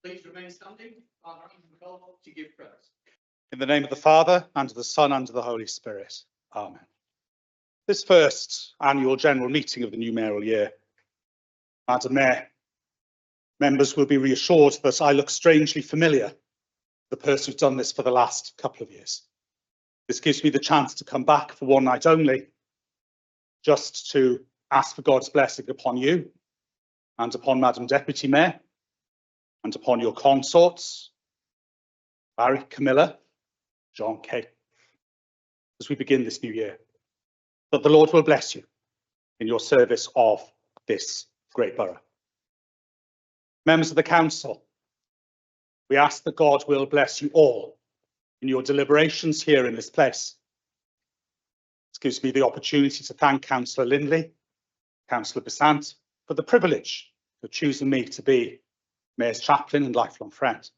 Please remain standing. To give prayers. In the name of the Father, and of the Son, and of the Holy Spirit. Amen. This first annual general meeting of the new mayoral year, Madam Mayor, members will be reassured that I look strangely familiar, the person who's done this for the last couple of years. This gives me the chance to come back for one night only, just to ask for God's blessing upon you, and upon Madam Deputy Mayor, and upon your consorts, Barry, Camilla, John, Kate, as we begin this new year, that the Lord will bless you in your service of this great borough. Members of the council, we ask that God will bless you all in your deliberations here in this place. This gives me the opportunity to thank Councillor Lindley, Councillor Besant, for the privilege of choosing me to be Mayor's chaplain and lifelong friend.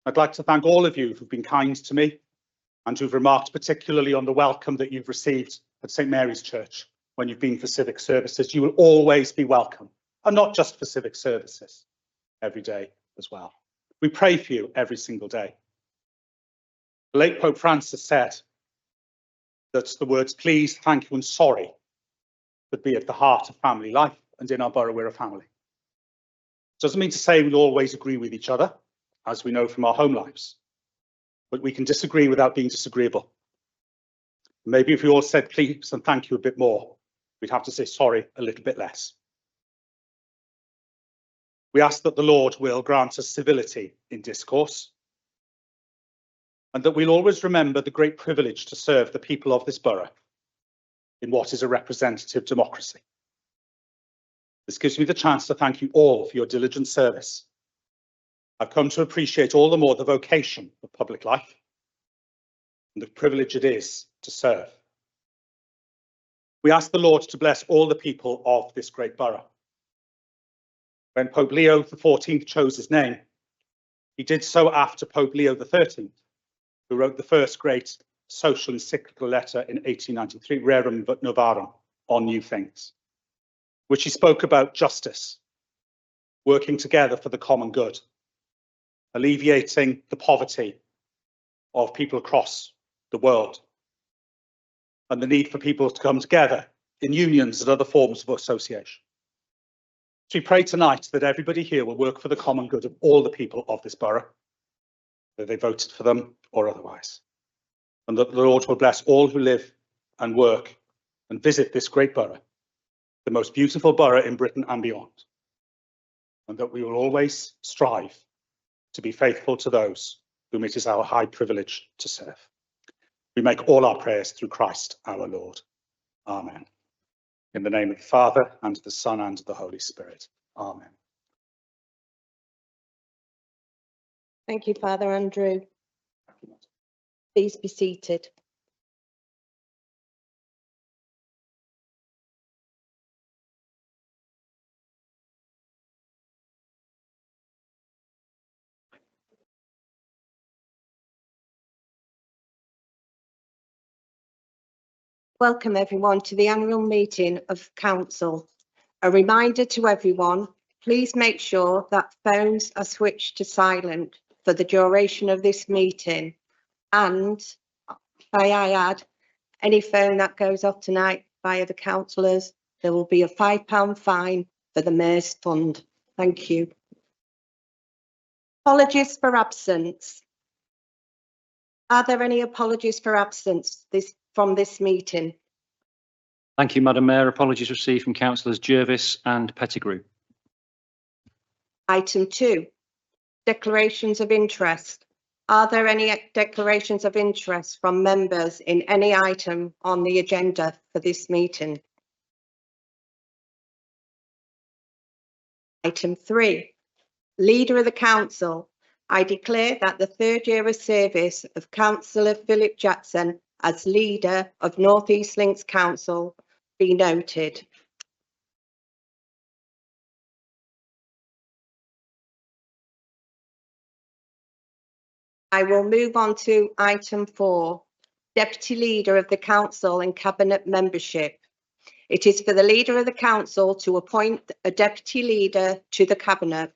I'd like to thank all of you who've been kind to me and who've remarked particularly on the welcome that you've received at St Mary's Church when you've been for civic services. You will always be welcome, and not just for civic services, every day as well. We pray for you every single day. The late Pope Francis said that the words please, thank you and sorry would be at the heart of family life, and in our borough we're a family. Doesn't mean to say we'll always agree with each other, as we know from our home lives, but we can disagree without being disagreeable. Maybe if we all said please and thank you a bit more, we'd have to say sorry a little bit less. We ask that the Lord will grant us civility in discourse, and that we'll always remember the great privilege to serve the people of this borough in what is a representative democracy. This gives me the chance to thank you all for your diligent service. I've come to appreciate all the more the vocation of public life and the privilege it is to serve. We ask the Lord to bless all the people of this great borough. When Pope Leo XIV chose his name, he did so after Pope Leo XIII, who wrote the first great social encyclical letter in 1893, Rerum Novarum, on new things, which he spoke about justice, working together for the common good, alleviating the poverty of people across the world, and the need for people to come together in unions and other forms of association. So we pray tonight that everybody here will work for the common good of all the people of this borough, whether they voted for them or otherwise, and that the Lord will bless all who live and work and visit this great borough, the most beautiful borough in Britain and beyond, and that we will always strive to be faithful to those whom it is our high privilege to serve. We make all our prayers through Christ our Lord. Amen. In the name of the Father, and of the Son, and of the Holy Spirit. Amen. Thank you, Father Andrew. Please be seated. Welcome everyone to the annual meeting of Council. A reminder to everyone, please make sure that phones are switched to silent for the duration of this meeting, and may I add, any phone that goes off tonight via the councillors, there will be a £5 fine for the Mayor's Fund. Thank you. Apologies for absence. Are there any apologies for absence from this meeting? Thank you, Madam Mayor. Apologies received from Councillors Jervis and Pettigrew. Item 2. declarations of interest. Are there any declarations of interest from members in any item on the agenda for this meeting? Item 3, Leader of the Council. I declare that the third year of service of Councillor Philip Jackson as leader of North East Links Council be noted. I will move on to item 4, Deputy Leader of the Council and Cabinet Membership. It is for the Leader of the Council to appoint a Deputy Leader to the Cabinet.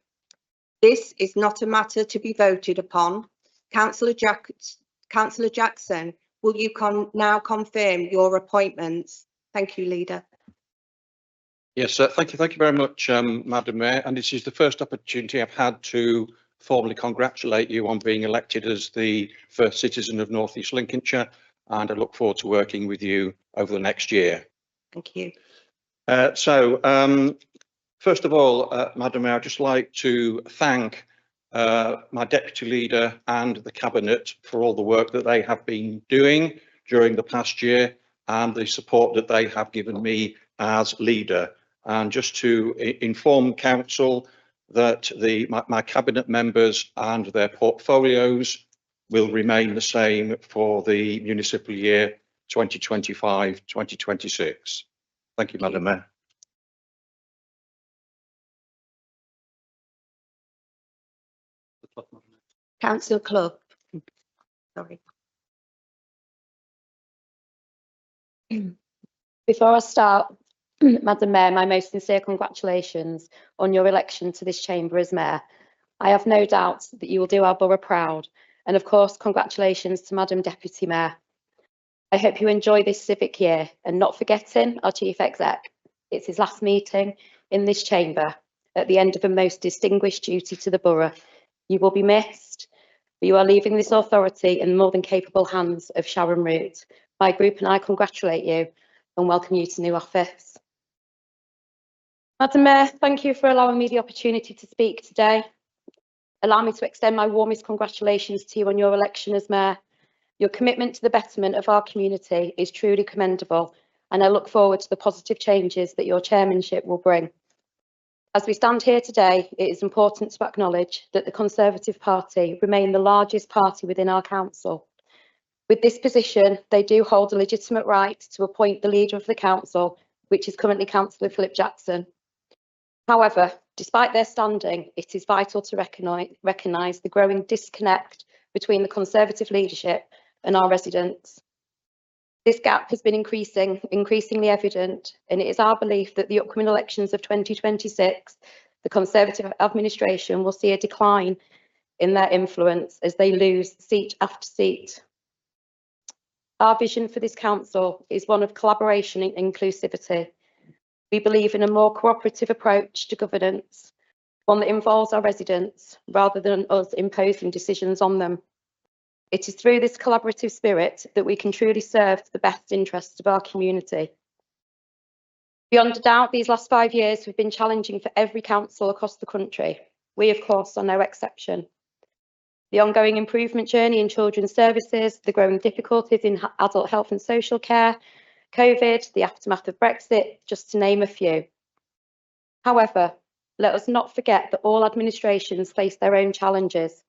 This is not a matter to be voted upon. Councillor Jackson, will you now confirm your appointments? Thank you, Leader. Yes, thank you very much, Madam Mayor. And this is the first opportunity I've had to formally congratulate you on being elected as the first citizen of North East Lincolnshire, and I look forward to working with you over the next year. Thank you. First of all, Madam Mayor, I'd just like to thank my Deputy Leader and the Cabinet for all the work that they have been doing during the past year and the support that they have given me as leader. And just to inform Council that my Cabinet members and their portfolios will remain the same for the municipal year 2025-2026. Thank you, Madam Mayor. Councillor Clough. Sorry. Before I start, Madam Mayor, my most sincere congratulations on your election to this chamber as Mayor. I have no doubt that you will do our borough proud, and of course congratulations to Madam Deputy Mayor. I hope you enjoy this civic year, and not forgetting our Chief Exec. It's his last meeting in this chamber at the end of a most distinguished duty to the borough. You will be missed, but you are leaving this authority in more than capable hands of Sharon Root. My group and I congratulate you and welcome you to new office. Madam Mayor, thank you for allowing me the opportunity to speak today. Allow me to extend my warmest congratulations to you on your election as Mayor. Your commitment to the betterment of our community is truly commendable, and I look forward to the positive changes that your chairmanship will bring. As we stand here today, it is important to acknowledge that the Conservative Party remain the largest party within our council. With this position, they do hold a legitimate right to appoint the leader of the council, which is currently Councillor Philip Jackson. However, despite their standing, it is vital to recognise the growing disconnect between the Conservative leadership and our residents. This gap has been increasingly evident, and it is our belief that the upcoming elections of 2026, the Conservative administration will see a decline in their influence as they lose seat after seat. Our vision for this council is one of collaboration and inclusivity. We believe in a more cooperative approach to governance, one that involves our residents rather than us imposing decisions on them. It is through this collaborative spirit that we can truly serve the best interests of our community. Beyond a doubt, these last 5 years have been challenging for every council across the country. We, of course, are no exception. The ongoing improvement journey in children's services, the growing difficulties in adult health and social care, COVID, the aftermath of Brexit, just to name a few. However, let us not forget that all administrations face their own challenges.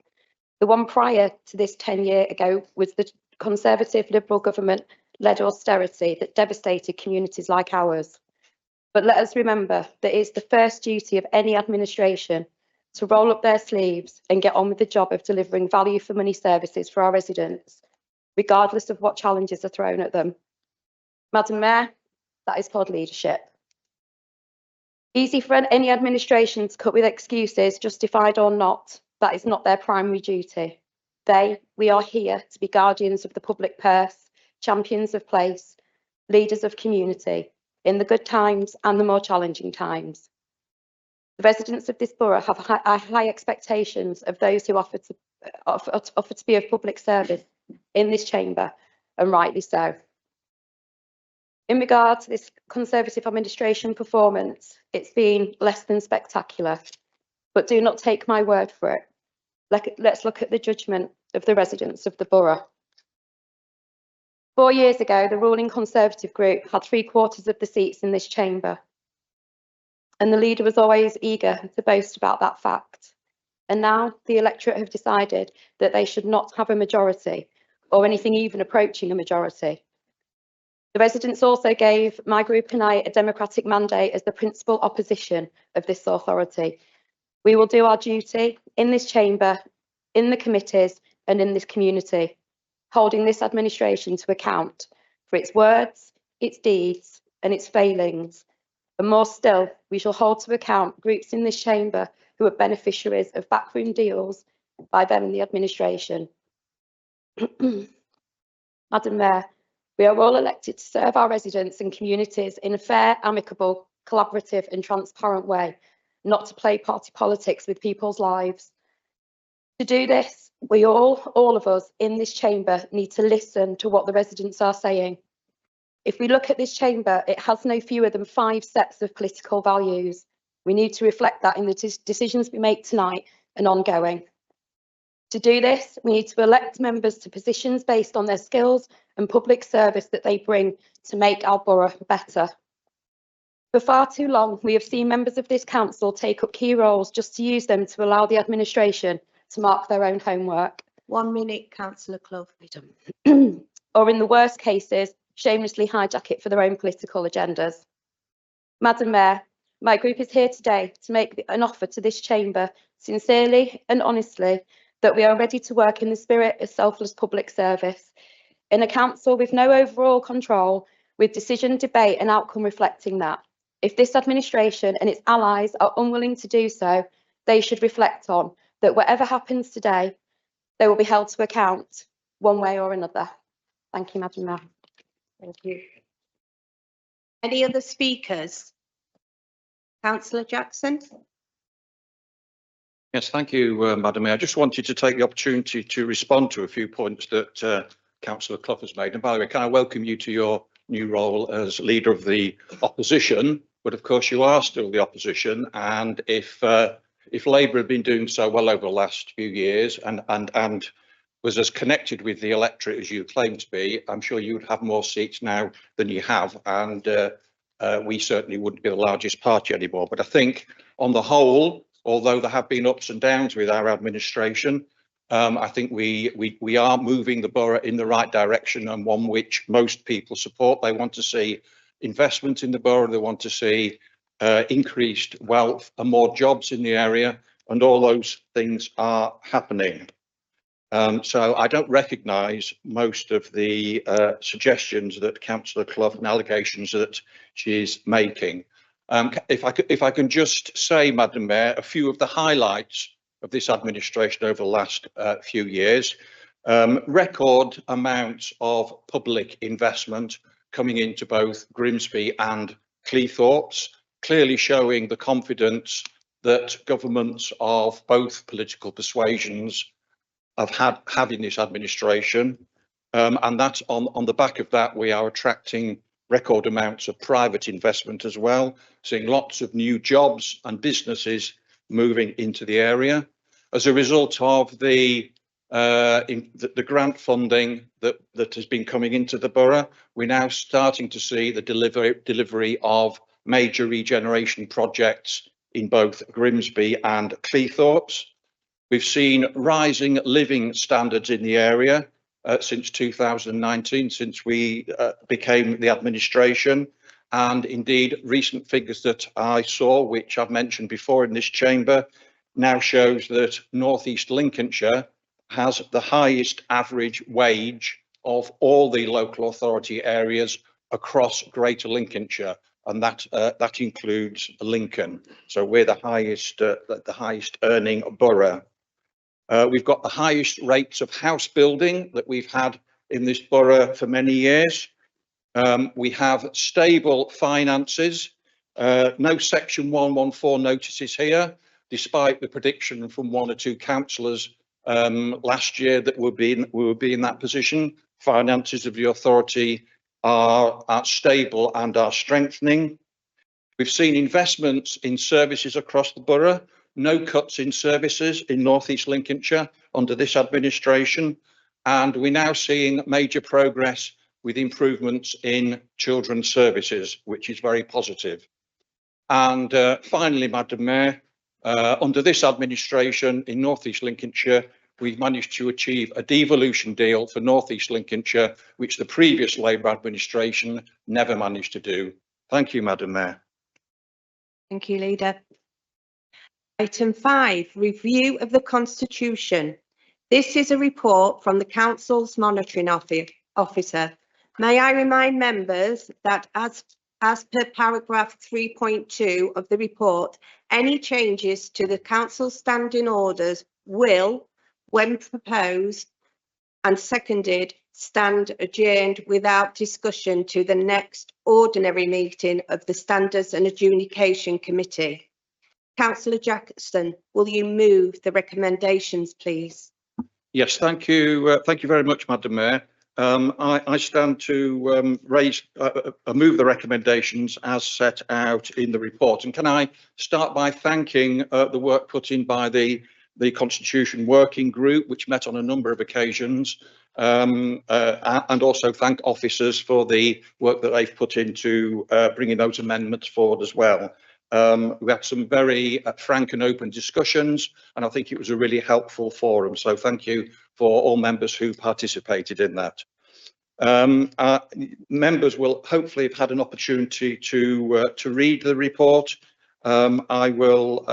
The one prior to this 10 years ago was the Conservative Liberal government-led austerity that devastated communities like ours. But let us remember that it is the first duty of any administration to roll up their sleeves and get on with the job of delivering value for money services for our residents, regardless of what challenges are thrown at them. Madam Mayor, that is called leadership. Easy for any administration to cut with excuses, justified or not. That is not their primary duty. We are here to be guardians of the public purse, champions of place, leaders of community, in the good times and the more challenging times. The residents of this borough have high expectations of those who offer to be of public service in this chamber, and rightly so. In regard to this Conservative administration performance, it's been less than spectacular, but do not take my word for it. Let's look at the judgment of the residents of the borough. 4 years ago, the ruling Conservative group had 3/4 of the seats in this chamber. And the leader was always eager to boast about that fact. And now the electorate have decided that they should not have a majority or anything even approaching a majority. The residents also gave my group and I a democratic mandate as the principal opposition of this authority. We will do our duty in this chamber, in the committees and in this community, holding this administration to account for its words, its deeds and its failings. And more still, we shall hold to account groups in this chamber who are beneficiaries of backroom deals by them in the administration. Madam Mayor, we are all elected to serve our residents and communities in a fair, amicable, collaborative and transparent way, not to play party politics with people's lives. To do this, we all of us in this chamber need to listen to what the residents are saying. If we look at this chamber, it has no fewer than 5 sets of political values. We need to reflect that in the decisions we make tonight and ongoing. To do this, we need to elect members to positions based on their skills and public service that they bring to make our borough better. For far too long, we have seen members of this council take up key roles just to use them to allow the administration to mark their own homework. 1 minute, Councillor Clough. Or in the worst cases, shamelessly hijack it for their own political agendas. Madam Mayor, my group is here today to make an offer to this chamber, sincerely and honestly, that we are ready to work in the spirit of selfless public service, in a council with no overall control, with decision, debate and outcome reflecting that. If this administration and its allies are unwilling to do so, they should reflect on that whatever happens today, they will be held to account one way or another. Thank you, Madam Mayor. Thank you. Any other speakers? Councillor Jackson. Yes, thank you, Madam Mayor. I just wanted to take the opportunity to respond to a few points that Councillor Clough has made. And by the way, can I welcome you to your new role as leader of the opposition? But of course, you are still the opposition. And if Labour had been doing so well over the last few years and was as connected with the electorate as you claim to be, I'm sure you would have more seats now than you have. And we certainly wouldn't be the largest party anymore. But I think on the whole, although there have been ups and downs with our administration, I think we are moving the borough in the right direction, and one which most people support. They want to see investment in the borough, they want to see increased wealth and more jobs in the area, and all those things are happening. So I don't recognise most of the suggestions that Councillor Clough and allegations that she's making. If I can just say, Madam Mayor, a few of the highlights of this administration over the last few years. Record amounts of public investment coming into both Grimsby and Cleethorpes, clearly showing the confidence that governments of both political persuasions have in this administration. And that's on the back of that, we are attracting record amounts of private investment as well, seeing lots of new jobs and businesses moving into the area. As a result of the grant funding that has been coming into the borough, we're now starting to see the delivery of major regeneration projects in both Grimsby and Cleethorpes. We've seen rising living standards in the area since 2019, since we became the administration. And indeed, recent figures that I saw, which I've mentioned before in this chamber, now shows that North East Lincolnshire has the highest average wage of all the local authority areas across Greater Lincolnshire, and that includes Lincoln. So we're the highest earning borough. We've got the highest rates of house building that we've had in this borough for many years. We have stable finances, no Section 114 notices here, despite the prediction from one or two councillors last year that we will be in that position. Finances of the authority are stable and are strengthening. We've seen investments in services across the borough. no cuts in services in North East Lincolnshire under this administration, and we're now seeing major progress with improvements in children's services, which is very positive. And finally, Madam Mayor, under this administration in North East Lincolnshire, we've managed to achieve a devolution deal for North East Lincolnshire, which the previous Labour administration never managed to do. Thank you, Madam Mayor. Thank you, Leader. Item 5, review of the Constitution. This is a report from the Council's monitoring officer. May I remind members that as per paragraph 3.2 of the report, any changes to the Council's standing orders will, when proposed and seconded, stand adjourned without discussion to the next ordinary meeting of the Standards and Adjudication Committee. Councillor Jackson, will you move the recommendations, please? Yes, thank you. Thank you very much, Madam Mayor. I stand to move the recommendations as set out in the report. And can I start by thanking the work put in by the Constitution Working Group, which met on a number of occasions, and also thank officers for the work that they've put into bringing those amendments forward as well. We had some very frank and open discussions, and I think it was a really helpful forum. So thank you for all members who participated in that. Members will hopefully have had an opportunity to read the report. I will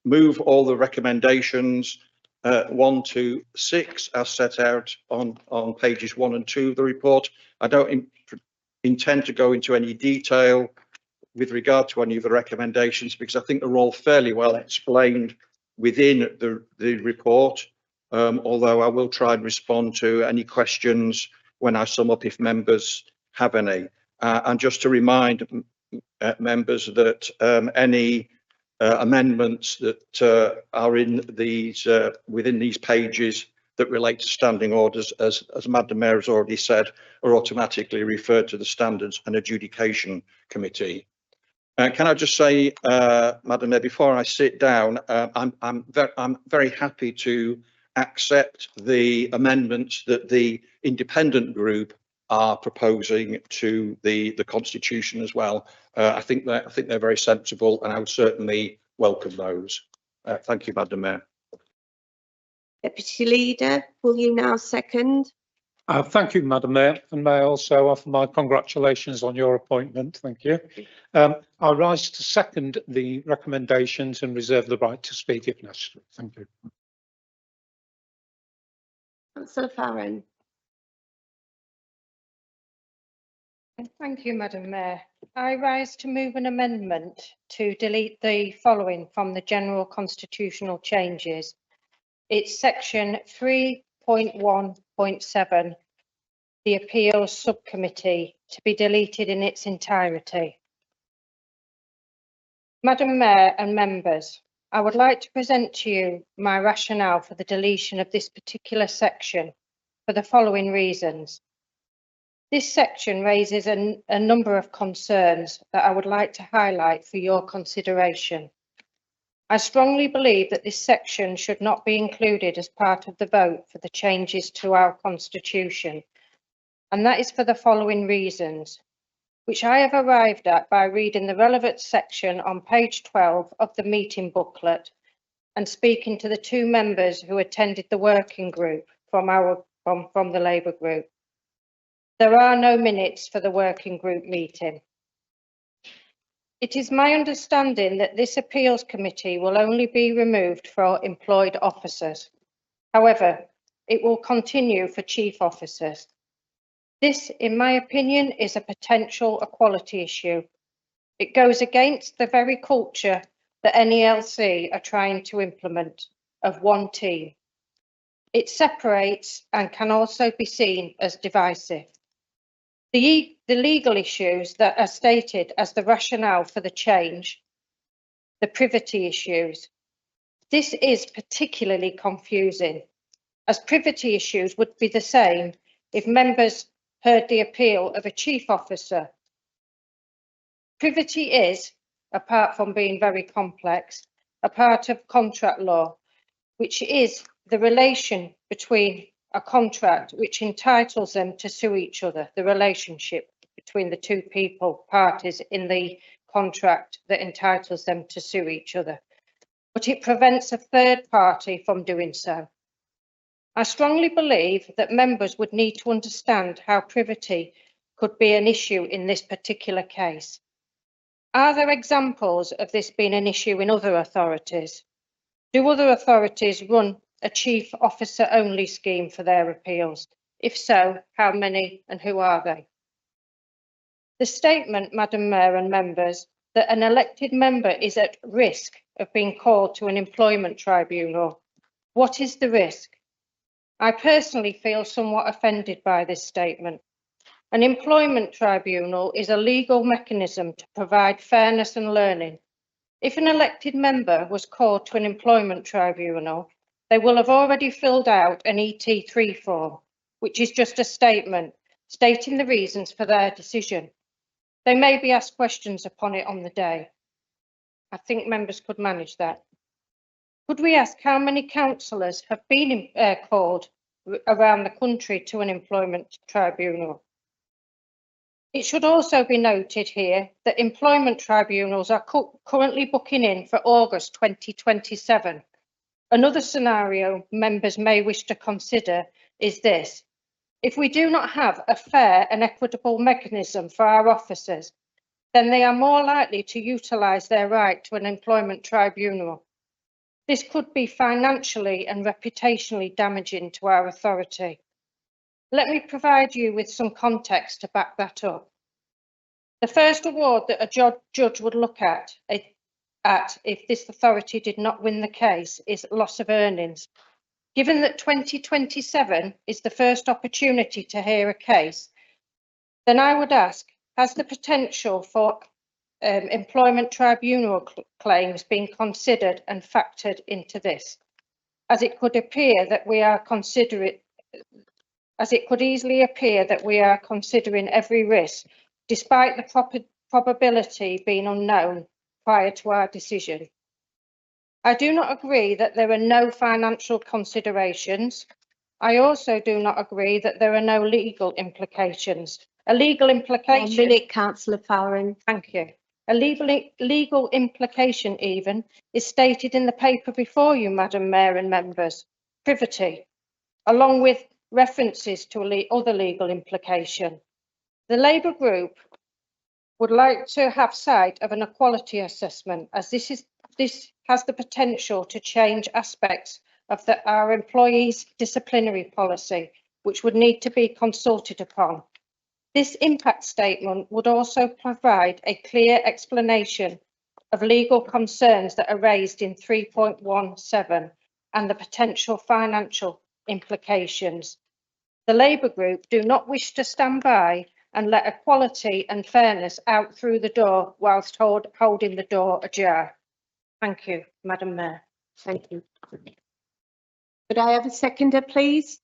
move all the recommendations 1 to 6 as set out on pages 1 and 2 of the report. I don't intend to go into any detail with regard to any of the recommendations because I think they're all fairly well explained within the report, although I will try and respond to any questions when I sum up if members have any. And just to remind members that any amendments that are in these within these pages that relate to standing orders, as Madam Mayor has already said, are automatically referred to the Standards and Adjudication Committee. Can I just say, Madam Mayor, before I sit down, I'm very happy to accept the amendments that the independent group are proposing to the Constitution as well. I think they're very sensible, and I would certainly welcome those. Thank you, Madam Mayor. Deputy Leader, will you now second? Thank you, Madam Mayor, and may I also offer my congratulations on your appointment. Thank you. I rise to second the recommendations and reserve the right to speak if necessary. Thank you. Councillor Farron. Thank you, Madam Mayor. I rise to move an amendment to delete the following from the general constitutional changes. It's section 3.1.7, the appeals subcommittee, to be deleted in its entirety. Madam Mayor and members, I would like to present to you my rationale for the deletion of this particular section for the following reasons. This section raises a number of concerns that I would like to highlight for your consideration. I strongly believe that this section should not be included as part of the vote for the changes to our Constitution, and that is for the following reasons, which I have arrived at by reading the relevant section on page 12 of the meeting booklet and speaking to the 2 members who attended the working group from the Labour group. There are no minutes for the working group meeting. It is my understanding that this appeals committee will only be removed for employed officers. However, it will continue for chief officers. This, in my opinion, is a potential equality issue. It goes against the very culture that NELC are trying to implement of one team. It separates and can also be seen as divisive. The legal issues that are stated as the rationale for the change, the privity issues, this is particularly confusing, as privity issues would be the same if members heard the appeal of a chief officer. Privity is, apart from being very complex, a part of contract law, which is the relation between a contract which entitles them to sue each other, the relationship between the two parties in the contract that entitles them to sue each other. But it prevents a third party from doing so. I strongly believe that members would need to understand how privity could be an issue in this particular case. Are there examples of this being an issue in other authorities? Do other authorities run a chief officer only scheme for their appeals? If so, how many and who are they? The statement, Madam Mayor and members, that an elected member is at risk of being called to an employment tribunal. What is the risk? I personally feel somewhat offended by this statement. An employment tribunal is a legal mechanism to provide fairness and learning. If an elected member was called to an employment tribunal, they will have already filled out an ET3 form, which is just a statement stating the reasons for their decision. They may be asked questions upon it on the day. I think members could manage that. Could we ask how many councillors have been called around the country to an employment tribunal? It should also be noted here that employment tribunals are currently booking in for August 2027. Another scenario members may wish to consider is this. If we do not have a fair and equitable mechanism for our officers, then they are more likely to utilise their right to an employment tribunal. This could be financially and reputationally damaging to our authority. Let me provide you with some context to back that up. The first award that a judge would look at if this authority did not win the case is loss of earnings. Given that 2027 is the first opportunity to hear a case, then I would ask, has the potential for employment tribunal claims been considered and factored into this? As it could appear that we are considering, as it could easily appear that we are considering every risk, despite the probability being unknown prior to our decision. I do not agree that there are no financial considerations. I also do not agree that there are no legal implications. A legal implication... 1 minute, Councillor Farron. Thank you. A legal implication even is stated in the paper before you, Madam Mayor and members, privity, along with references to other legal implication. The Labour group would like to have sight of an equality assessment, as this has the potential to change aspects of our employees' disciplinary policy, which would need to be consulted upon. This impact statement would also provide a clear explanation of legal concerns that are raised in 3.17 and the potential financial implications. The Labour group do not wish to stand by and let equality and fairness out through the door whilst holding the door ajar. Thank you, Madam Mayor. Thank you. Could I have a seconder, please?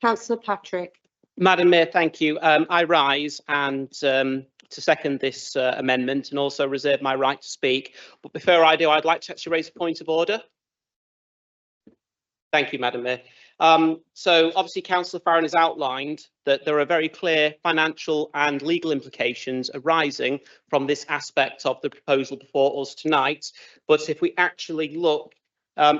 Councillor Patrick. Madam Mayor, thank you. I rise and to second this amendment and also reserve my right to speak. But before I do, I'd like to actually raise a point of order. Thank you, Madam Mayor. So obviously Councillor Farron has outlined that there are very clear financial and legal implications arising from this aspect of the proposal before us tonight. But if we actually look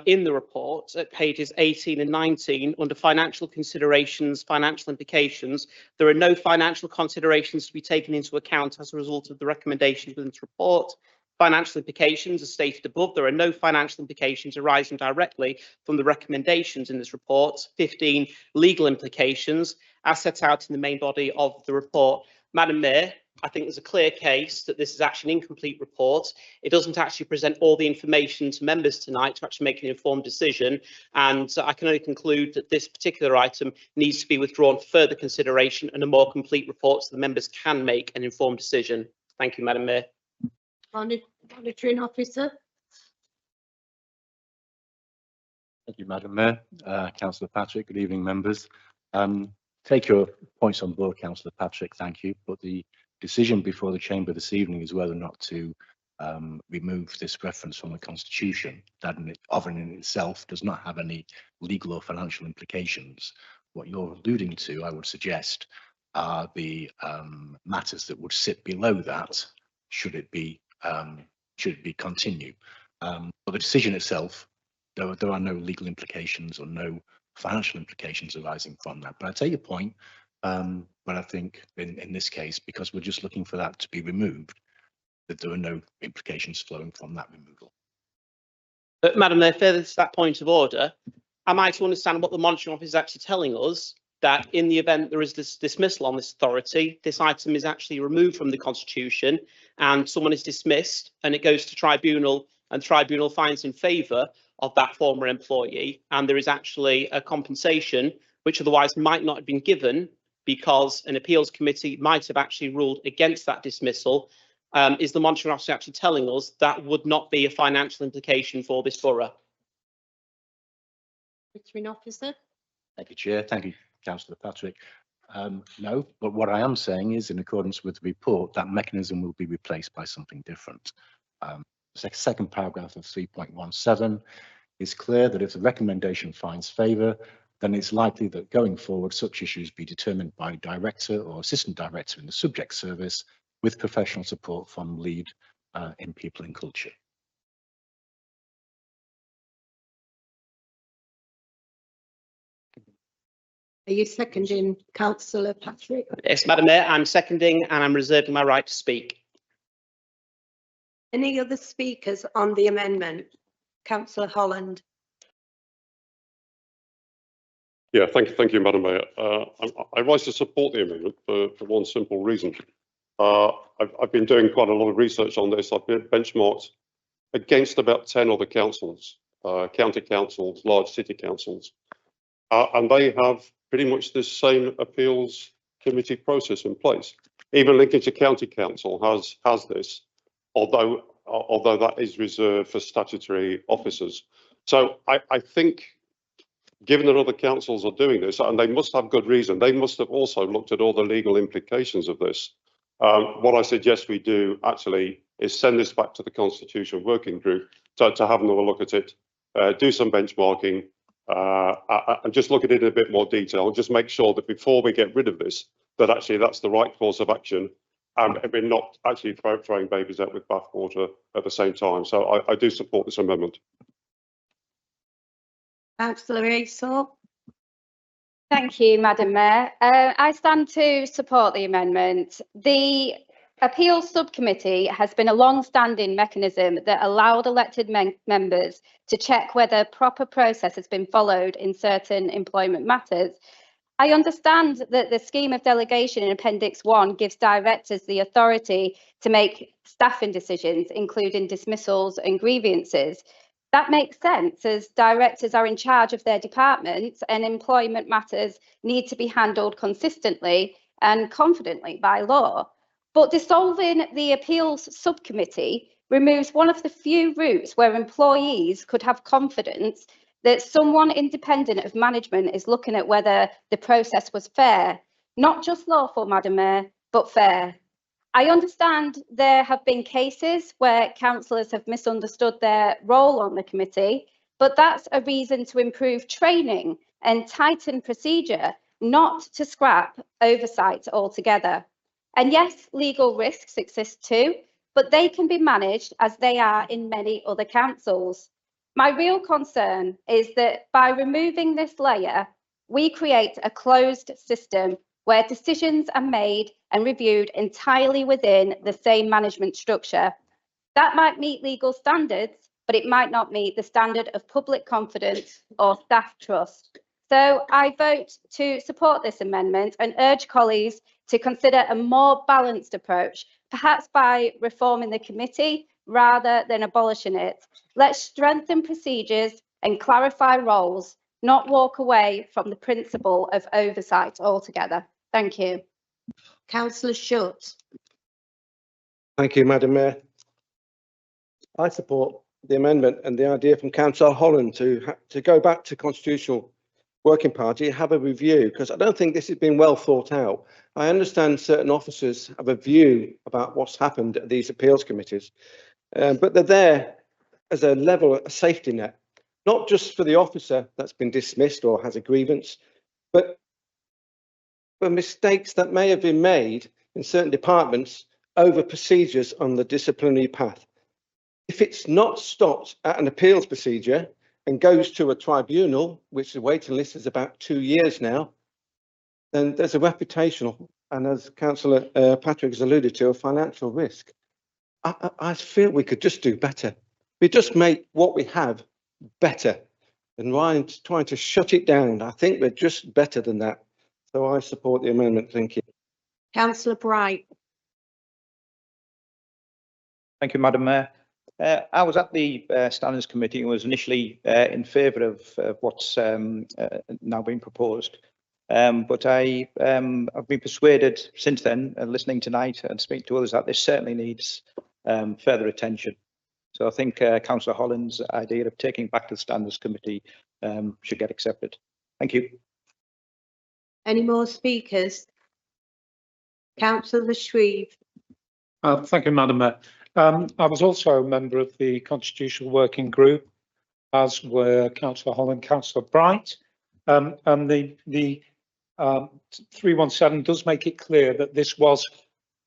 in the report at pages 18 and 19 under financial considerations, financial implications, there are no financial considerations to be taken into account as a result of the recommendations within this report. Financial implications as stated above, there are no financial implications arising directly from the recommendations in this report. 15 legal implications as set out in the main body of the report. Madam Mayor, I think there's a clear case that this is actually an incomplete report. It doesn't actually present all the information to members tonight to actually make an informed decision. And I can only conclude that this particular item needs to be withdrawn for further consideration and a more complete report so the members can make an informed decision. Thank you, Madam Mayor. Monitoring officer. Thank you, Madam Mayor. Councillor Patrick, good evening, members. Take your points on board, Councillor Patrick, thank you. But the decision before the Chamber this evening is whether or not to remove this reference from the Constitution, that of and in itself does not have any legal or financial implications. What you're alluding to, I would suggest, are the matters that would sit below that, should it be continued. But the decision itself, there are no legal implications or no financial implications arising from that. But I take your point. But I think in this case, because we're just looking for that to be removed, that there are no implications flowing from that removal. Madam Mayor, further to that point of order, am I to understand what the monitoring officer is actually telling us, that in the event there is this dismissal on this authority, this item is actually removed from the Constitution and someone is dismissed and it goes to tribunal and tribunal finds in favour of that former employee, and there is actually a compensation which otherwise might not have been given because an appeals committee might have actually ruled against that dismissal? Is the monitoring officer actually telling us that would not be a financial implication for this borough? Monitoring officer. Thank you, Chair. Thank you, Councillor Patrick. No, but what I am saying is, in accordance with the report, that mechanism will be replaced by something different. The second paragraph of 3.17 is clear that if the recommendation finds favour, then it's likely that going forward such issues be determined by director or assistant director in the subject service with professional support from lead in people and culture. Are you seconding, Councillor Patrick? Yes, Madam Mayor, I'm seconding and I'm reserving my right to speak. Any other speakers on the amendment? Councillor Holland. Yeah, thank you, Madam Mayor. I rise to support the amendment for one simple reason. I've been doing quite a lot of research on this. I've been benchmarked against about 10 other councils, county councils, large city councils, and they have pretty much the same appeals committee process in place. Even Lincolnshire County Council has this, although that is reserved for statutory officers. So I think, given that other councils are doing this, and they must have good reason, they must have also looked at all the legal implications of this. What I suggest we do actually is send this back to the Constitution Working Group to have another look at it, do some benchmarking, and just look at it in a bit more detail, and just make sure that before we get rid of this, that actually that's the right course of action, and we're not actually throwing babies out with bathwater at the same time. So I do support this amendment. Councillor Aysor. Thank you, Madam Mayor. I stand to support the amendment. The Appeals Subcommittee has been a long-standing mechanism that allowed elected members to check whether proper process has been followed in certain employment matters. I understand that the scheme of delegation in Appendix 1 gives directors the authority to make staffing decisions, including dismissals and grievances. That makes sense, as directors are in charge of their departments and employment matters need to be handled consistently and confidently by law. But dissolving the Appeals Subcommittee removes one of the few routes where employees could have confidence that someone independent of management is looking at whether the process was fair. Not just lawful, Madam Mayor, but fair. I understand there have been cases where councillors have misunderstood their role on the committee, but that's a reason to improve training and tighten procedure, not to scrap oversight altogether. And yes, legal risks exist too, but they can be managed as they are in many other councils. My real concern is that by removing this layer, we create a closed system where decisions are made and reviewed entirely within the same management structure. That might meet legal standards, but it might not meet the standard of public confidence or staff trust. So I vote to support this amendment and urge colleagues to consider a more balanced approach, perhaps by reforming the committee rather than abolishing it. Let's strengthen procedures and clarify roles, not walk away from the principle of oversight altogether. Thank you. Councillor Schultz. Thank you, Madam Mayor. I support the amendment and the idea from Councillor Holland to go back to Constitutional Working Party and have a review, because I don't think this has been well thought out. I understand certain officers have a view about what's happened at these appeals committees, but they're there as a level, a safety net, not just for the officer that's been dismissed or has a grievance, but for mistakes that may have been made in certain departments over procedures on the disciplinary path. If it's not stopped at an appeals procedure and goes to a tribunal, which the waiting list is about 2 years now, then there's a reputational, and as Councillor Patrick has alluded to, a financial risk. I feel we could just do better. We just make what we have better and trying to shut it down. I think we're just better than that. So I support the amendment. Thank you. Councillor Bright. Thank you, Madam Mayor. I was at the Standards Committee and was initially in favour of what's now been proposed. But I've been persuaded since then, listening tonight and speaking to others, that this certainly needs further attention. So I think Councillor Holland's idea of taking back to the Standards Committee should get accepted. Thank you. Any more speakers? Councillor Shreve. Thank you, Madam Mayor. I was also a member of the Constitutional Working Group, as were Councillor Holland, Councillor Bright, and the 317 does make it clear that this was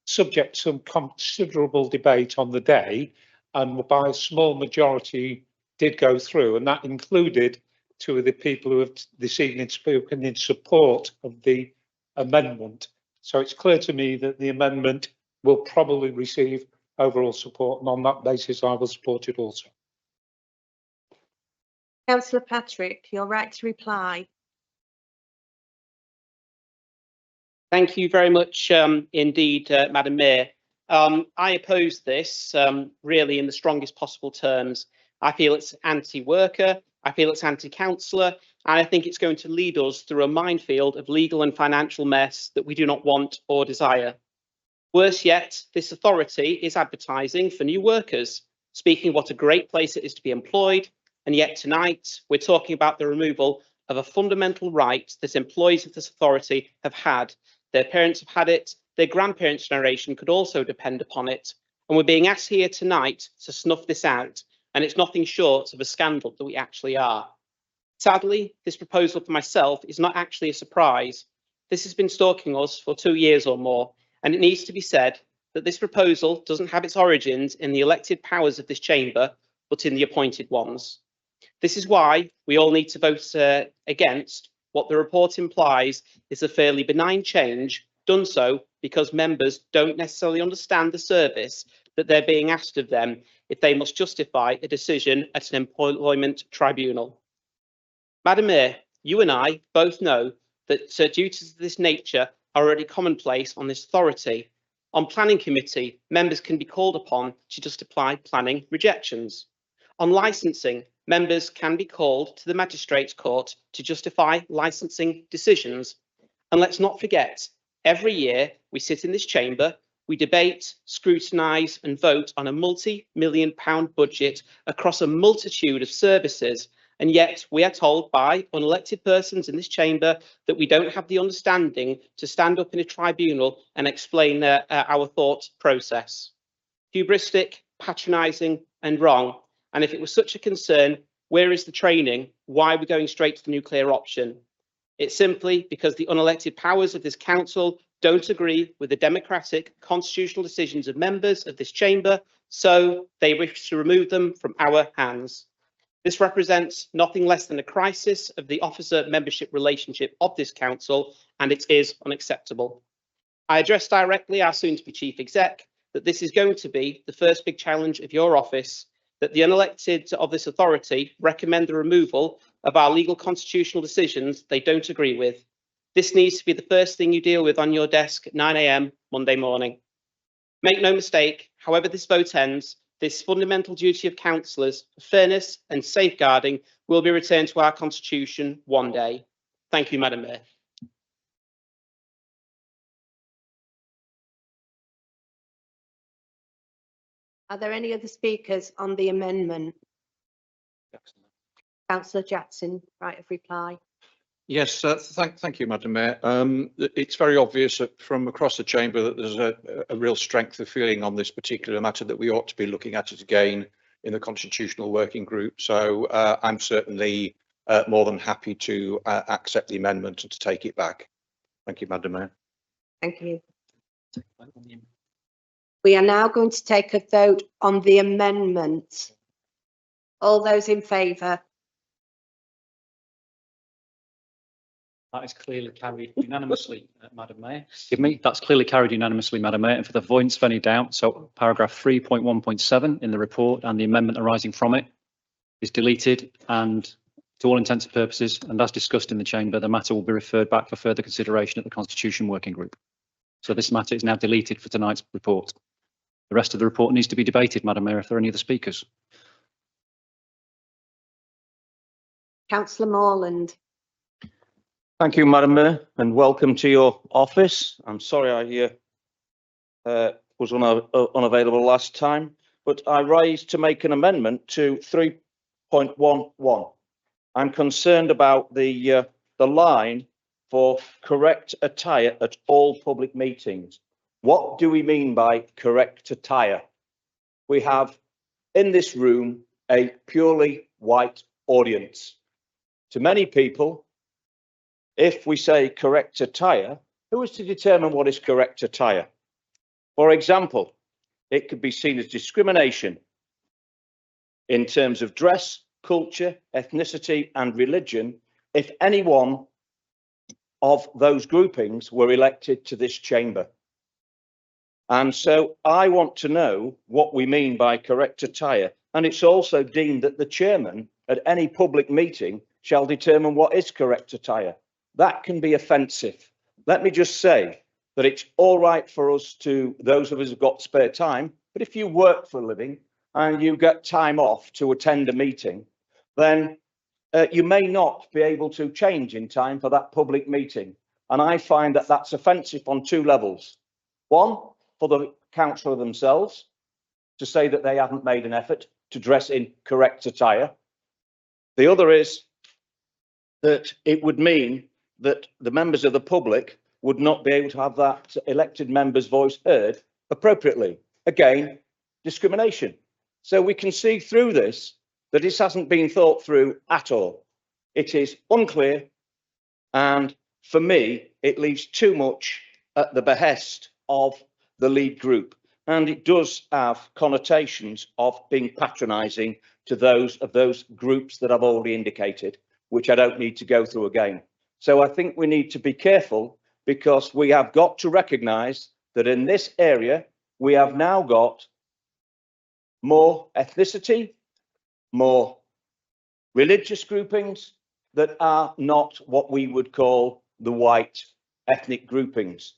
subject to some considerable debate on the day, and by a small majority did go through, and that included two of the people who have this evening spoken in support of the amendment. So it's clear to me that the amendment will probably receive overall support, and on that basis I will support it also. Councillor Patrick, you're right to reply. Thank you very much indeed, Madam Mayor. I oppose this really in the strongest possible terms. I feel it's anti-worker, I feel it's anti-councillor, and I think it's going to lead us through a minefield of legal and financial mess that we do not want or desire. Worse yet, this authority is advertising for new workers, speaking what a great place it is to be employed, and yet tonight we're talking about the removal of a fundamental right that employees of this authority have had. Their parents have had it, their grandparents' generation could also depend upon it, and we're being asked here tonight to snuff this out, and it's nothing short of a scandal that we actually are. Sadly, this proposal for myself is not actually a surprise. This has been stalking us for 2 years or more, and it needs to be said that this proposal doesn't have its origins in the elected powers of this chamber, but in the appointed ones. This is why we all need to vote against what the report implies is a fairly benign change, done so because members don't necessarily understand the service that they're being asked of them if they must justify a decision at an employment tribunal. Madam Mayor, you and I both know that duties of this nature are already commonplace on this authority. On planning committee, members can be called upon to justify planning rejections. On licensing, members can be called to the magistrates' court to justify licensing decisions. And let's not forget, every year we sit in this chamber, we debate, scrutinise and vote on a multi-million-pound budget across a multitude of services. And yet we are told by unelected persons in this chamber that we don't have the understanding to stand up in a tribunal and explain our thought process. Hubristic, patronising and wrong. And if it was such a concern, where is the training? Why are we going straight to the nuclear option? It's simply because the unelected powers of this council don't agree with the democratic constitutional decisions of members of this chamber, so they wish to remove them from our hands. This represents nothing less than a crisis of the officer membership relationship of this council, and it is unacceptable. I address directly our soon-to-be chief exec that this is going to be the first big challenge of your office, that the unelected of this authority recommend the removal of our legal constitutional decisions they don't agree with. This needs to be the first thing you deal with on your desk at 9 AM Monday morning. Make no mistake, however this vote ends, this fundamental duty of councillors, fairness and safeguarding, will be returned to our constitution one day. Thank you, Madam Mayor. Are there any other speakers on the amendment? Councillor Jackson, right of reply. Yes, thank you, Madam Mayor. It's very obvious from across the chamber that there's a real strength of feeling on this particular matter that we ought to be looking at it again in the Constitutional Working Group. So I'm certainly more than happy to accept the amendment and to take it back. Thank you, Madam Mayor. Thank you. We are now going to take a vote on the amendment. All those in favour? That is clearly carried unanimously, Madam Mayor. Give me, that's clearly carried unanimously, Madam Mayor. And for the avoidance of any doubt, so paragraph 3.1.7 in the report and the amendment arising from it is deleted, and to all intents and purposes, and as discussed in the chamber, the matter will be referred back for further consideration at the Constitution Working Group. So this matter is now deleted for tonight's report. The rest of the report needs to be debated, Madam Mayor, if there are any other speakers. Councillor Morland. Thank you, Madam Mayor, and welcome to your office. I'm sorry I was unavailable last time, but I rise to make an amendment to 3.11. I'm concerned about the line for correct attire at all public meetings. What do we mean by correct attire? We have in this room a purely white audience. To many people, if we say correct attire, who is to determine what is correct attire? For example, it could be seen as discrimination in terms of dress, culture, ethnicity and religion if any one of those groupings were elected to this chamber. And so I want to know what we mean by correct attire. And it's also deemed that the chairman at any public meeting shall determine what is correct attire. That can be offensive. Let me just say that it's all right for us to, those of us who've got spare time, but if you work for a living and you get time off to attend a meeting, then you may not be able to change in time for that public meeting. And I find that that's offensive on two levels. One, for the councillor themselves to say that they haven't made an effort to dress in correct attire. The other is that it would mean that the members of the public would not be able to have that elected member's voice heard appropriately. Again, discrimination. So we can see through this that this hasn't been thought through at all. It is unclear, and for me, it leaves too much at the behest of the lead group. And it does have connotations of being patronising to those of those groups that I've already indicated, which I don't need to go through again. So I think we need to be careful, because we have got to recognise that in this area, we have now got more ethnicity, more religious groupings that are not what we would call the white ethnic groupings.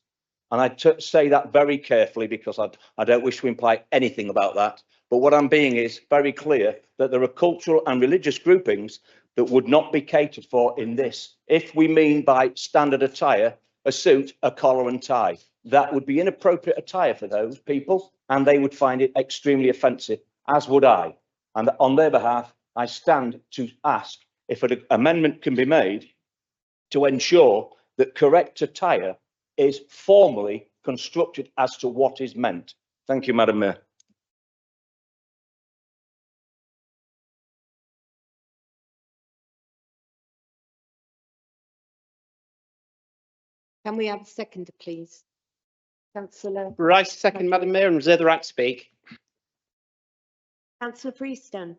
And I say that very carefully, because I don't wish to imply anything about that. But what I'm being is very clear that there are cultural and religious groupings that would not be catered for in this. If we mean by standard attire, a suit, a collar and tie, that would be inappropriate attire for those people, and they would find it extremely offensive, as would I. And on their behalf, I stand to ask if an amendment can be made to ensure that correct attire is formally constructed as to what is meant. Thank you, Madam Mayor. Can we have a seconder, please? Councillor. Right, second, Madam Mayor, and reserve the right to speak. Councillor Freeston.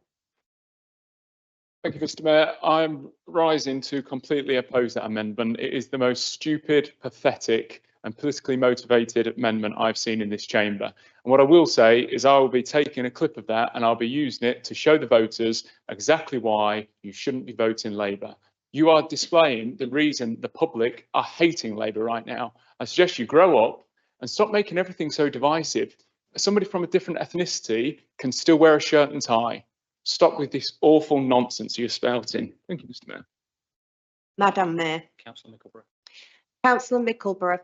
Thank you, Mr. Mayor. I'm rising to completely oppose that amendment. It is the most stupid, pathetic and politically motivated amendment I've seen in this chamber. And what I will say is I will be taking a clip of that and I'll be using it to show the voters exactly why you shouldn't be voting Labour. You are displaying the reason the public are hating Labour right now. I suggest you grow up and stop making everything so divisive. Somebody from a different ethnicity can still wear a shirt and tie. Stop with this awful nonsense you're spouting. Thank you, Mr. Mayor. Madam Mayor. Councillor Mickleborough. Councillor Mickleborough.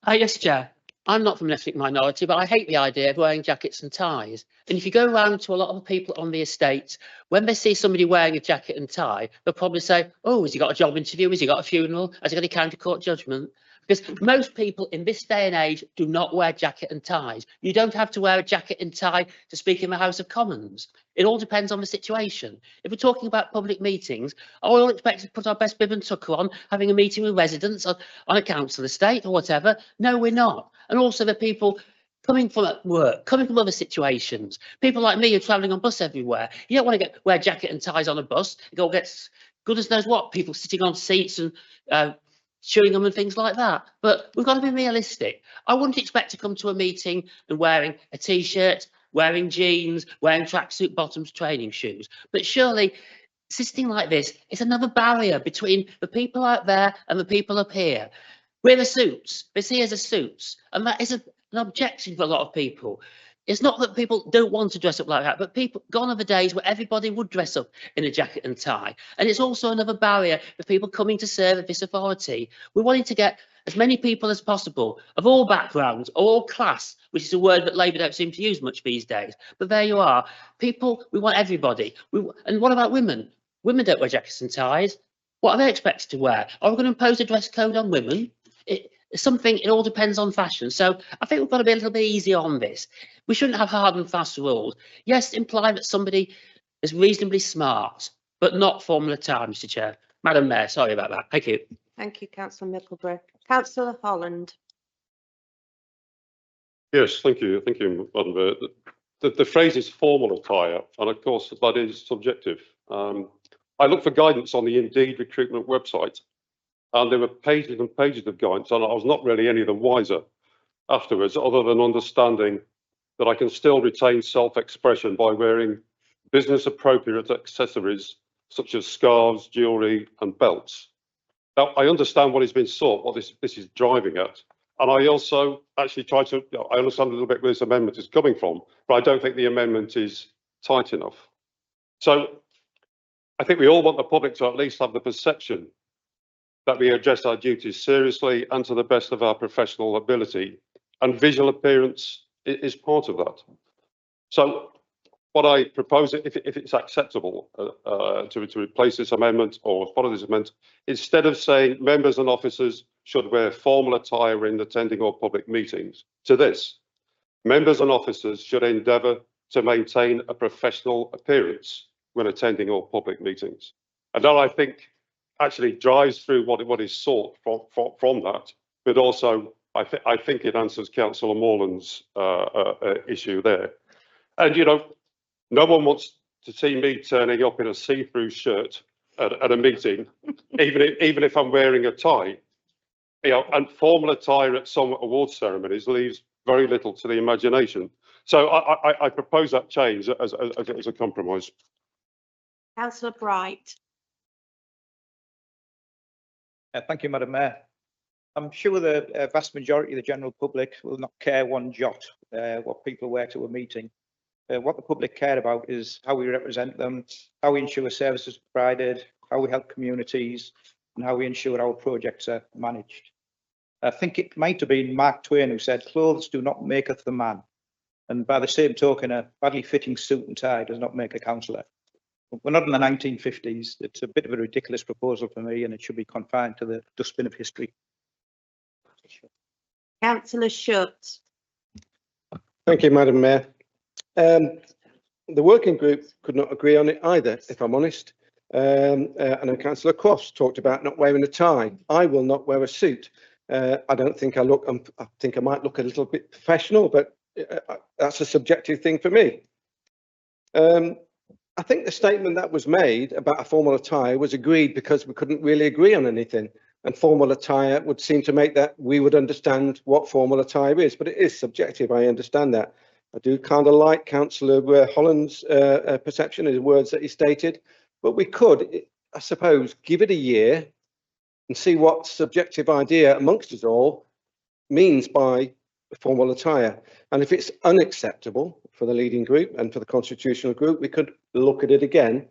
Yes, Chair. I'm not from an ethnic minority, but I hate the idea of wearing jackets and ties. And if you go around to a lot of the people on the estate, when they see somebody wearing a jacket and tie, they'll probably say, oh, has he got a job interview? Has he got a funeral? Has he got a county court judgment? Because most people in this day and age do not wear jacket and ties. You don't have to wear a jacket and tie to speak in the House of Commons. It all depends on the situation. If we're talking about public meetings, are we all expected to put our best bib and tucker on, having a meeting with residents on a council estate or whatever? No, we're not. And also the people coming from work, coming from other situations. People like me who are travelling on bus everywhere. You don't want to wear jacket and ties on a bus. It all gets goodness knows what, people sitting on seats and chewing them and things like that. But we've got to be realistic. I wouldn't expect to come to a meeting and wearing a t-shirt, wearing jeans, wearing tracksuit bottoms, training shoes. But surely sitting like this is another barrier between the people out there and the people up here. We're the suits. They see us as suits. And that is an objection for a lot of people. It's not that people don't want to dress up like that, but people gone are the days where everybody would dress up in a jacket and tie. And it's also another barrier for people coming to serve at this authority. We're wanting to get as many people as possible of all backgrounds, all class, which is a word that Labour don't seem to use much these days. But there you are. People, we want everybody. And what about women? Women don't wear jackets and ties. What are they expected to wear? Are we going to impose a dress code on women? It all depends on fashion. So I think we've got to be a little bit easy on this. We shouldn't have hard and fast rules. Yes, imply that somebody is reasonably smart, but not formula time, Mr. Chair. Madam Mayor, sorry about that. Thank you. Thank you, Councillor Mickleborough. Councillor Holland. Yes, thank you, Madam Mayor. The phrase is formal attire, and of course that is subjective. I looked for guidance on the Indeed recruitment website, and there were pages and pages of guidance, and I was not really any the wiser afterwards, other than understanding that I can still retain self-expression by wearing business-appropriate accessories such as scarves, jewellery and belts. Now, I understand what has been sought, what this is driving at, and I also actually try to, I understand a little bit where this amendment is coming from, but I don't think the amendment is tight enough. So I think we all want the public to at least have the perception that we address our duties seriously and to the best of our professional ability, and visual appearance is part of that. So what I propose, if it's acceptable to replace this amendment or follow this amendment, instead of saying members and officers should wear formal attire in attending all public meetings, to this, members and officers should endeavour to maintain a professional appearance when attending all public meetings. And that, I think, actually drives through what is sought from that, but also I think it answers Councillor Morland's issue there. And you know, no one wants to see me turning up in a see-through shirt at a meeting, even if I'm wearing a tie. You know, and formal attire at some award ceremonies leaves very little to the imagination. So I propose that change as a compromise. Councillor Bright. Thank you, Madam Mayor. I'm sure the vast majority of the general public will not care one jot what people wear to a meeting. What the public care about is how we represent them, how we ensure services are provided, how we help communities, and how we ensure our projects are managed. I think it might have been Mark Twain who said, "Clothes do not maketh the man." And by the same token, a badly fitting suit and tie does not make a councillor. We're not in the 1950s. It's a bit of a ridiculous proposal for me, and it should be confined to the dustbin of history. Councillor Schutz. Thank you, Madam Mayor. The working group could not agree on it either, if I'm honest. And then Councillor Crofts talked about not wearing a tie. I will not wear a suit. I don't think I look, I think I might look a little bit professional, but that's a subjective thing for me. I think the statement that was made about a formal attire was agreed because we couldn't really agree on anything. And formal attire would seem to make that we would understand what formal attire is, but it is subjective. I understand that. I do kind of like Councillor Holland's perception of the words that he stated, but we could, I suppose, give it a year and see what subjective idea amongst us all means by formal attire. And if it's unacceptable for the leading group and for the constitutional group, we could look at it again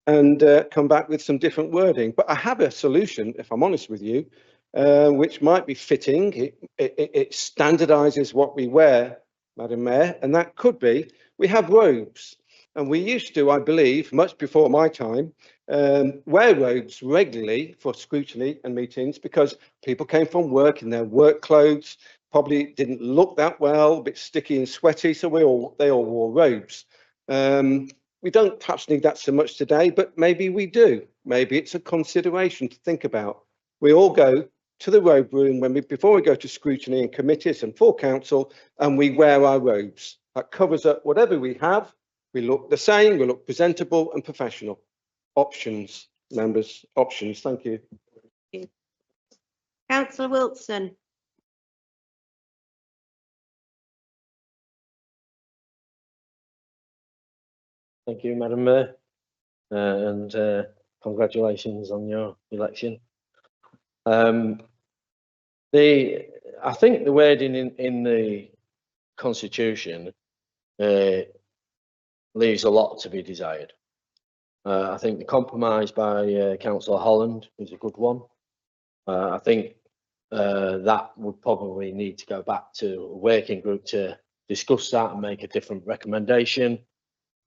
and come back with some different wording. But I have a solution, if I'm honest with you, which might be fitting. It standardises what we wear, Madam Mayor, and that could be, we have robes. And we used to, I believe, much before my time, wear robes regularly for scrutiny and meetings because people came from work in their work clothes, probably didn't look that well, a bit sticky and sweaty, so they all wore robes. We don't perhaps need that so much today, but maybe we do. Maybe it's a consideration to think about. We all go to the robe room before we go to scrutiny and committees and full council, and we wear our robes. That covers up whatever we have. We look the same, we look presentable and professional. Options, members, options. Thank you. Councillor Wilson. Thank you, Madam Mayor, and congratulations on your election. I think the wording in the Constitution leaves a lot to be desired. I think the compromise by Councillor Holland is a good one. I think that would probably need to go back to a working group to discuss that and make a different recommendation.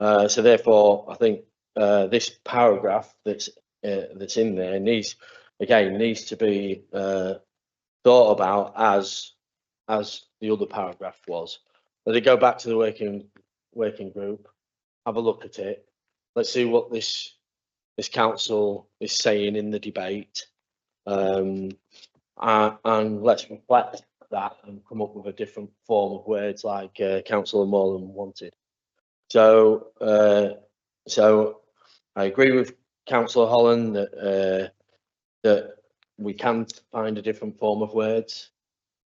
So therefore, I think this paragraph that's in there needs to be thought about as the other paragraph was. Let it go back to the working group, have a look at it. Let's see what this council is saying in the debate, and let's reflect that and come up with a different form of words like Councillor Morland wanted. So I agree with Councillor Holland that we can find a different form of words.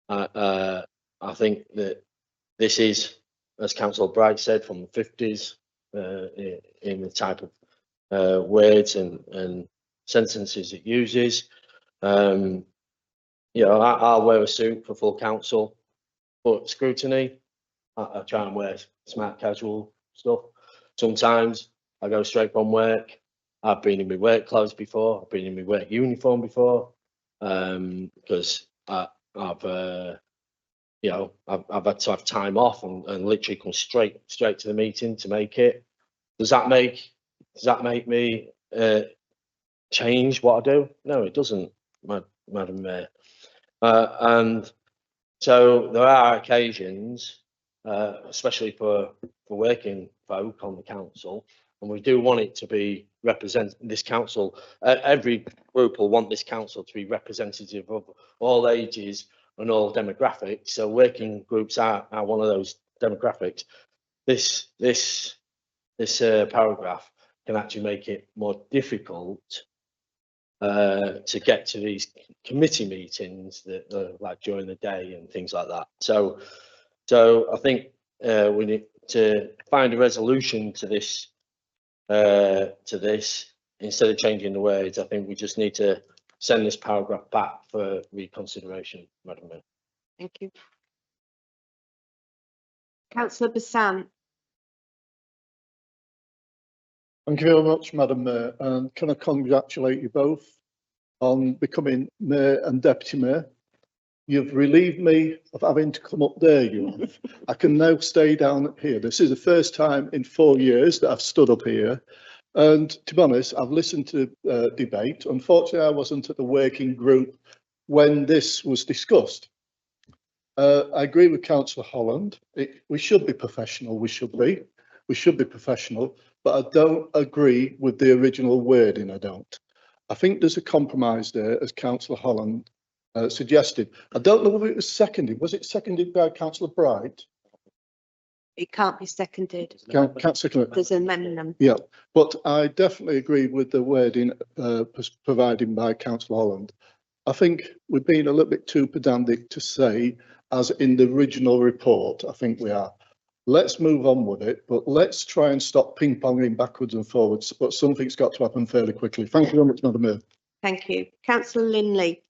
I think that this is, as Councillor Bright said, from the 50s in the type of words and sentences it uses. You know, I'll wear a suit for full council, but scrutiny, I try and wear smart casual stuff. Sometimes I go straight from work. I've been in my work clothes before. I've been in my work uniform before, because I've had to have time off and literally come straight to the meeting to make it. Does that make me change what I do? No, it doesn't, Madam Mayor. And so there are occasions, especially for working folk on the council, and we do want it to be represented. This council, every group will want this council to be representative of all ages and all demographics. So working groups are one of those demographics. This paragraph can actually make it more difficult to get to these committee meetings that like during the day and things like that. So I think we need to find a resolution to this. Instead of changing the words, I think we just need to send this paragraph back for reconsideration, Madam Mayor. Thank you. Councillor Bassan. Thank you very much, Madam Mayor, and can I congratulate you both on becoming Mayor and Deputy Mayor. You've relieved me of having to come up there, you have. I can now stay down here. This is the first time in 4 years that I've stood up here. And to be honest, I've listened to debate. Unfortunately, I wasn't at the working group when this was discussed. I agree with Councillor Holland. We should be professional. We should be professional. But I don't agree with the original wording. I don't. I think there's a compromise there, as Councillor Holland suggested. I don't know whether it was seconded. Was it seconded by Councillor Bright? It can't be seconded. Can't second it. There's an amendment. Yeah, but I definitely agree with the wording provided by Councillor Holland. I think we're being a little bit too pedantic to say, as in the original report. I think we are. Let's move on with it, but let's try and stop ping-ponging backwards and forwards. But something's got to happen fairly quickly. Thank you very much, Madam Mayor. Thank you. Councillor Linley.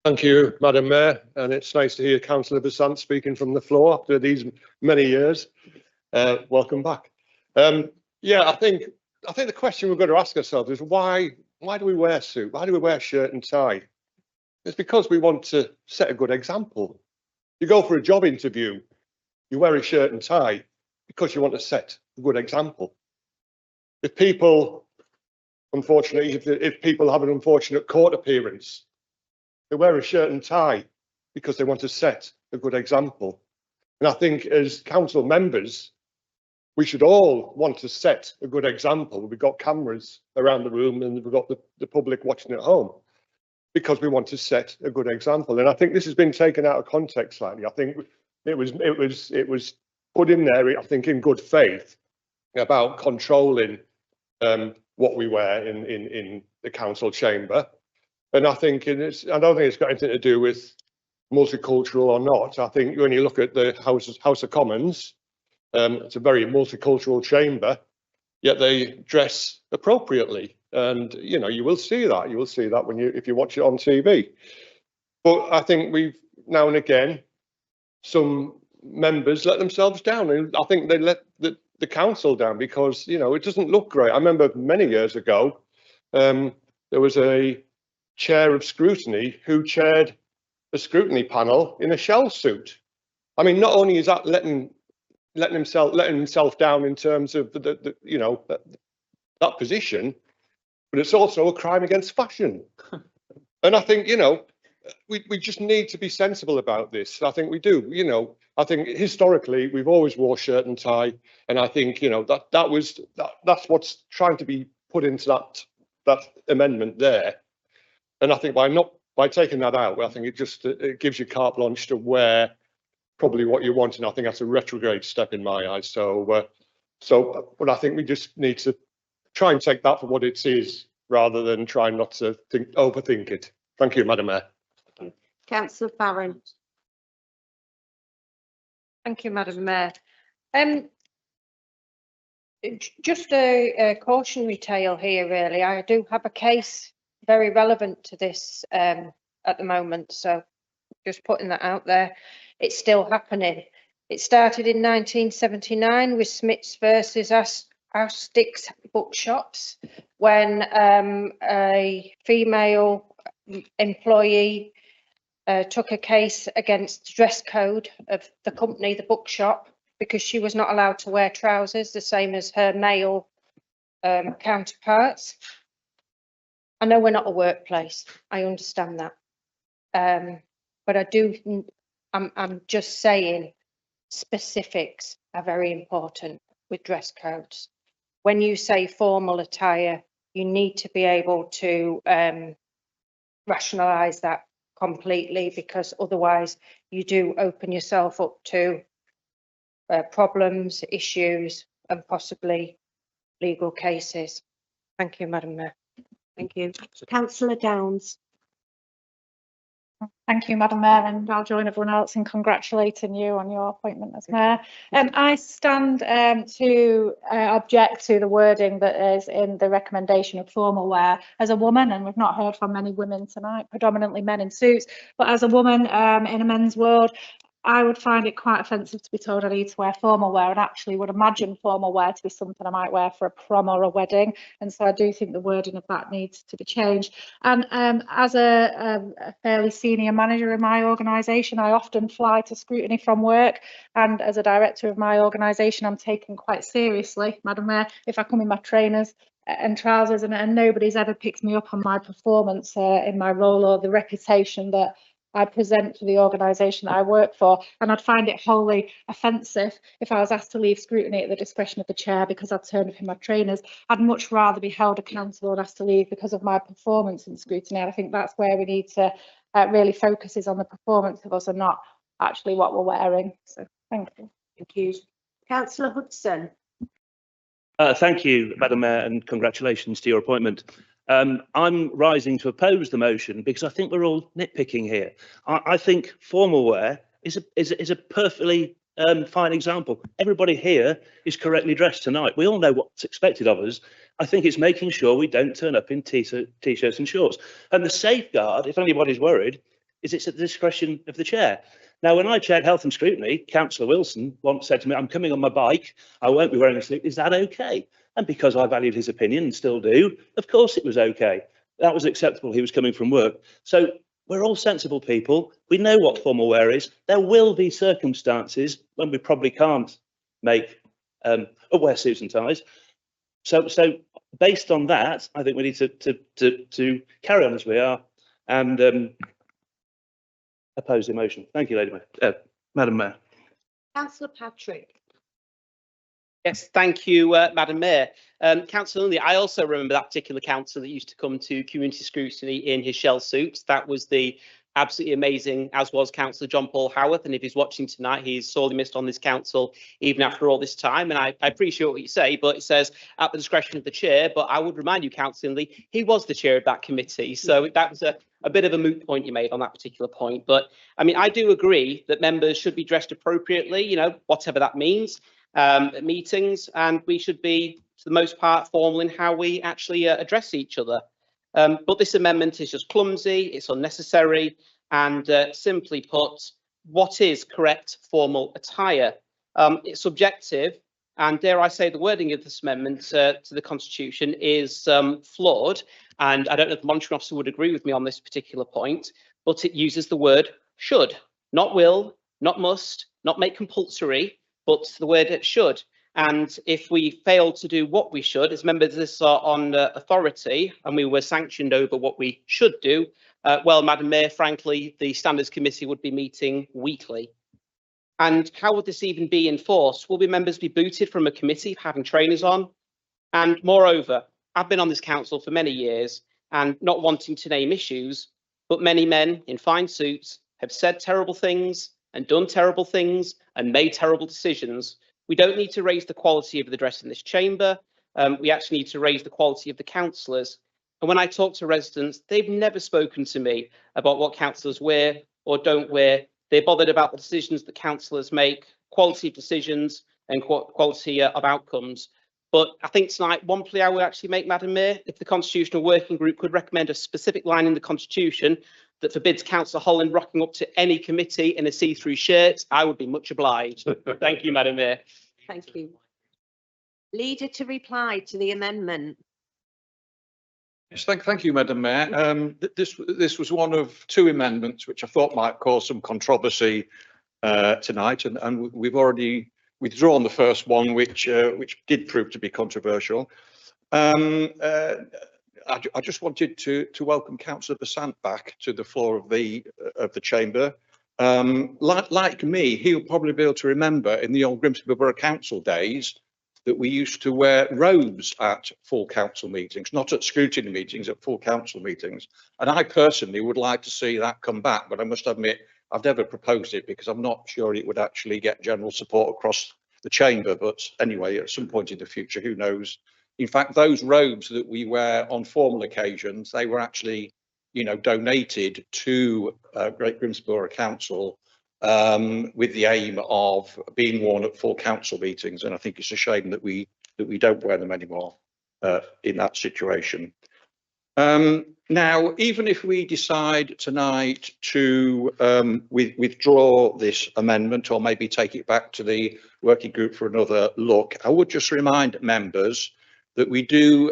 Thank you, Madam Mayor, and it's nice to hear Councillor Bassan speaking from the floor after these many years. Welcome back. Yeah, I think the question we've got to ask ourselves is why Why do we wear a suit? Why do we wear a shirt and tie? It's because we want to set a good example. You go for a job interview, you wear a shirt and tie because you want to set a good example. If people, unfortunately, if people have an unfortunate court appearance, they wear a shirt and tie because they want to set a good example. And I think as council members, we should all want to set a good example. We've got cameras around the room and we've got the public watching at home because we want to set a good example. And I think this has been taken out of context slightly. I think it was put in there, I think, in good faith about controlling what we wear in the council chamber. And I think I don't think it's got anything to do with multicultural or not. I think when you look at the House of Commons, it's a very multicultural chamber, yet they dress appropriately. And, you know, you will see that. You will see that if you watch it on TV. But I think we've now and again, some members let themselves down. And I think they let the council down because, you know, it doesn't look great. I remember many years ago, there was a chair of scrutiny who chaired a scrutiny panel in a shell suit. I mean, not only is that letting himself down in terms of that position, but it's also a crime against fashion. And I think, you know, we just need to be sensible about this. I think we do. You know, I think historically we've always wore shirt and tie, and I think, you know, that's what's trying to be put into that amendment there. And I think by taking that out, I think it gives you carte blanche to wear probably what you want, and I think that's a retrograde step in my eyes. But I think we just need to try and take that for what it is, rather than try not to overthink it. Thank you, Madam Mayor. Councillor Farron. Thank you, Madam Mayor. Just a cautionary tale here, really. I do have a case very relevant to this at the moment, so just putting that out there. It's still happening. It started in 1979 with Smiths versus Asticks bookshops, when a female employee took a case against the dress code of the company, the bookshop, because she was not allowed to wear trousers, the same as her male counterparts. I know we're not a workplace, I understand that. But I'm just saying specifics are very important with dress codes. When you say formal attire, you need to be able to rationalise that completely, because otherwise you do open yourself up to problems, issues, and possibly legal cases. Thank you, Madam Mayor. Thank you. Councillor Downs. Thank you, Madam Mayor, and I'll join everyone else in congratulating you on your appointment as Mayor. I stand to object to the wording that is in the recommendation of formal wear. As a woman, and we've not heard from many women tonight, predominantly men in suits, but as a woman in a men's world, I would find it quite offensive to be told I need to wear formal wear, and actually would imagine formal wear to be something I might wear for a prom or a wedding. And so I do think the wording of that needs to be changed. And as a fairly senior manager in my organisation, I often fly to scrutiny from work. And as a director of my organisation, I'm taken quite seriously, Madam Mayor, if I come in my trainers and trousers and nobody's ever picked me up on my performance in my role or the reputation that I present to the organisation that I work for, and I'd find it wholly offensive if I was asked to leave scrutiny at the discretion of the chair because I'd turned up in my trainers. I'd much rather be held accountable and asked to leave because of my performance in scrutiny. And I think that's where we need to really focus, is on the performance of us and not actually what we're wearing. So thank you. Thank you. Councillor Hudson. Thank you, Madam Mayor, and congratulations to your appointment. I'm rising to oppose the motion because I think we're all nitpicking here. I think formal wear is a perfectly fine example. Everybody here is correctly dressed tonight. We all know what's expected of us. I think it's making sure we don't turn up in t-shirts and shorts. And the safeguard, if anybody's worried, is it's at the discretion of the chair. Now, when I chaired Health and Scrutiny, Councillor Wilson once said to me, "I'm coming on my bike, I won't be wearing a suit. Is that okay?" And because I valued his opinion and still do, of course it was okay. That was acceptable. He was coming from work. So we're all sensible people. We know what formal wear is. There will be circumstances when we probably can't make wear suits and ties. So based on that, I think we need to carry on as we are and oppose the motion. Thank you, Madam Mayor. Councillor Patrick. Yes, thank you, Madam Mayor. Councillor Lindley, I also remember that particular councillor that used to come to community scrutiny in his shell suit. That was the absolutely amazing, as was Councillor John Paul Howarth. And if he's watching tonight, he's sorely missed on this council, even after all this time. And I appreciate what you say, but it says at the discretion of the chair. But I would remind you, Councillor Lindley, he was the chair of that committee. So that was a bit of a moot point you made on that particular point. But I mean, I do agree that members should be dressed appropriately, you know, whatever that means. At meetings, and we should be, for the most part, formal in how we actually address each other. But this amendment is just clumsy, it's unnecessary, and simply put, what is correct formal attire? It's subjective, and dare I say the wording of this amendment to the Constitution is flawed, and I don't know if the monitoring officer would agree with me on this particular point, but it uses the word should, not will, not must, not make compulsory, but the word should. And if we fail to do what we should, as members of this are on authority, and we were sanctioned over what we should do, well, Madam Mayor, frankly, the Standards Committee would be meeting weekly. And how would this even be enforced? Will members be booted from a committee for having trainers on? And moreover, I've been on this council for many years, and not wanting to name issues, but many men in fine suits have said terrible things and done terrible things and made terrible decisions. We don't need to raise the quality of the dress in this chamber. We actually need to raise the quality of the councillors. And when I talk to residents, they've never spoken to me about what councillors wear or don't wear. They're bothered about the decisions that councillors make, quality of decisions and quality of outcomes. But I think tonight, one plea I would actually make, Madam Mayor, if the Constitutional Working Group could recommend a specific line in the Constitution that forbids Councillor Holland rocking up to any committee in a see-through shirt, I would be much obliged. Thank you, Madam Mayor. Thank you. Leader to reply to the amendment. Yes, thank you, Madam Mayor. This was one of two amendments which I thought might cause some controversy tonight, and we've already withdrawn the first one, which did prove to be controversial. I just wanted to welcome Councillor Besant back to the floor of the chamber. Like me, he'll probably be able to remember in the old Grimsby Borough Council days that we used to wear robes at full council meetings, not at scrutiny meetings, at full council meetings. And I personally would like to see that come back, but I must admit I've never proposed it because I'm not sure it would actually get general support across the chamber. But anyway, at some point in the future, who knows? In fact, those robes that we wear on formal occasions, they were actually, you know, donated to Great Grimsby Borough Council with the aim of being worn at full council meetings. And I think it's a shame that we don't wear them anymore in that situation. Now, even if we decide tonight to withdraw this amendment or maybe take it back to the working group for another look, I would just remind members that we do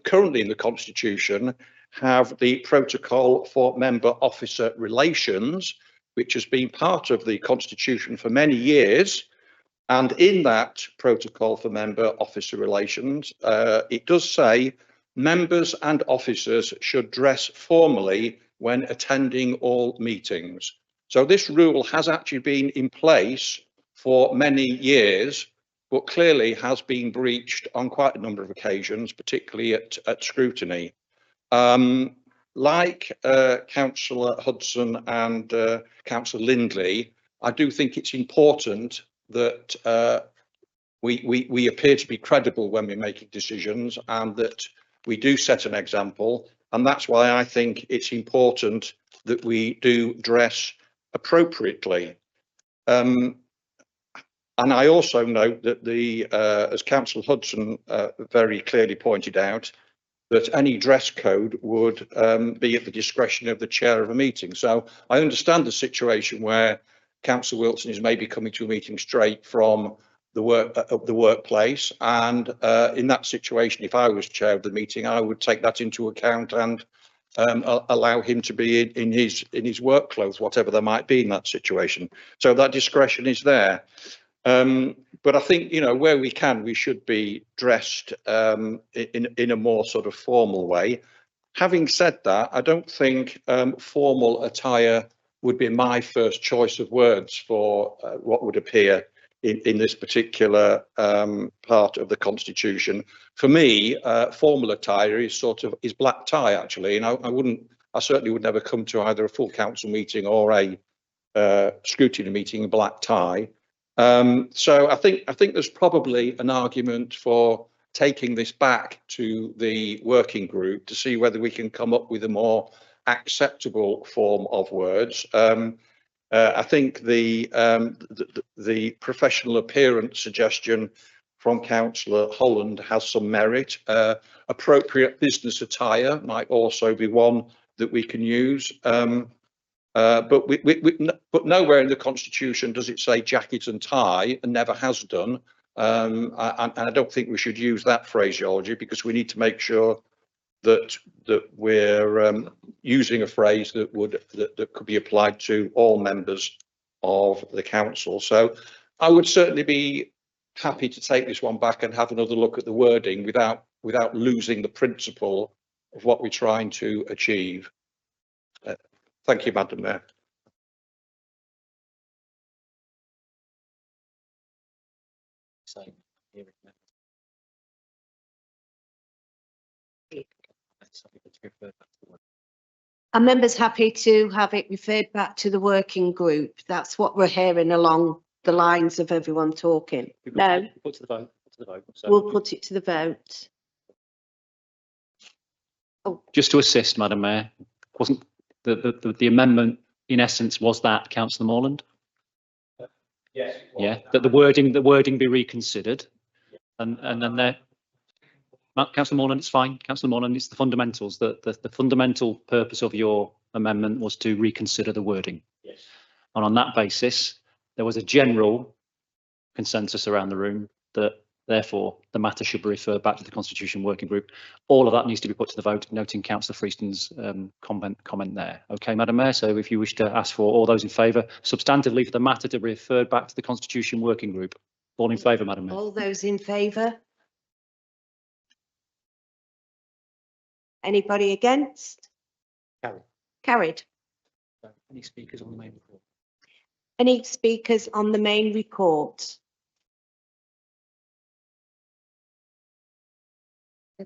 currently in the Constitution have the protocol for member officer relations, which has been part of the Constitution for many years. And in that protocol for member officer relations, it does say members and officers should dress formally when attending all meetings. So this rule has actually been in place for many years, but clearly has been breached on quite a number of occasions, particularly at scrutiny. Like Councillor Hudson and Councillor Lindley, I do think it's important that we appear to be credible when we're making decisions and that we do set an example. And that's why I think it's important that we do dress appropriately. And I also note that as Councillor Hudson very clearly pointed out, that any dress code would be at the discretion of the chair of a meeting. So I understand the situation where Councillor Wilson is maybe coming to a meeting straight from the workplace. And in that situation, if I was chair of the meeting, I would take that into account and allow him to be in his work clothes, whatever there might be in that situation. So that discretion is there. But I think, you know, where we can, we should be dressed in a more sort of formal way. Having said that, I don't think formal attire would be my first choice of words for what would appear in this particular part of the Constitution. For me, formal attire is black tie, actually, and I certainly would never come to either a full council meeting or a scrutiny meeting in black tie. So I think there's probably an argument for taking this back to the working group to see whether we can come up with a more acceptable form of words. I think the professional appearance suggestion from Councillor Holland has some merit. Appropriate business attire might also be one that we can use. But nowhere in the Constitution does it say jacket and tie, and never has done. And I don't think we should use that phraseology, because we need to make sure that we're using a phrase that could be applied to all members of the council. So I would certainly be happy to take this one back and have another look at the wording without losing the principle of what we're trying to achieve. Thank you, Madam Mayor. Are members happy to have it referred back to the working group? That's what we're hearing along the lines of everyone talking. No, Put to the vote. we'll put it to the vote. Just to assist, Madam Mayor, wasn't the amendment in essence was that, Councillor Morland? Yes. Yeah, that the wording be reconsidered, and then there. Councillor Morland, it's fine. Councillor Morland, it's the fundamentals. The fundamental purpose of your amendment was to reconsider the wording. Yes. And on that basis, there was a general consensus around the room that therefore the matter should be referred back to the Constitution Working Group. All of that needs to be put to the vote, noting Councillor Freeston's comment there. Okay, Madam Mayor, so if you wish to ask for all those in favour, substantively for the matter to be referred back to the Constitution Working Group. All in favour, Madam Mayor? All those in favour? Anybody against? Carried. Carried. Any speakers on the main report? Any speakers on the main report?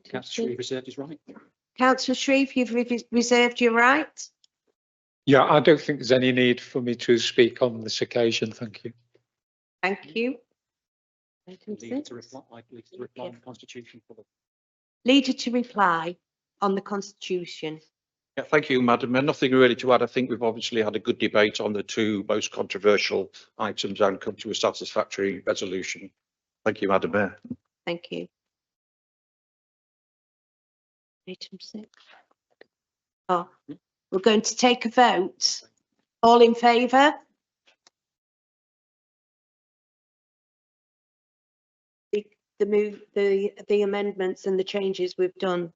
Councillor Shreve reserved his right. Councillor Shreve, you've reserved your right. Yeah, I don't think there's any need for me to speak on this occasion. Thank you. Thank you. Leader to reply on the Constitution. Leader to reply on the Constitution. Yeah, thank you, Madam Mayor. Nothing really to add. I think we've obviously had a good debate on the two most controversial items and come to a satisfactory resolution. Thank you, Madam Mayor. Thank you. Item 6. Oh, we're going to take a vote. All in favour? The amendments and the changes we've done,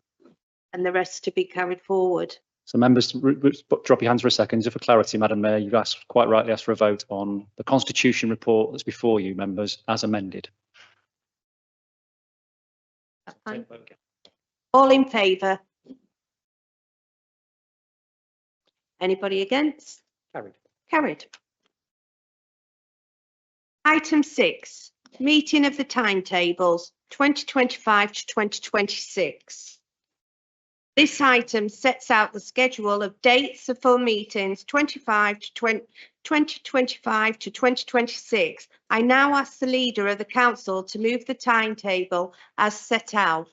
and the rest to be carried forward. So members, drop your hands for a second. Just for clarity, Madam Mayor, you've quite rightly asked for a vote on the Constitution report that's before you, members, as amended. All in favour? Anybody against? Carried. Carried. Item 6, meeting of the timetables 2025 to 2026. This item sets out the schedule of dates of full meetings 2025 to 2026. I now ask the leader of the council to move the timetable as set out.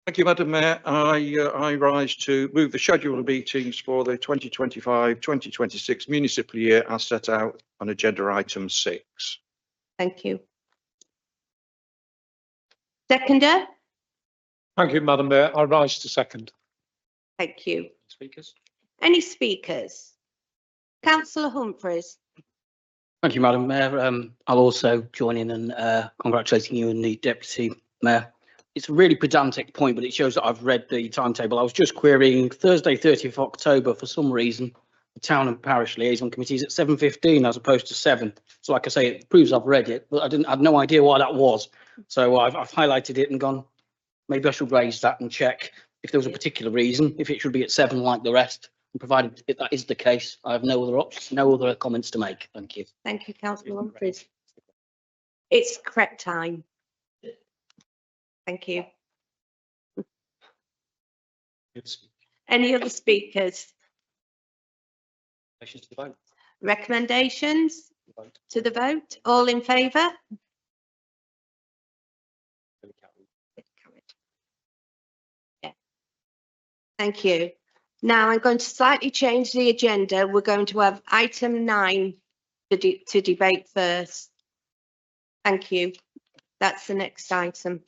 Thank you, Madam Mayor. I rise to move the schedule of meetings for the 2025-2026 municipal year as set out on agenda item 6. Thank you. Seconder? Thank you, Madam Mayor. I rise to second. Thank you. Speakers? Any speakers? Councillor Humphreys. Thank you, Madam Mayor. I'll also join in and congratulating you and the Deputy Mayor. It's a really pedantic point, but it shows that I've read the timetable. I was just querying Thursday, 30th of October, for some reason, the Town and Parish Liaison Committee is at 7:15 as opposed to 7. So like I say, it proves I've read it, but I had no idea why that was. So I've highlighted it and gone, maybe I should raise that and check if there was a particular reason, if it should be at 7 like the rest. And provided if that is the case, I have no other options, no other comments to make. Thank you. Thank you, Councillor Humphries. It's correct time. Thank you. Any other speakers? Recommendations to the vote? All in favour? Yeah. Thank you. Now I'm going to slightly change the agenda. We're going to have item 9 to debate first. Thank you. That's the next item.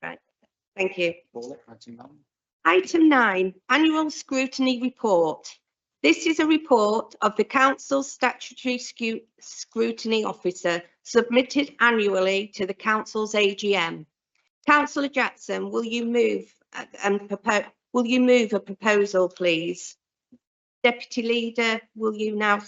Right. Thank you. Item 9, Annual Scrutiny Report. This is a report of the Council's Statutory Scrutiny Officer submitted annually to the Council's AGM. Councillor Jackson, will you move a proposal, please? Deputy Leader, will you now?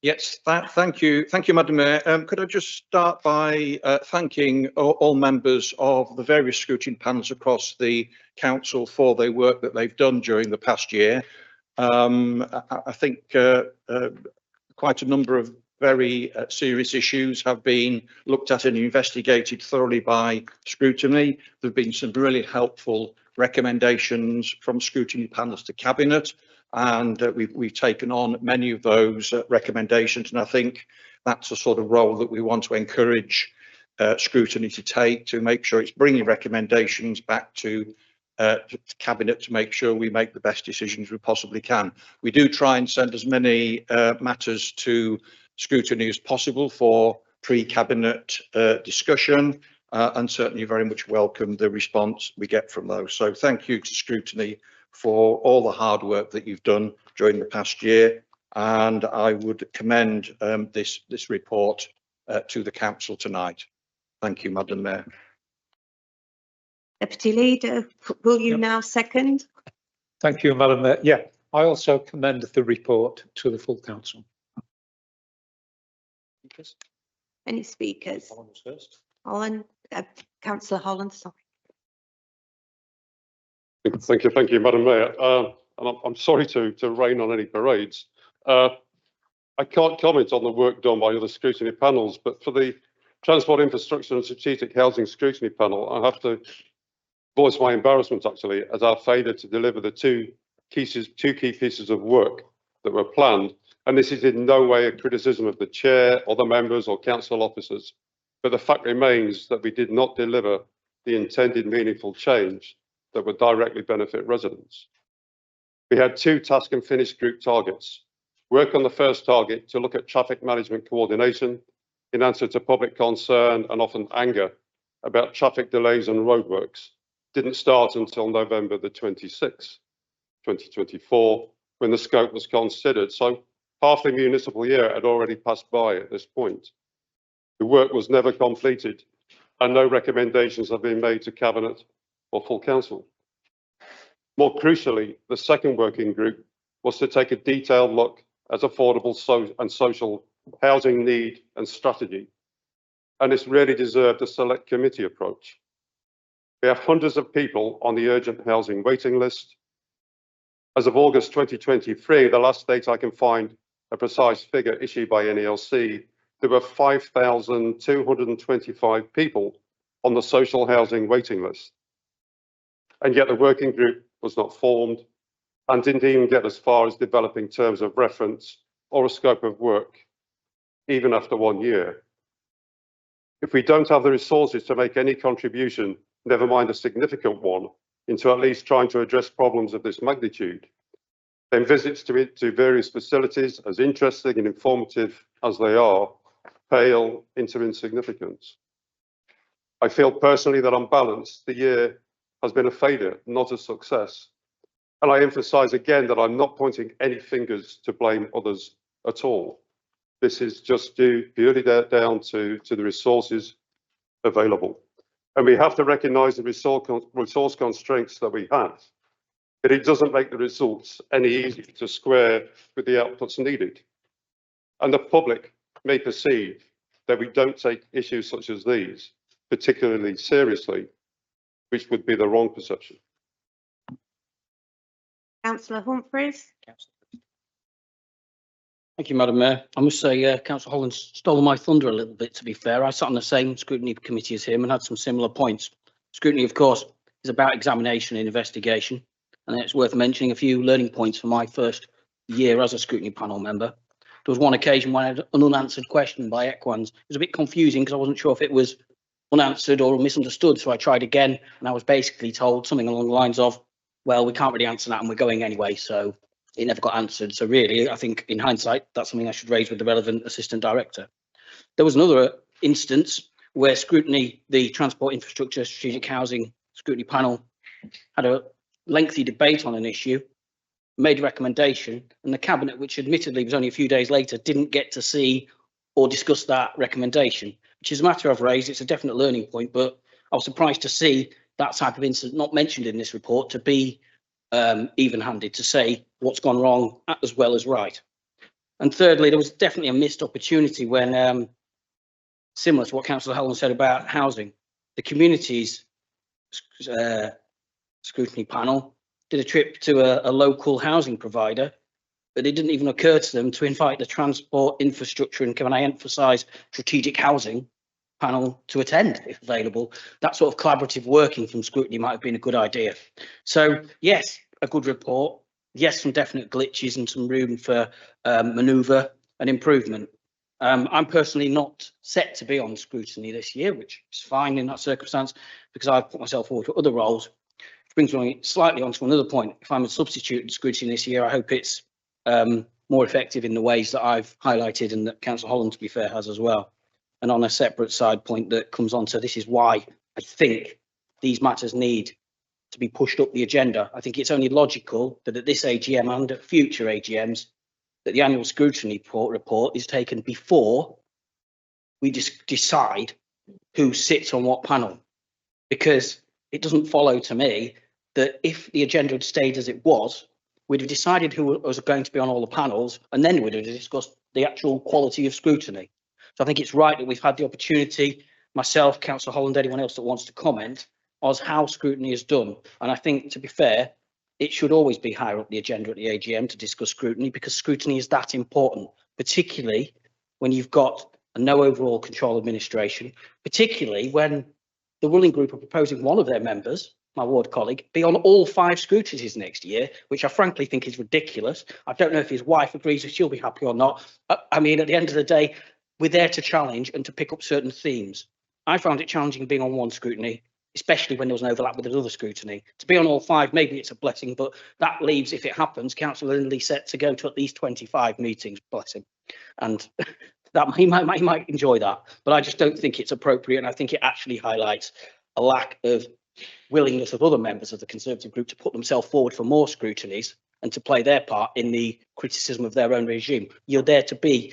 Yes, thank you, Madam Mayor. Could I just start by thanking all members of the various scrutiny panels across the council for their work that they've done during the past year. I think quite a number of very serious issues have been looked at and investigated thoroughly by scrutiny. There have been some really helpful recommendations from scrutiny panels to Cabinet, and we've taken on many of those recommendations, and I think that's the sort of role that we want to encourage scrutiny to take, to make sure it's bringing recommendations back to Cabinet to make sure we make the best decisions we possibly can. We do try and send as many matters to scrutiny as possible for pre-Cabinet discussion, and certainly very much welcome the response we get from those. So thank you to scrutiny for all the hard work that you've done during the past year, and I would commend this report to the council tonight. Thank you, Madam Mayor. Deputy Leader, will you now second? Thank you, Madam Mayor. Yeah, I also commend the report to the full council. Any speakers? Holland was first. Holland, Councillor Holland, sorry. Thank you, Madam Mayor. And I'm sorry to rain on any parades. I can't comment on the work done by other scrutiny panels, but for the Transport Infrastructure and Strategic Housing Scrutiny Panel, I have to voice my embarrassment actually at our failure to deliver the two key pieces of work that were planned. And this is in no way a criticism of the chair or the members or council officers, but the fact remains that we did not deliver the intended meaningful change that would directly benefit residents. We had 2 task and finish group targets. Work on the first target to look at traffic management coordination in answer to public concern and often anger about traffic delays and roadworks didn't start until November the 26th, 2024, when the scope was considered. So half the municipal year had already passed by at this point. The work was never completed and no recommendations have been made to Cabinet or full council. More crucially, the second working group was to take a detailed look at affordable and social housing need and strategy. And this really deserved a select committee approach. We have hundreds of people on the urgent housing waiting list. As of August 2023, the last date I can find a precise figure issued by NELC, there were 5,225 people on the social housing waiting list. And yet the working group was not formed and didn't even get as far as developing terms of reference or a scope of work, even after 1 year. If we don't have the resources to make any contribution, never mind a significant one, into at least trying to address problems of this magnitude, then visits to various facilities, as interesting and informative as they are, pale into insignificance. I feel personally that on balance, the year has been a failure, not a success. And I emphasise again that I'm not pointing any fingers to blame others at all. This is just due purely down to the resources available. And we have to recognise the resource constraints that we have. But it doesn't make the results any easier to square with the outputs needed. And the public may perceive that we don't take issues such as these particularly seriously, which would be the wrong perception. Councillor Humphreys. Thank you, Madam Mayor. I must say, Councillor Holland stole my thunder a little bit, to be fair. I sat on the same scrutiny committee as him and had some similar points. Scrutiny, of course, is about examination and investigation. And it's worth mentioning a few learning points from my first year as a scrutiny panel member. There was one occasion when I had an unanswered question by Equans. It was a bit confusing because I wasn't sure if it was unanswered or misunderstood. So I tried again and I was basically told something along the lines of, well, we can't really answer that and we're going anyway. So it never got answered. So really, I think in hindsight, that's something I should raise with the relevant assistant director. There was another instance where scrutiny, the transport infrastructure, strategic housing scrutiny panel had a lengthy debate on an issue, made a recommendation, and the cabinet, which admittedly was only a few days later, didn't get to see or discuss that recommendation, which is a matter I've raised. It's a definite learning point, but I was surprised to see that type of incident not mentioned in this report to be even-handed, to say what's gone wrong as well as right. And thirdly, there was definitely a missed opportunity when, similar to what Councillor Holland said about housing, the community's scrutiny panel did a trip to a local housing provider, but it didn't even occur to them to invite the transport infrastructure and, can I emphasise, strategic housing panel to attend if available. That sort of collaborative working from scrutiny might have been a good idea. So yes, a good report. Yes, some definite glitches and some room for manoeuvre and improvement. I'm personally not set to be on scrutiny this year, which is fine in that circumstance because I've put myself forward to other roles. Which brings me slightly on to another point. If I'm a substitute in scrutiny this year, I hope it's more effective in the ways that I've highlighted and that Councillor Holland, to be fair, has as well. And on a separate side point that comes on to this is why I think these matters need to be pushed up the agenda. I think it's only logical that at this AGM and at future AGMs that the annual scrutiny report is taken before we decide who sits on what panel, because it doesn't follow to me that if the agenda had stayed as it was, we'd have decided who was going to be on all the panels and then we'd have discussed the actual quality of scrutiny. So I think it's right that we've had the opportunity, myself, Councillor Holland, anyone else that wants to comment, as how scrutiny is done. And I think, to be fair, it should always be higher up the agenda at the AGM to discuss scrutiny, because scrutiny is that important, particularly when you've got a no overall control administration, particularly when the ruling group are proposing one of their members, my ward colleague, be on all 5 scrutinies next year, which I frankly think is ridiculous. I don't know if his wife agrees if she'll be happy or not. I mean, at the end of the day, we're there to challenge and to pick up certain themes. I found it challenging being on one scrutiny, especially when there was an overlap with another scrutiny. To be on all 5, maybe it's a blessing, but that leaves, if it happens, Councillor Lindley set to go to at least 25 meetings, bless him. And that he might enjoy that, but I just don't think it's appropriate. And I think it actually highlights a lack of willingness of other members of the Conservative group to put themselves forward for more scrutinies and to play their part in the criticism of their own regime. You're there to be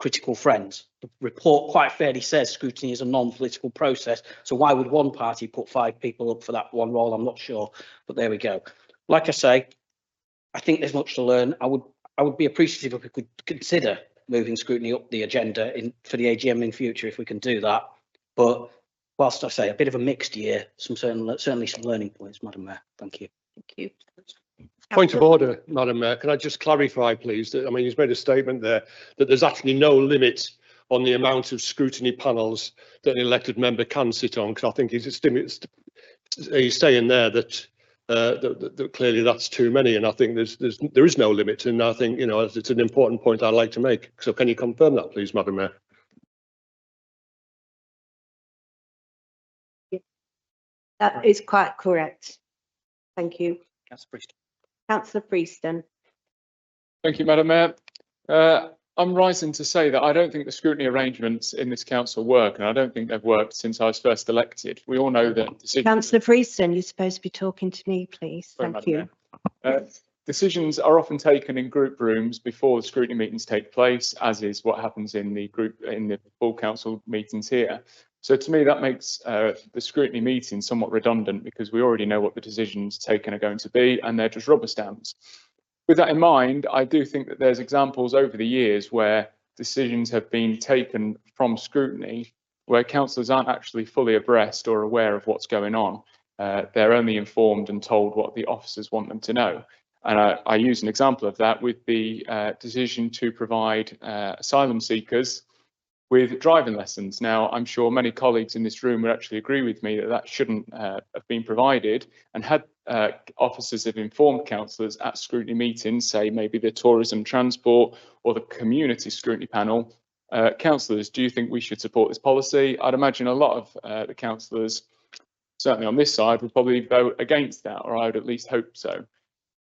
critical friends. The report quite fairly says scrutiny is a non-political process. So why would one party put 5 people up for that one role? I'm not sure, but there we go. Like I say, I think there's much to learn. I would be appreciative if we could consider moving scrutiny up the agenda for the AGM in future, if we can do that. But whilst I say a bit of a mixed year, certainly some learning points, Madam Mayor. Thank you. Thank you. Point of order, Madam Mayor. Can I just clarify, please? That, I mean, he's made a statement there that there's actually no limit on the amount of scrutiny panels that an elected member can sit on, because I think he's saying there that, that clearly that's too many, and I think there is no limit, and I think, you know, it's an important point I'd like to make. So can you confirm that, please, Madam Mayor? That is quite correct. Thank you. Councillor Priest. Councillor Freeston. Thank you, Madam Mayor. I'm rising to say that I don't think the scrutiny arrangements in this council work, and I don't think they've worked since I was first elected. We all know that decisions. Councillor Freeston, you're supposed to be talking to me, please. Sorry, Thank Madam you. Mayor. Decisions are often taken in group rooms before the scrutiny meetings take place, as is what happens in the full council meetings here. So to me, that makes the scrutiny meeting somewhat redundant, because we already know what the decisions taken are going to be, and they're just rubber stamps. With that in mind, I do think that there's examples over the years where decisions have been taken from scrutiny where councillors aren't actually fully abreast or aware of what's going on. They're only informed and told what the officers want them to know. And I use an example of that with the decision to provide asylum seekers with driving lessons. Now, I'm sure many colleagues in this room would actually agree with me that that shouldn't have been provided, and had officers have informed councillors at scrutiny meetings, say maybe the tourism transport or the community scrutiny panel, councillors, do you think we should support this policy? I'd imagine a lot of the councillors, certainly on this side, would probably vote against that, or I would at least hope so.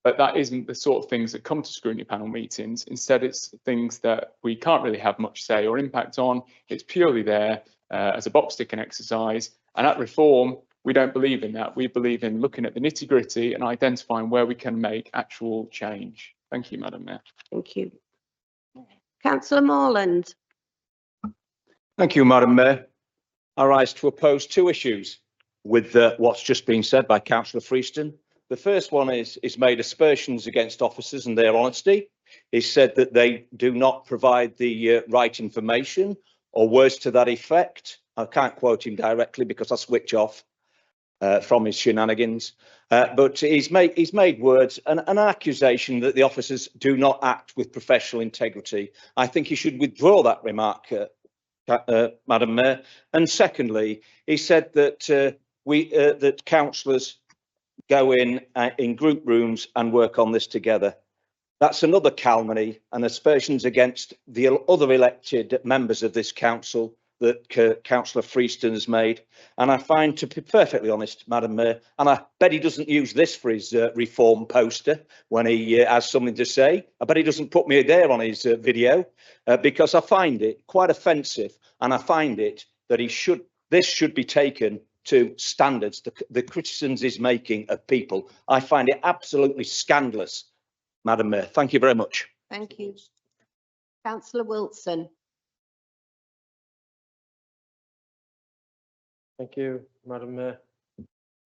But that isn't the sort of things that come to scrutiny panel meetings. Instead, it's things that we can't really have much say or impact on. It's purely there as a box ticking exercise. And at Reform, we don't believe in that. We believe in looking at the nitty gritty and identifying where we can make actual change. Thank you, Madam Mayor. Thank you. Councillor Morland. Thank you, Madam Mayor. I rise to oppose two issues with what's just been said by Councillor Freeston. The first one is made aspersions against officers and their honesty. He said that they do not provide the right information, or words to that effect. I can't quote him directly because I switch off from his shenanigans. But he's made words, an accusation that the officers do not act with professional integrity. I think he should withdraw that remark, Madam Mayor. And secondly, he said that that councillors go in group rooms and work on this together. That's another calumny and aspersions against the other elected members of this council that Councillor Freeston has made. And I find, to be perfectly honest, Madam Mayor, and I bet he doesn't use this for his Reform poster when he has something to say. I bet he doesn't put me there on his video because I find it quite offensive, and I find it that this should be taken to standards, the criticisms he's making of people. I find it absolutely scandalous, Madam Mayor. Thank you very much. Thank you. Councillor Wilson. Thank you, Madam Mayor.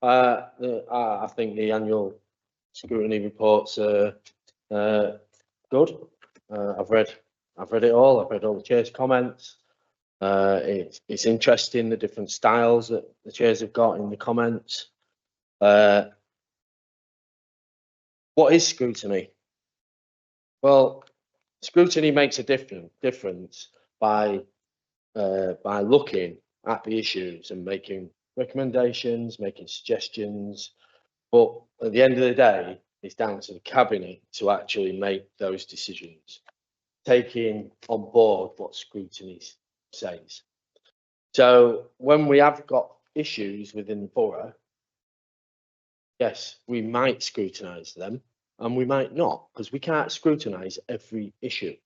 I think the annual scrutiny reports are good. I've read it all. I've read all the chair's comments. It's interesting, the different styles that the chairs have got in the comments. What is scrutiny? Well, scrutiny makes a difference by looking at the issues and making recommendations, making suggestions. But at the end of the day, it's down to the cabinet to actually make those decisions, taking on board what scrutiny says. So when we have got issues within the borough, yes, we might scrutinise them and we might not, because we can't scrutinise every issue.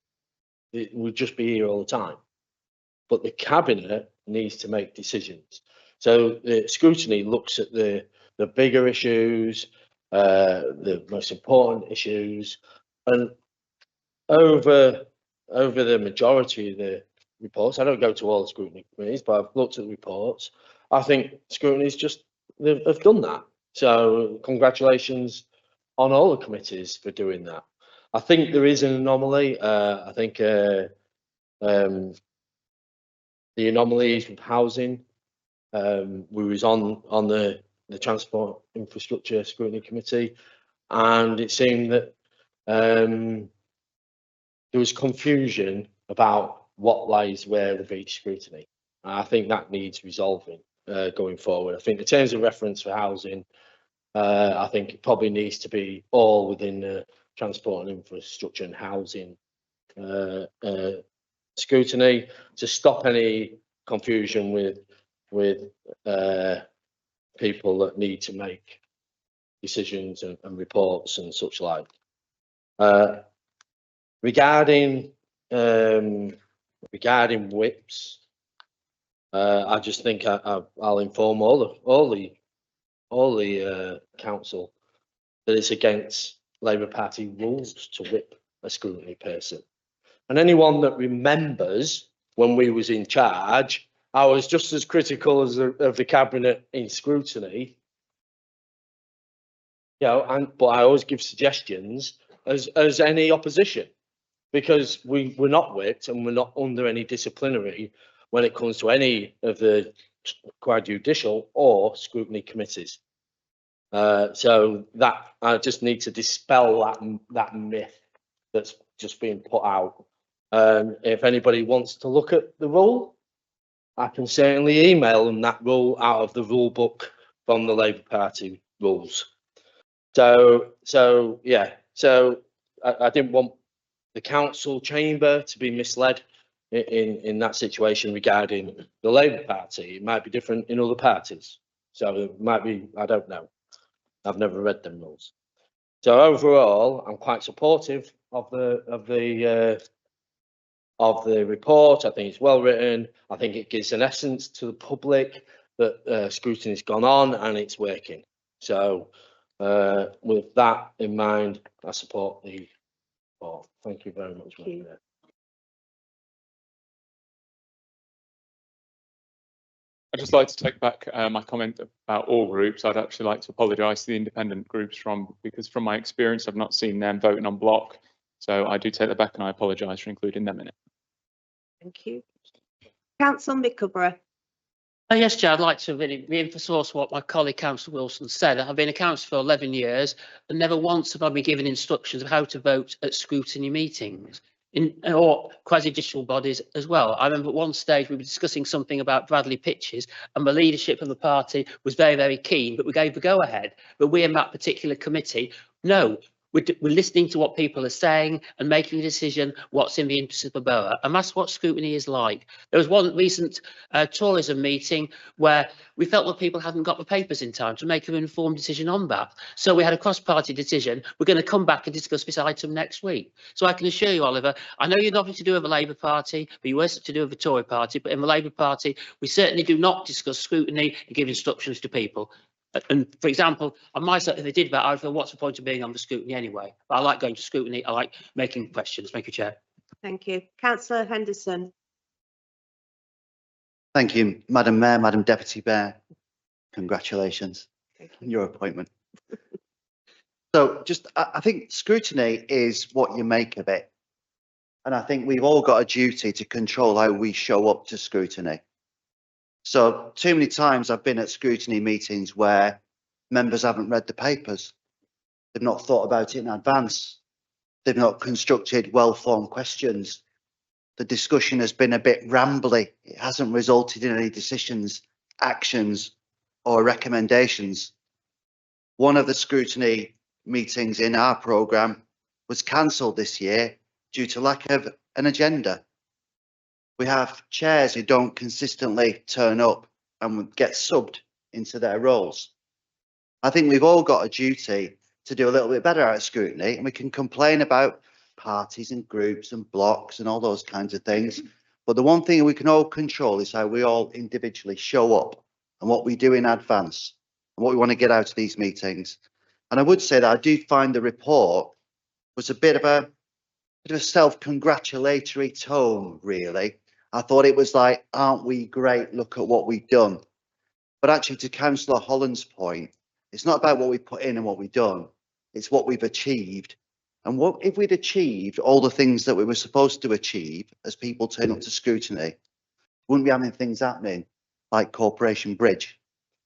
It would just be here all the time. But the cabinet needs to make decisions. So the scrutiny looks at the bigger issues, the most important issues, and over the majority of the reports, I don't go to all the scrutiny committees, but I've looked at the reports. I think scrutiny's just have done that. So congratulations on all the committees for doing that. I think there is an anomaly. I think the anomalies with housing. We was on the Transport Infrastructure Scrutiny Committee, and it seemed that there was confusion about what lies where with each scrutiny. I think that needs resolving going forward. I think the terms of reference for housing, I think it probably needs to be all within the Transport and Infrastructure and Housing scrutiny to stop any confusion with people that need to make decisions and reports and such like. Regarding whips, I just think I'll inform all the council that it's against Labour Party rules to whip a scrutiny person. And anyone that remembers when we was in charge, I was just as critical as of the cabinet in scrutiny. You know, but I always give suggestions as any opposition, because we're not whipped and we're not under any disciplinary when it comes to any of the quasi-judicial or scrutiny committees. So that I just need to dispel that myth that's just being put out. If anybody wants to look at the rule, I can certainly email them that rule out of the rule book from the Labour Party rules. So yeah, so I didn't want the council chamber to be misled in that situation regarding the Labour Party. It might be different in other parties, so it might be, I don't know. I've never read them rules. So overall, I'm quite supportive of the report. I think it's well written. I think it gives an essence to the public that scrutiny's gone on and it's working. So with that in mind, I support the report. Thank you very much. I'd just like to take back my comment about all groups. I'd actually like to apologise to the independent groups because from my experience, I've not seen them voting on block. So I do take that back and I apologise for including them in it. Thank you. Councillor Mickleborough. Yes, Chair, I'd like to really reinforce what my colleague Councillor Wilson said. I've been a councillor for 11 years and never once have I been given instructions of how to vote at scrutiny meetings or quasi-judicial bodies as well. I remember at one stage we were discussing something about Bradley pitches and the leadership of the party was very, very keen, but we gave the go ahead. But we in that particular committee, no. We're listening to what people are saying and making a decision what's in the interest of the borough. And that's what scrutiny is like. There was one recent tourism meeting where we felt that people hadn't got the papers in time to make an informed decision on that. So we had a cross-party decision. We're going to come back and discuss this item next week. So I can assure you, Oliver, I know you're nothing to do with the Labour Party, but you were to do with the Tory Party. But in the Labour Party, we certainly do not discuss scrutiny and give instructions to people. And for example, on my side, if they did that, I would feel, what's the point of being on the scrutiny anyway? But I like going to scrutiny. I like making questions. Thank you, Chair. Thank you. Councillor Henderson. Thank you, Madam Mayor, Madam Deputy Mayor. Congratulations on your appointment. So I think scrutiny is what you make of it. And I think we've all got a duty to control how we show up to scrutiny. So too many times I've been at scrutiny meetings where members haven't read the papers. They've not thought about it in advance. They've not constructed well-formed questions. The discussion has been a bit rambly. It hasn't resulted in any decisions, actions, or recommendations. One of the scrutiny meetings in our programme was cancelled this year due to lack of an agenda. We have chairs who don't consistently turn up and get subbed into their roles. I think we've all got a duty to do a little bit better at scrutiny, and we can complain about parties and groups and blocks and all those kinds of things. But the one thing we can all control is how we all individually show up and what we do in advance and what we want to get out of these meetings. And I would say that I do find the report was a bit of a self-congratulatory tone, really. I thought it was like, aren't we great? Look at what we've done. But actually, to Councillor Holland's point, it's not about what we put in and what we've done. It's what we've achieved. And what if we'd achieved all the things that we were supposed to achieve as people turn up to scrutiny? Wouldn't be having things happening like Corporation Bridge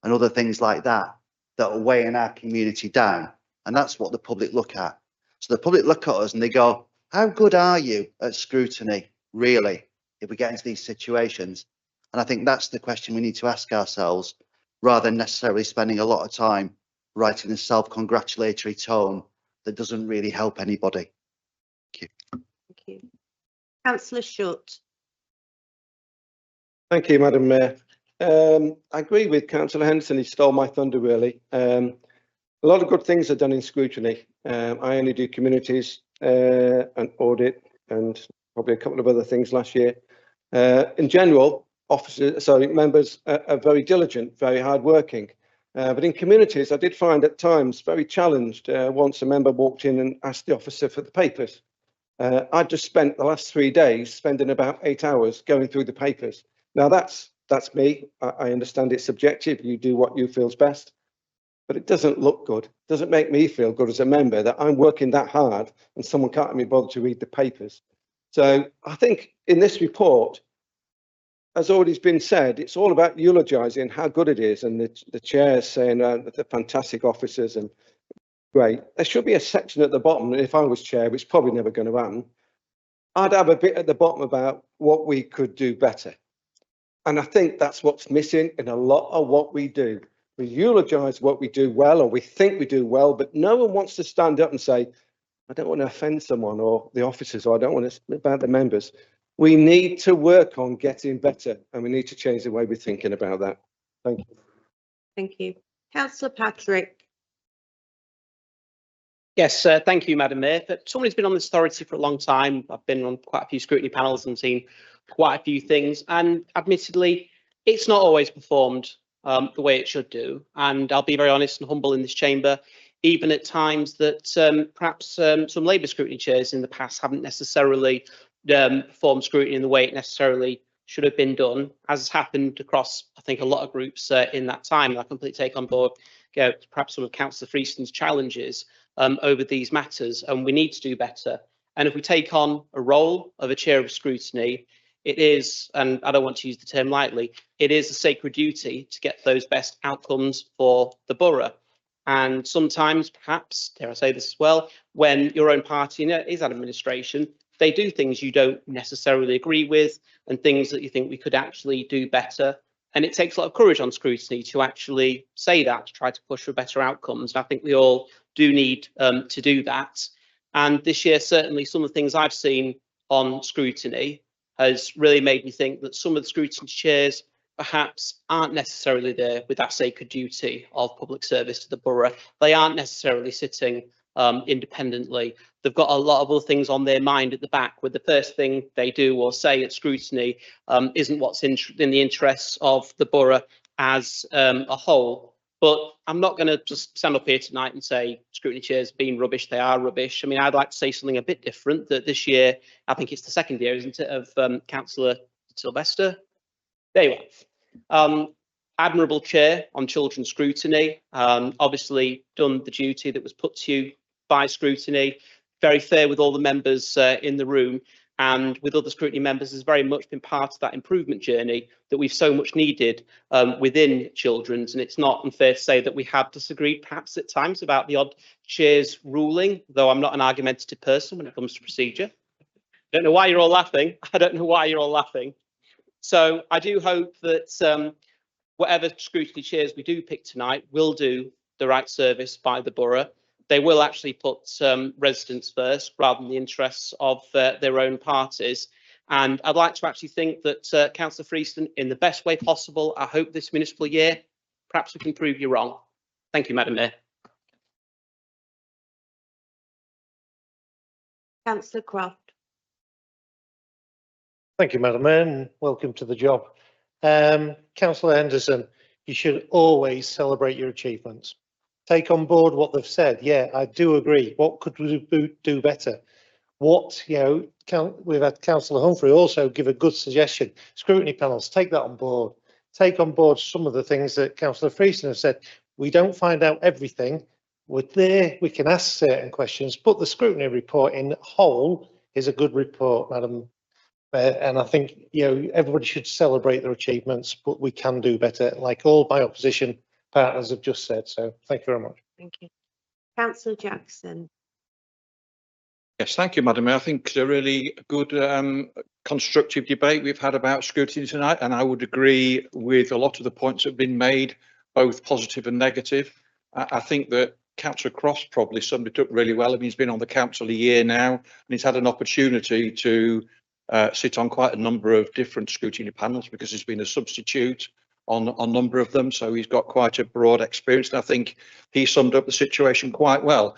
and other things like that that are weighing our community down. And that's what the public look at. So the public look at us and they go, how good are you at scrutiny, really? If we get into these situations. And I think that's the question we need to ask ourselves, rather than necessarily spending a lot of time writing a self-congratulatory tone that doesn't really help anybody. Thank you. Thank you. Councillor Shutt. Thank you, Madam Mayor. I agree with Councillor Henderson. He stole my thunder, really. A lot of good things are done in scrutiny. I only do communities and audit and probably a couple of other things last year. In general, members are very diligent, very hardworking. But in communities, I did find at times very challenged once a member walked in and asked the officer for the papers. I just spent the last 3 days spending about 8 hours going through the papers. Now that's me. I understand it's subjective. You do what you feel's best, but it doesn't look good. It doesn't make me feel good as a member that I'm working that hard and someone can't be bothered to read the papers. So I think in this report, as already been said, it's all about eulogising how good it is, and the chair's saying that they're fantastic officers and great. There should be a section at the bottom, if I was chair, which is probably never going to happen, I'd have a bit at the bottom about what we could do better. And I think that's what's missing in a lot of what we do. We eulogise what we do well, or we think we do well, but no one wants to stand up and say, I don't want to offend someone or the officers, or I don't want to about the members. We need to work on getting better, and we need to change the way we're thinking about that. Thank you. Thank you. Councillor Patrick. Yes, thank you, Madam Mayor. For someone who's been on this authority for a long time, I've been on quite a few scrutiny panels and seen quite a few things, and admittedly, it's not always performed the way it should do. And I'll be very honest and humble in this chamber, even at times that perhaps some Labour scrutiny chairs in the past haven't necessarily performed scrutiny in the way it necessarily should have been done, as has happened across, I think, a lot of groups in that time. And I completely take on board perhaps some of Councillor Freeston's challenges over these matters, and we need to do better. And if we take on a role of a chair of scrutiny, it is, and I don't want to use the term lightly, it is a sacred duty to get those best outcomes for the borough. And sometimes, perhaps, dare I say this as well, when your own party is at administration, they do things you don't necessarily agree with and things that you think we could actually do better. And it takes a lot of courage on scrutiny to actually say that, to try to push for better outcomes. And I think we all do need to do that. And this year, certainly some of the things I've seen on scrutiny has really made me think that some of the scrutiny chairs perhaps aren't necessarily there with that sacred duty of public service to the borough. They aren't necessarily sitting independently. They've got a lot of other things on their mind at the back, where the first thing they do or say at scrutiny isn't what's in the interests of the borough as a whole. But I'm not going to just stand up here tonight and say scrutiny chairs being rubbish. They are rubbish. I mean, I'd like to say something a bit different, that this year, I think it's the second year, isn't it, of Councillor Sylvester? There you are. Admirable chair on children's scrutiny, obviously done the duty that was put to you by scrutiny, very fair with all the members in the room, and with other scrutiny members has very much been part of that improvement journey that we've so much needed within children's. And it's not unfair to say that we have disagreed perhaps at times about the odd chair's ruling, though I'm not an argumentative person when it comes to procedure. I don't know why you're all laughing. I don't know why you're all laughing. So I do hope that whatever scrutiny chairs we do pick tonight will do the right service by the borough. They will actually put residents first rather than the interests of their own parties. And I'd like to actually think that Councillor Freeston, in the best way possible, I hope this municipal year, perhaps we can prove you wrong. Thank you, Madam Mayor. Councillor Croft. Thank you, Madam Mayor, and welcome to the job. Councillor Henderson, you should always celebrate your achievements. Take on board what they've said. Yeah, I do agree. What could we do better? What, we've had Councillor Humphrey also give a good suggestion. Scrutiny panels, take that on board. Take on board some of the things that Councillor Freeston has said. We don't find out everything. We're there, we can ask certain questions, but the scrutiny report in whole is a good report, Madam. And I think, everybody should celebrate their achievements, but we can do better, like all my opposition partners have just said. So thank you very much. Thank you. Councillor Jackson. Yes, thank you, Madam Mayor. I think it's a really good constructive debate we've had about scrutiny tonight, and I would agree with a lot of the points that have been made, both positive and negative. I think that Councillor Cross probably summed it up really well. I mean, he's been on the council a year now, and he's had an opportunity to sit on quite a number of different scrutiny panels because he's been a substitute on a number of them. So he's got quite a broad experience. And I think he summed up the situation quite well.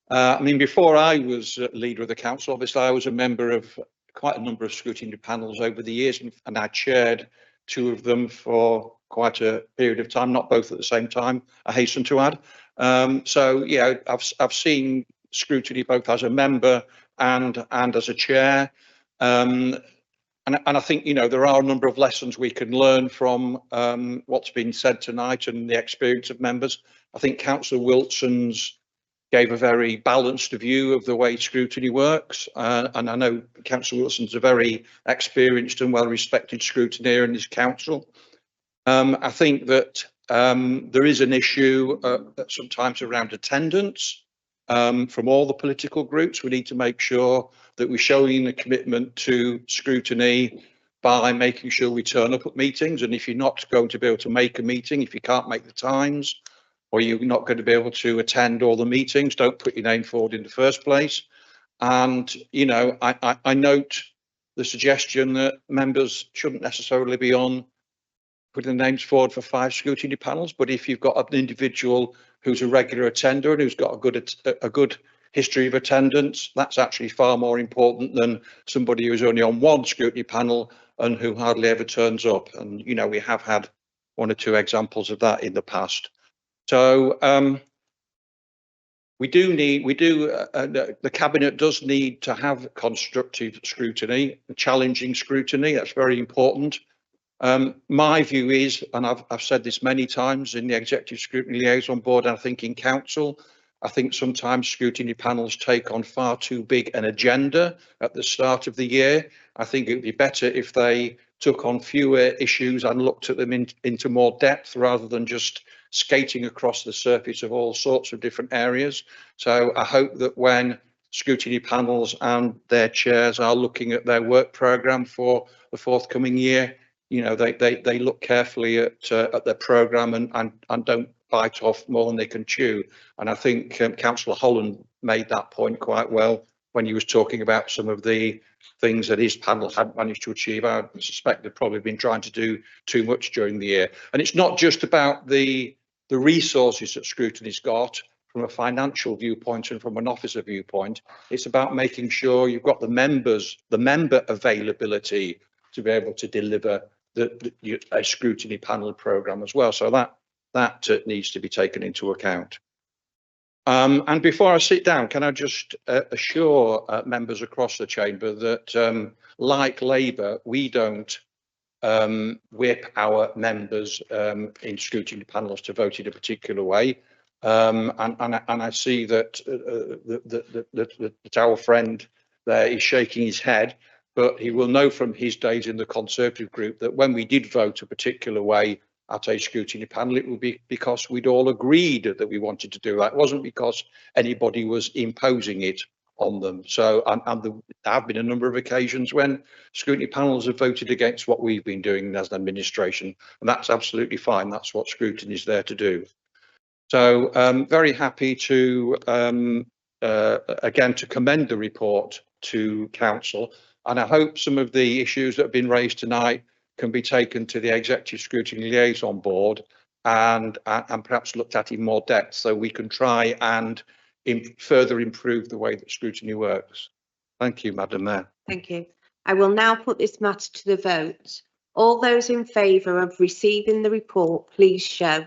I mean, before I was leader of the council, obviously I was a member of quite a number of scrutiny panels over the years, and I chaired 2 of them for quite a period of time, not both at the same time, I hasten to add. So yeah, I've seen scrutiny both as a member and as a chair. And I think, you know, there are a number of lessons we can learn from what's been said tonight and the experience of members. I think Councillor Wilson's gave a very balanced view of the way scrutiny works. And I know Councillor Wilson's a very experienced and well-respected scrutineer in this council. I think that there is an issue sometimes around attendance from all the political groups. We need to make sure that we're showing a commitment to scrutiny by making sure we turn up at meetings. And if you're not going to be able to make a meeting, if you can't make the times, or you're not going to be able to attend all the meetings, don't put your name forward in the first place. And, you know, I note the suggestion that members shouldn't necessarily be on putting the names forward for 5 scrutiny panels. But if you've got an individual who's a regular attender and who's got a good history of attendance, that's actually far more important than somebody who's only on 1 scrutiny panel and who hardly ever turns up. And, you know, we have had 1 or 2 examples of that in the past. So the cabinet does need to have constructive scrutiny, challenging scrutiny. That's very important. My view is, and I've said this many times in the Executive Scrutiny Liaison Board, and I think in council, I think sometimes scrutiny panels take on far too big an agenda at the start of the year. I think it would be better if they took on fewer issues and looked at them into more depth rather than just skating across the surface of all sorts of different areas. So I hope that when scrutiny panels and their chairs are looking at their work programme for the forthcoming year, you know, they look carefully at their programme and don't bite off more than they can chew. And I think Councillor Holland made that point quite well when he was talking about some of the things that his panel hadn't managed to achieve. I suspect they've probably been trying to do too much during the year. And it's not just about the resources that scrutiny's got from a financial viewpoint and from an officer viewpoint. It's about making sure you've got the member availability to be able to deliver a scrutiny panel programme as well. So that needs to be taken into account. And before I sit down, can I just assure members across the chamber that, like Labour, we don't whip our members in scrutiny panels to vote in a particular way. And I see that that our friend there is shaking his head, but he will know from his days in the Conservative group that when we did vote a particular way at a scrutiny panel, it would be because we'd all agreed that we wanted to do that. It wasn't because anybody was imposing it on them. So there have been a number of occasions when scrutiny panels have voted against what we've been doing as an administration, and that's absolutely fine. That's what scrutiny is there to do. So very happy to again to commend the report to council, and I hope some of the issues that have been raised tonight can be taken to the Executive Scrutiny Liaison Board and perhaps looked at in more depth, so we can try and further improve the way that scrutiny works. Thank you, Madam Mayor. Thank you. I will now put this matter to the vote. All those in favour of receiving the report, please show.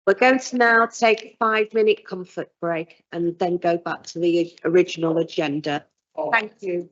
We're going to now take a 5-minute comfort break and then go back to the original agenda. Thank you.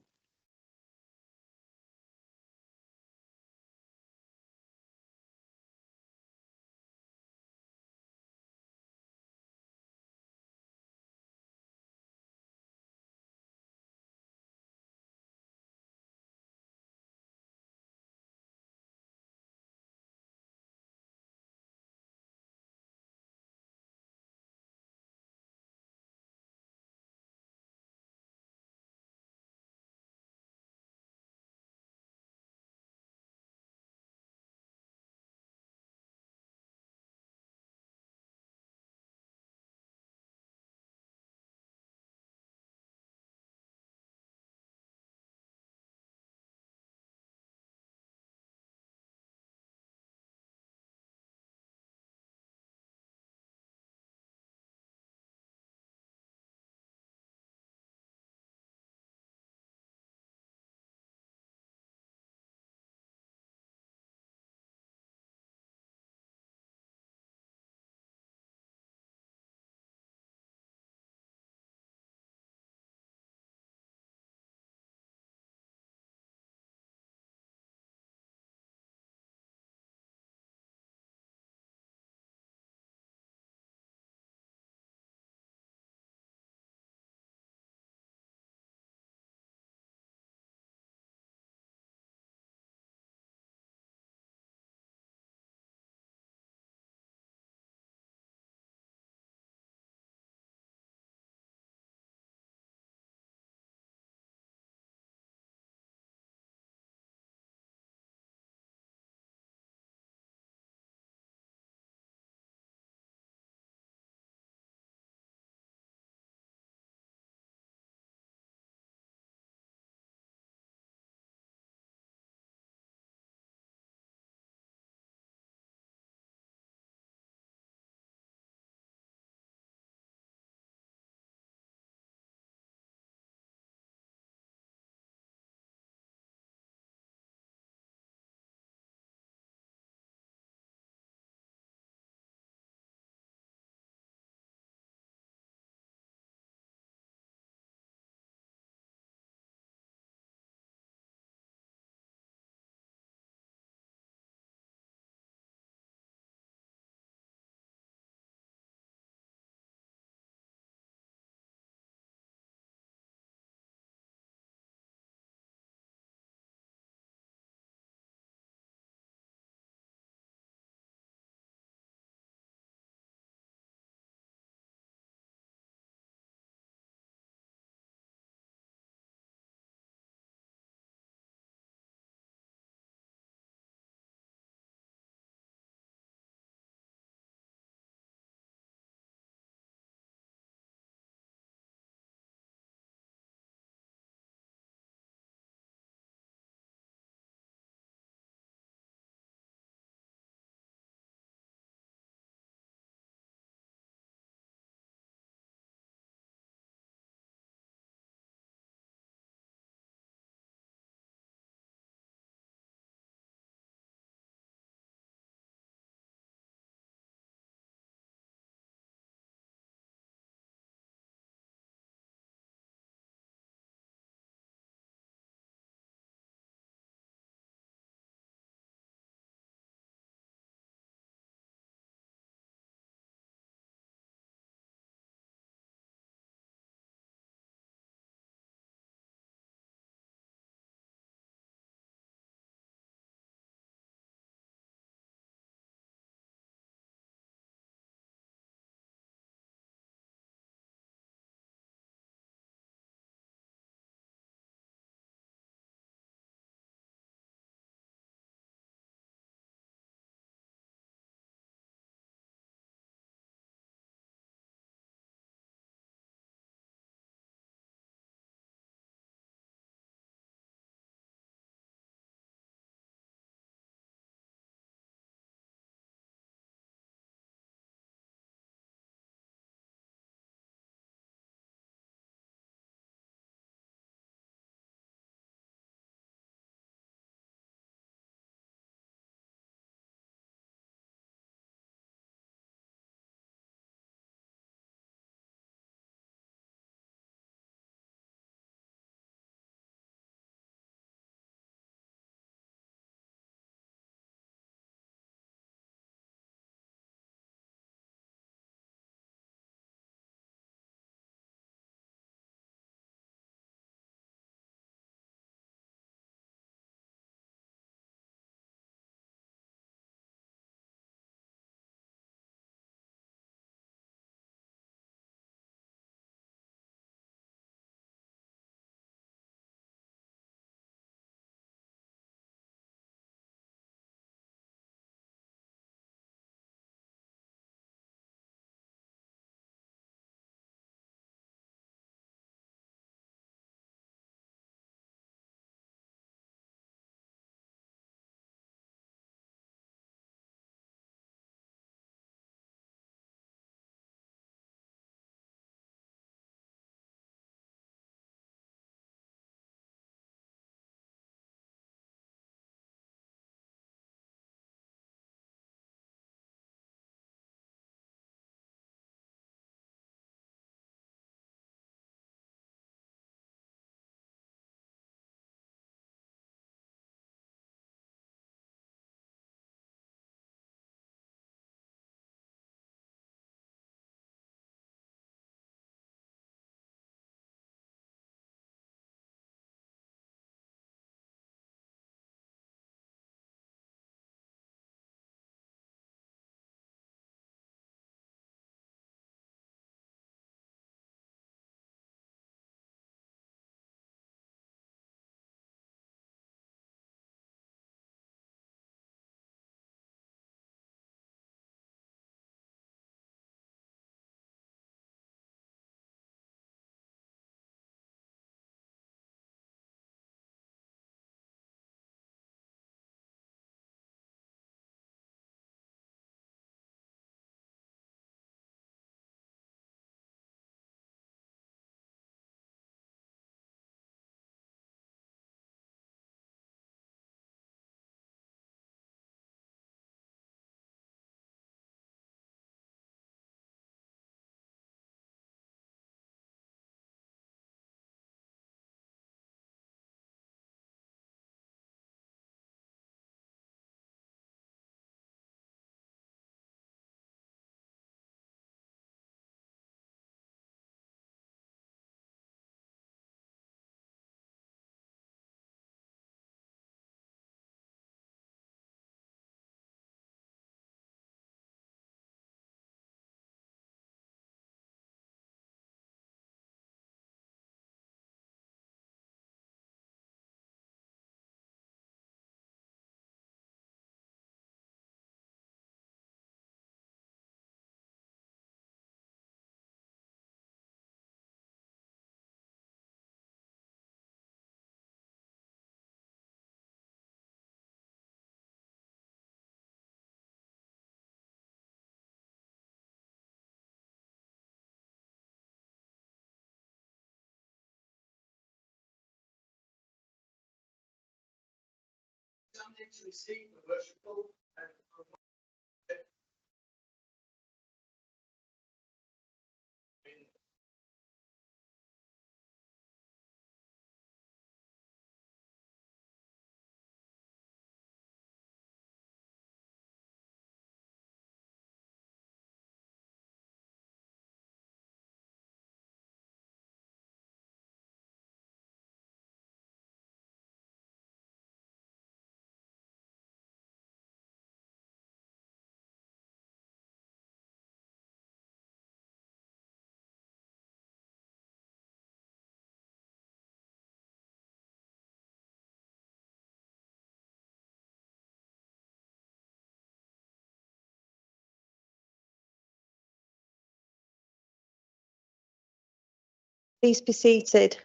Please be seated.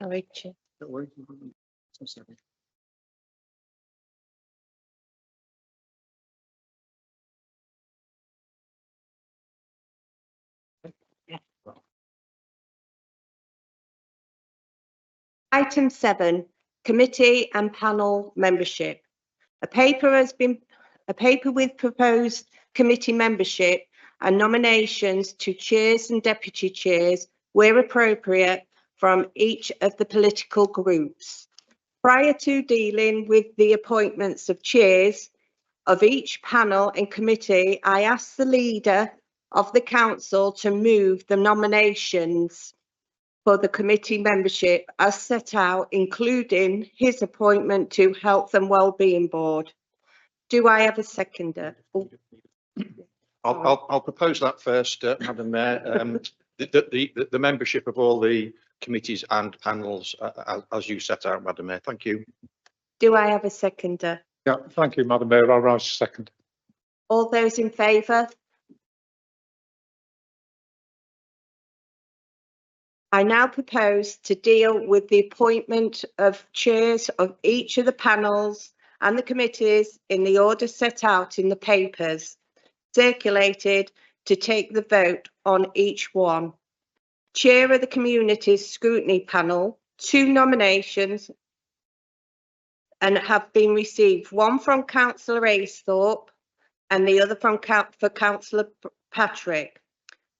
Sorry, Chair. Item 7, committee and panel membership. A paper with proposed committee membership and nominations to chairs and deputy chairs, where appropriate, from each of the political groups. Prior to dealing with the appointments of chairs of each panel and committee, I ask the leader of the council to move the nominations for the committee membership as set out, including his appointment to Health and Wellbeing Board. Do I have a seconder? Oh, I'll propose that first, Madam Mayor. The membership of all the committees and panels as you set out, Madam Mayor. Thank you. do I have a seconder? Yeah, thank you, Madam Mayor. I rise to second. All those in favour? I now propose to deal with the appointment of chairs of each of the panels and the committees in the order set out in the papers circulated to take the vote on each one. Chair of the Communities Scrutiny Panel, 2 nominations and have been received, one from Councillor Aisthorpe and the other from Councillor Patrick.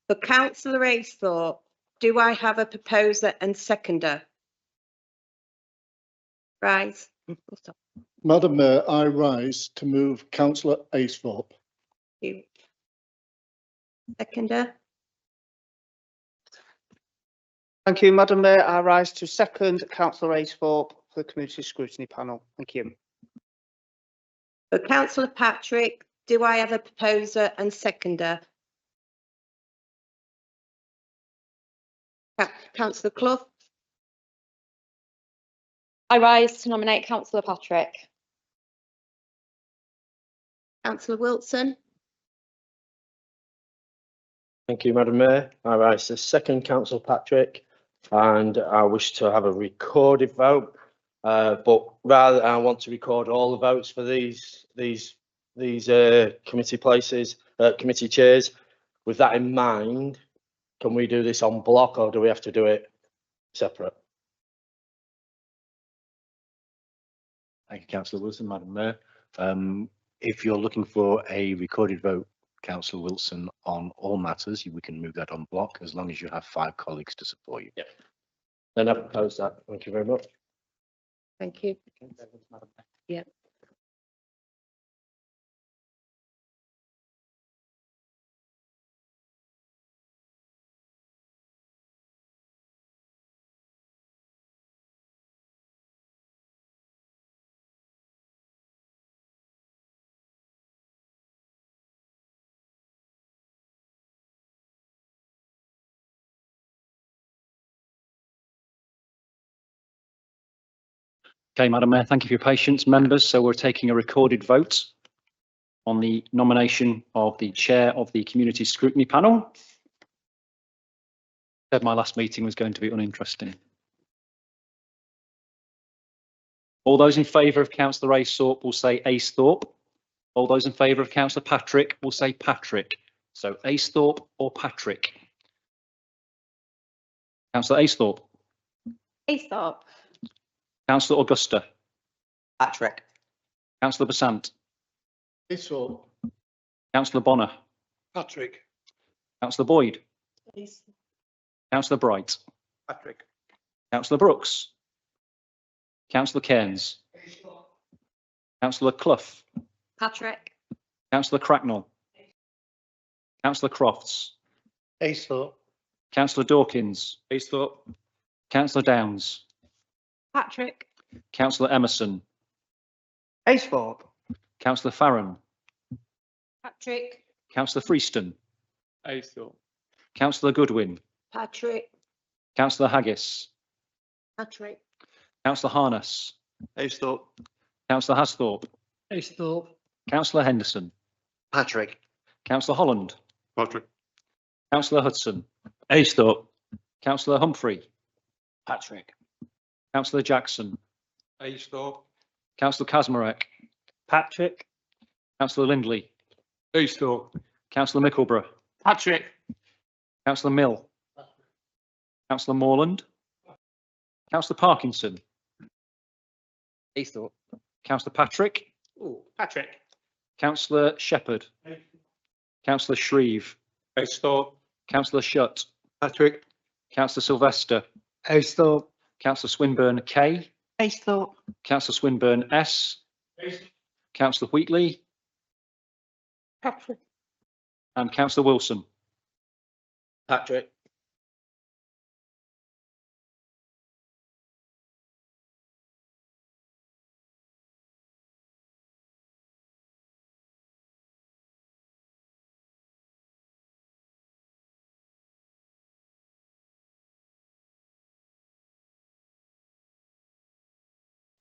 For Councillor Aisthorpe, do I have a proposer and seconder? Rise. Madam Mayor, I rise to move Councillor Aisthorpe. You. Seconder. Thank you, Madam Mayor. I rise to second Councillor Aisthorpe for the Community Scrutiny Panel. Thank you. For Councillor Patrick, do I have a proposer and seconder? Councillor Clough. I rise to nominate Councillor Patrick. Councillor Wilson. Thank you, Madam Mayor. I rise to second Councillor Patrick, and I wish to have a recorded vote. But rather, I want to record all the votes for these committee places, committee chairs. With that in mind, can we do this on block, or do we have to do it separate? Thank you, Councillor Wilson. Madam Mayor, if you're looking for a recorded vote, Councillor Wilson, on all matters, we can move that on block as long as you have 5 colleagues to support you. Yeah. Then I propose that. Thank you very much. Thank you. Yeah. Okay, Madam Mayor, thank you for your patience, members. So we're taking a recorded vote on the nomination of the chair of the Community Scrutiny Panel. said my last meeting was going to be uninteresting. All those in favour of Councillor Aythorpe will say Aythorpe. All those in favour of Councillor Patrick will say Patrick. So Aythorpe or Patrick? Councillor Aythorpe. Aythorpe. Councillor Augusta. Patrick. Councillor Besant. Aythorpe. Councillor Bonner. Patrick. Councillor Boyd. Councillor Bright. Patrick. Councillor Brooks. Councillor Cairns. Councillor Clough. Patrick. Councillor Cracknell. Councillor Crofts. Aythorpe. Councillor Dawkins. Aythorpe. Councillor Downs. Patrick. Councillor Emerson. Aythorpe. Councillor Farron. Patrick. Councillor Freeston. Aythorpe. Councillor Goodwin. Patrick. Councillor Haggis. Patrick. Councillor Harness. Aythorpe. Councillor Hasthorpe. Aythorpe. Councillor Henderson. Patrick. Councillor Holland. Patrick. Councillor Hudson. Aythorpe. Councillor Humphrey. Patrick. Councillor Jackson. Aythorpe. Councillor Kazmarek. Patrick. Councillor Lindley. Aythorpe. Councillor Mickleborough. Patrick. Councillor Mill. Councillor Morland. Councillor Parkinson. Aythorpe. Councillor Patrick. Patrick. Councillor Shepherd. Councillor Shreve. Aythorpe. Councillor Shutt. Patrick. Councillor Sylvester. Aythorpe. Councillor Swinburne K. Aythorpe. Councillor Swinburne S. Councillor Wheatley. Patrick. And Councillor Wilson. Patrick.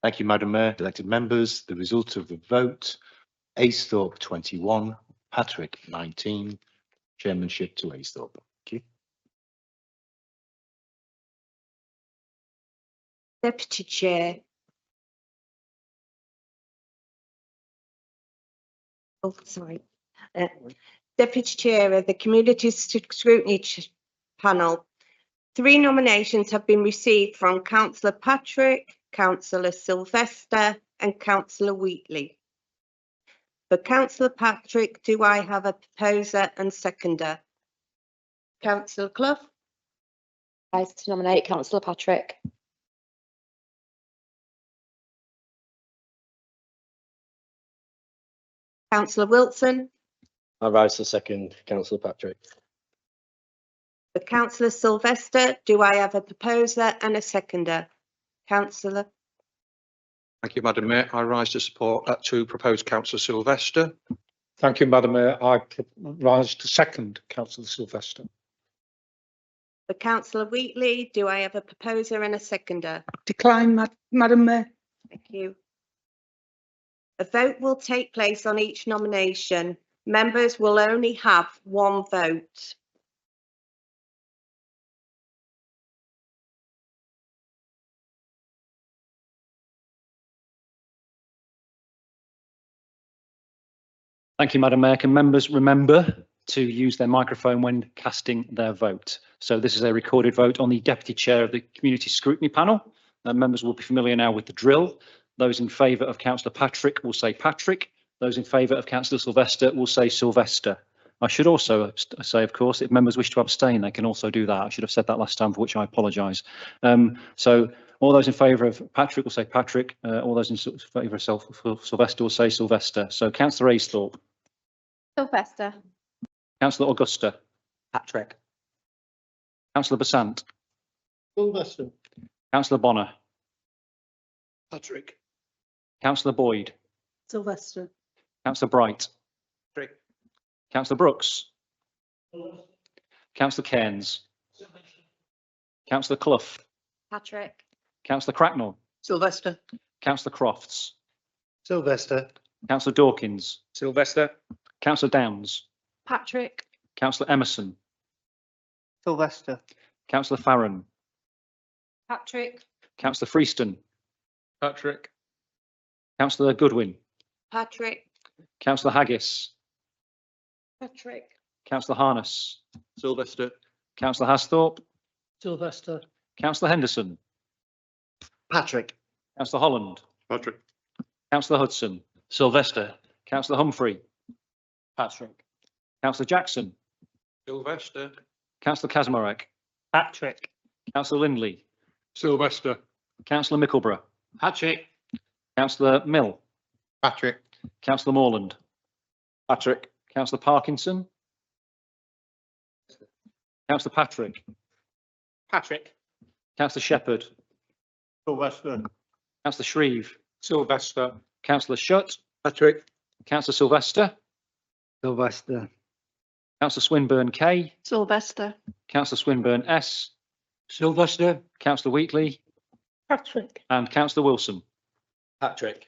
Thank you, Madam Mayor. Elected members, the result of the vote, Aythorpe 21, Patrick 19, chairmanship to Aythorpe. Thank you. Deputy Chair. Oh, sorry. Deputy Chair of the Community Scrutiny Panel. 3 nominations have been received from Councillor Patrick, Councillor Sylvester and Councillor Wheatley. For Councillor Patrick, do I have a proposer and seconder? Councillor Clough. Rise to nominate Councillor Patrick. Councillor Wilson. I rise to second Councillor Patrick. For Councillor Sylvester, do I have a proposer and a seconder? Councillor. Thank you, Madam Mayor. I rise to support to propose Councillor Sylvester. Thank you, Madam Mayor. I rise to second Councillor Sylvester. For Councillor Wheatley, do I have a proposer and a seconder? Decline, Madam Mayor. Thank you. A vote will take place on each nomination. Members will only have 1 vote. Thank you, Madam Mayor. Can members remember to use their microphone when casting their vote? So this is a recorded vote on the Deputy Chair of the Community Scrutiny Panel. Members will be familiar now with the drill. Those in favour of Councillor Patrick will say Patrick. Those in favour of Councillor Sylvester will say Sylvester. I should also say, of course, if members wish to abstain, they can also do that. I should have said that last time, for which I apologise. So all those in favour of Patrick will say Patrick. All those in favour of Sylvester will say Sylvester. So Councillor Aythorpe. Sylvester. Councillor Augusta. Patrick. Councillor Besant. Sylvester. Councillor Bonner. Patrick. Councillor Boyd. Sylvester. Councillor Bright. Patrick. Councillor Brooks. Councillor Cairns. Councillor Clough. Patrick. Councillor Cracknell. Sylvester. Councillor Crofts. Sylvester. Councillor Dawkins. Sylvester. Councillor Downs. Patrick. Councillor Emerson. Sylvester. Councillor Farron, Patrick. Councillor Freeston, Patrick. Councillor Goodwin, Patrick. Councillor Haggis, Patrick. Councillor Harness, Sylvester. Councillor Hasthorpe, Sylvester. Councillor Henderson, Patrick. Councillor Holland, Patrick. Councillor Hudson, Sylvester. Councillor Humphrey, Patrick. Councillor Jackson, Sylvester. Councillor Kazmarek, Patrick. Councillor Lindley, Sylvester. Councillor Mickleborough, Patrick. Councillor Mill, Patrick. Councillor Morland, Patrick. Councillor Parkinson, Councillor Patrick, Patrick. Councillor Shepherd, Sylvester. Councillor Shreve, Sylvester. Councillor Shutt, Patrick. Councillor Sylvester, Sylvester. Councillor Swinburne K, Sylvester. Councillor Swinburne S, Sylvester. Councillor Wheatley, Patrick. and Councillor Wilson. Patrick.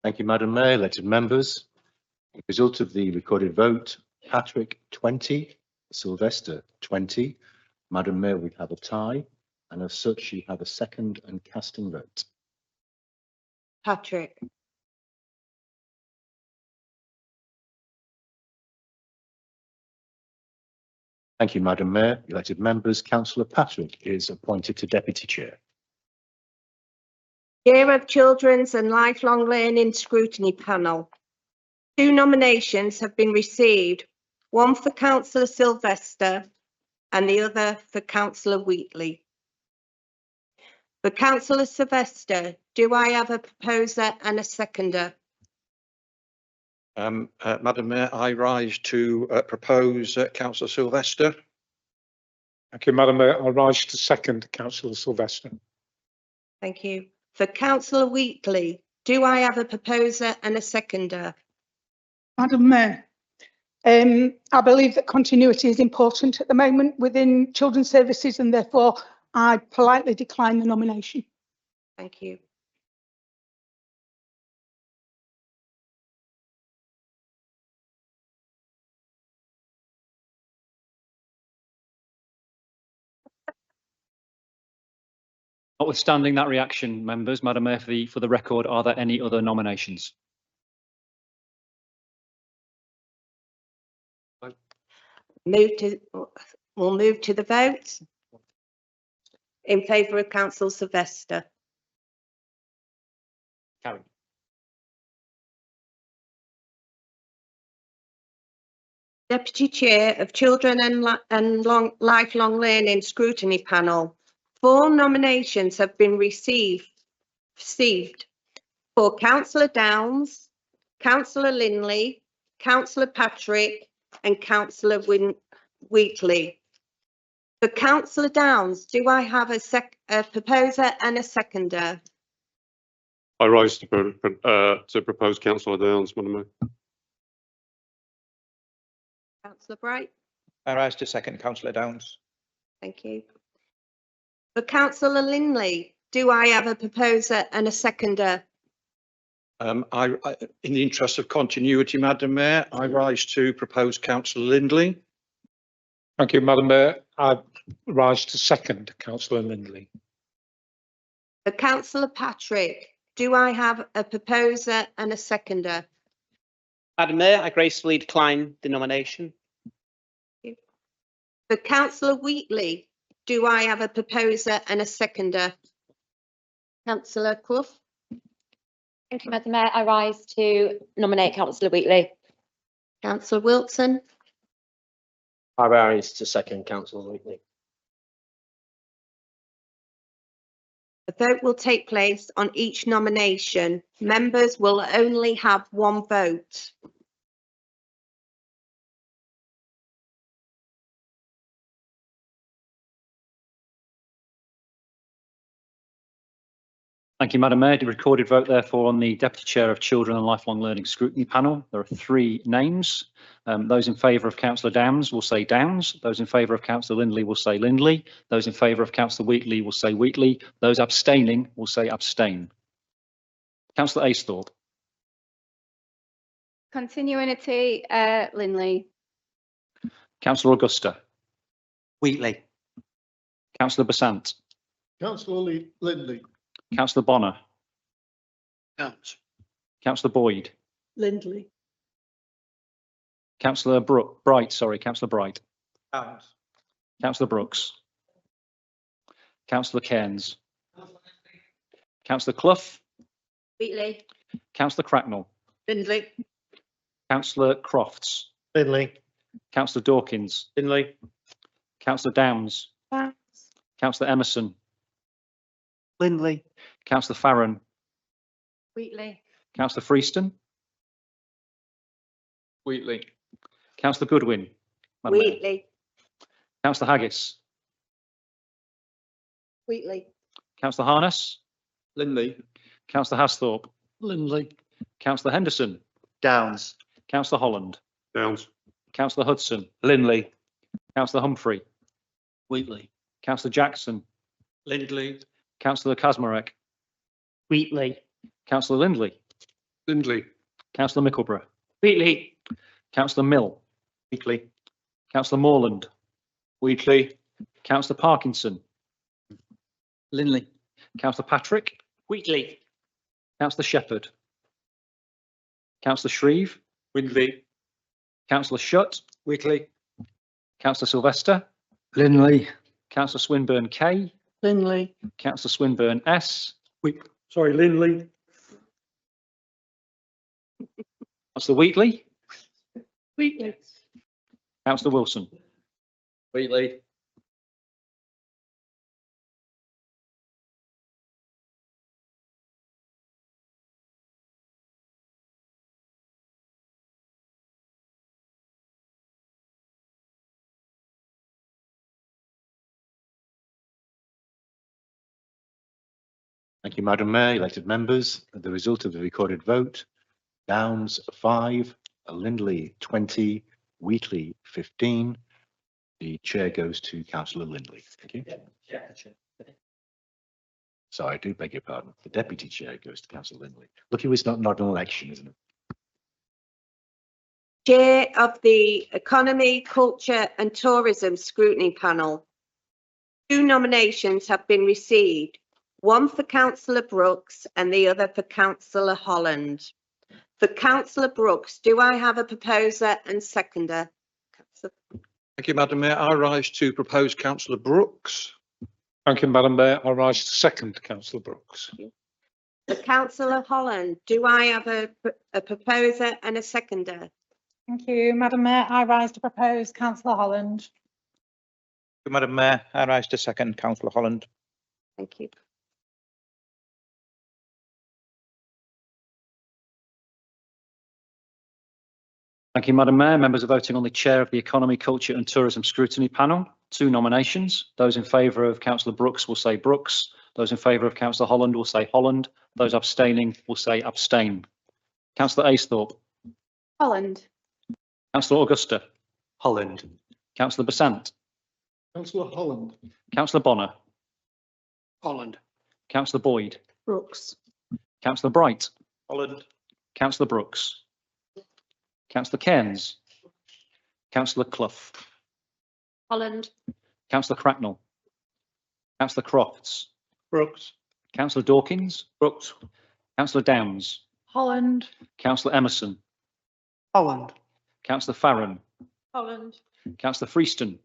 Thank you, Madam Mayor, elected members. The result of the recorded vote, Patrick 20, Sylvester 20. Madam Mayor, we have a tie, and as such, you have a second and casting vote. Patrick. Thank you, Madam Mayor, elected members. Councillor Patrick is appointed to Deputy Chair. Year of Children's and Lifelong Learning Scrutiny Panel. 2 nominations have been received, one for Councillor Sylvester and the other for Councillor Wheatley. For Councillor Sylvester, do I have a proposer and a seconder? Madam Mayor, I rise to propose Councillor Sylvester. Thank you, Madam Mayor. I rise to second Councillor Sylvester. Thank you. For Councillor Wheatley, do I have a proposer and a seconder? Madam Mayor, I believe that continuity is important at the moment within children's services, and therefore I politely decline the nomination. Thank you. Notwithstanding that reaction, members, Madam Mayor, for the record, are there any other nominations? We'll move to the vote. In favour of Councillor Sylvester. Carried. Deputy Chair of Children and Lifelong Learning Scrutiny Panel. 4 nominations have been received for Councillor Downs, Councillor Lindley, Councillor Patrick and Councillor Wheatley. For Councillor Downs, do I have a proposer and a seconder? I rise to propose Councillor Downs, Madam Mayor. Councillor Bright. I rise to second Councillor Downs. Thank you. For Councillor Lindley, do I have a proposer and a seconder? In the interest of continuity, Madam Mayor, I rise to propose Councillor Lindley. Thank you, Madam Mayor. I rise to second Councillor Lindley. For Councillor Patrick, do I have a proposer and a seconder? Madam Mayor, I gracefully decline the nomination. For Councillor Wheatley, do I have a proposer and a seconder? Councillor Clough. Thank you, Madam Mayor. I rise to nominate Councillor Wheatley. Councillor Wilson. I rise to second Councillor Wheatley. A vote will take place on each nomination. Members will only have 1 vote. Thank you, Madam Mayor. The recorded vote, therefore, on the Deputy Chair of Children and Lifelong Learning Scrutiny Panel. There are 3 names. Those in favour of Councillor Downs will say Downs. Those in favour of Councillor Lindley will say Lindley. Those in favour of Councillor Wheatley will say Wheatley. Those abstaining will say abstain. Councillor Aisthorpe. Continuity, Lindley. Councillor Augusta. Wheatley. Councillor Besant. Councillor Lindley. Councillor Bonner. Downs. Councillor Boyd. Lindley. Councillor Bright, sorry, Councillor Bright. Downs. Councillor Brooks. Councillor Cairns. Councillor Clough. Wheatley. Councillor Cracknell. Lindley. Councillor Crofts. Lindley. Councillor Dawkins. Lindley. Councillor Downs. Councillor Emerson. Lindley. Councillor Farron. Wheatley. Councillor Freeston. Wheatley. Councillor Goodwin. Madam Mayor. Wheatley. Councillor Haggis. Wheatley. Councillor Harness. Lindley. Councillor Hasthorpe. Lindley. Councillor Henderson. Downs. Councillor Holland. Downs. Councillor Hudson. Lindley. Councillor Humphrey. Wheatley. Councillor Jackson. Lindley. Councillor Kazmarek. Wheatley. Councillor Lindley. Lindley. Councillor Mickleborough. Wheatley. Councillor Mill. Wheatley. Councillor Morland. Wheatley. Councillor Parkinson. Lindley. Councillor Patrick. Wheatley. Councillor Shepherd. Councillor Shreve. Windley. Councillor Shutt. Wheatley. Councillor Sylvester. Lindley. Councillor Swinburne K. Lindley. Councillor Swinburne S. Sorry, Lindley. Councillor Wheatley. Wheatley. Councillor Wilson. Wheatley. Thank you, Madam Mayor, elected members. The result of the recorded vote, Downs 5, Lindley 20, Wheatley 15. The chair goes to Councillor Lindley. Thank you. Sorry, I do beg your pardon. The deputy chair goes to Councillor Lindley. Lucky it's not an election, isn't it? Chair of the Economy, Culture and Tourism Scrutiny Panel. 2 nominations have been received, one for Councillor Brooks and the other for Councillor Holland. For Councillor Brooks, do I have a proposer and seconder? Thank you, Madam Mayor. I rise to propose Councillor Brooks. Thank you, Madam Mayor. I rise to second Councillor Brooks. For Councillor Holland, do I have a proposer and a seconder? Thank you, Madam Mayor. I rise to propose Councillor Holland. Madam Mayor, I rise to second Councillor Holland. Thank you. Thank you, Madam Mayor. Members are voting on the chair of the Economy, Culture and Tourism Scrutiny Panel. 2 nominations. Those in favour of Councillor Brooks will say Brooks. Those in favour of Councillor Holland will say Holland. Those abstaining will say abstain. Councillor Aisthorpe. Holland. Councillor Augusta. Holland. Councillor Besant. Councillor Holland. Councillor Bonner. Holland. Councillor Boyd. Brooks. Councillor Bright. Holland. Councillor Brooks. Councillor Cairns. Councillor Clough. Holland. Councillor Cracknell. Councillor Crofts. Brooks. Councillor Dawkins. Brooks. Councillor Downs. Holland. Councillor Emerson. Holland. Councillor Farron. Holland. Councillor Freeston.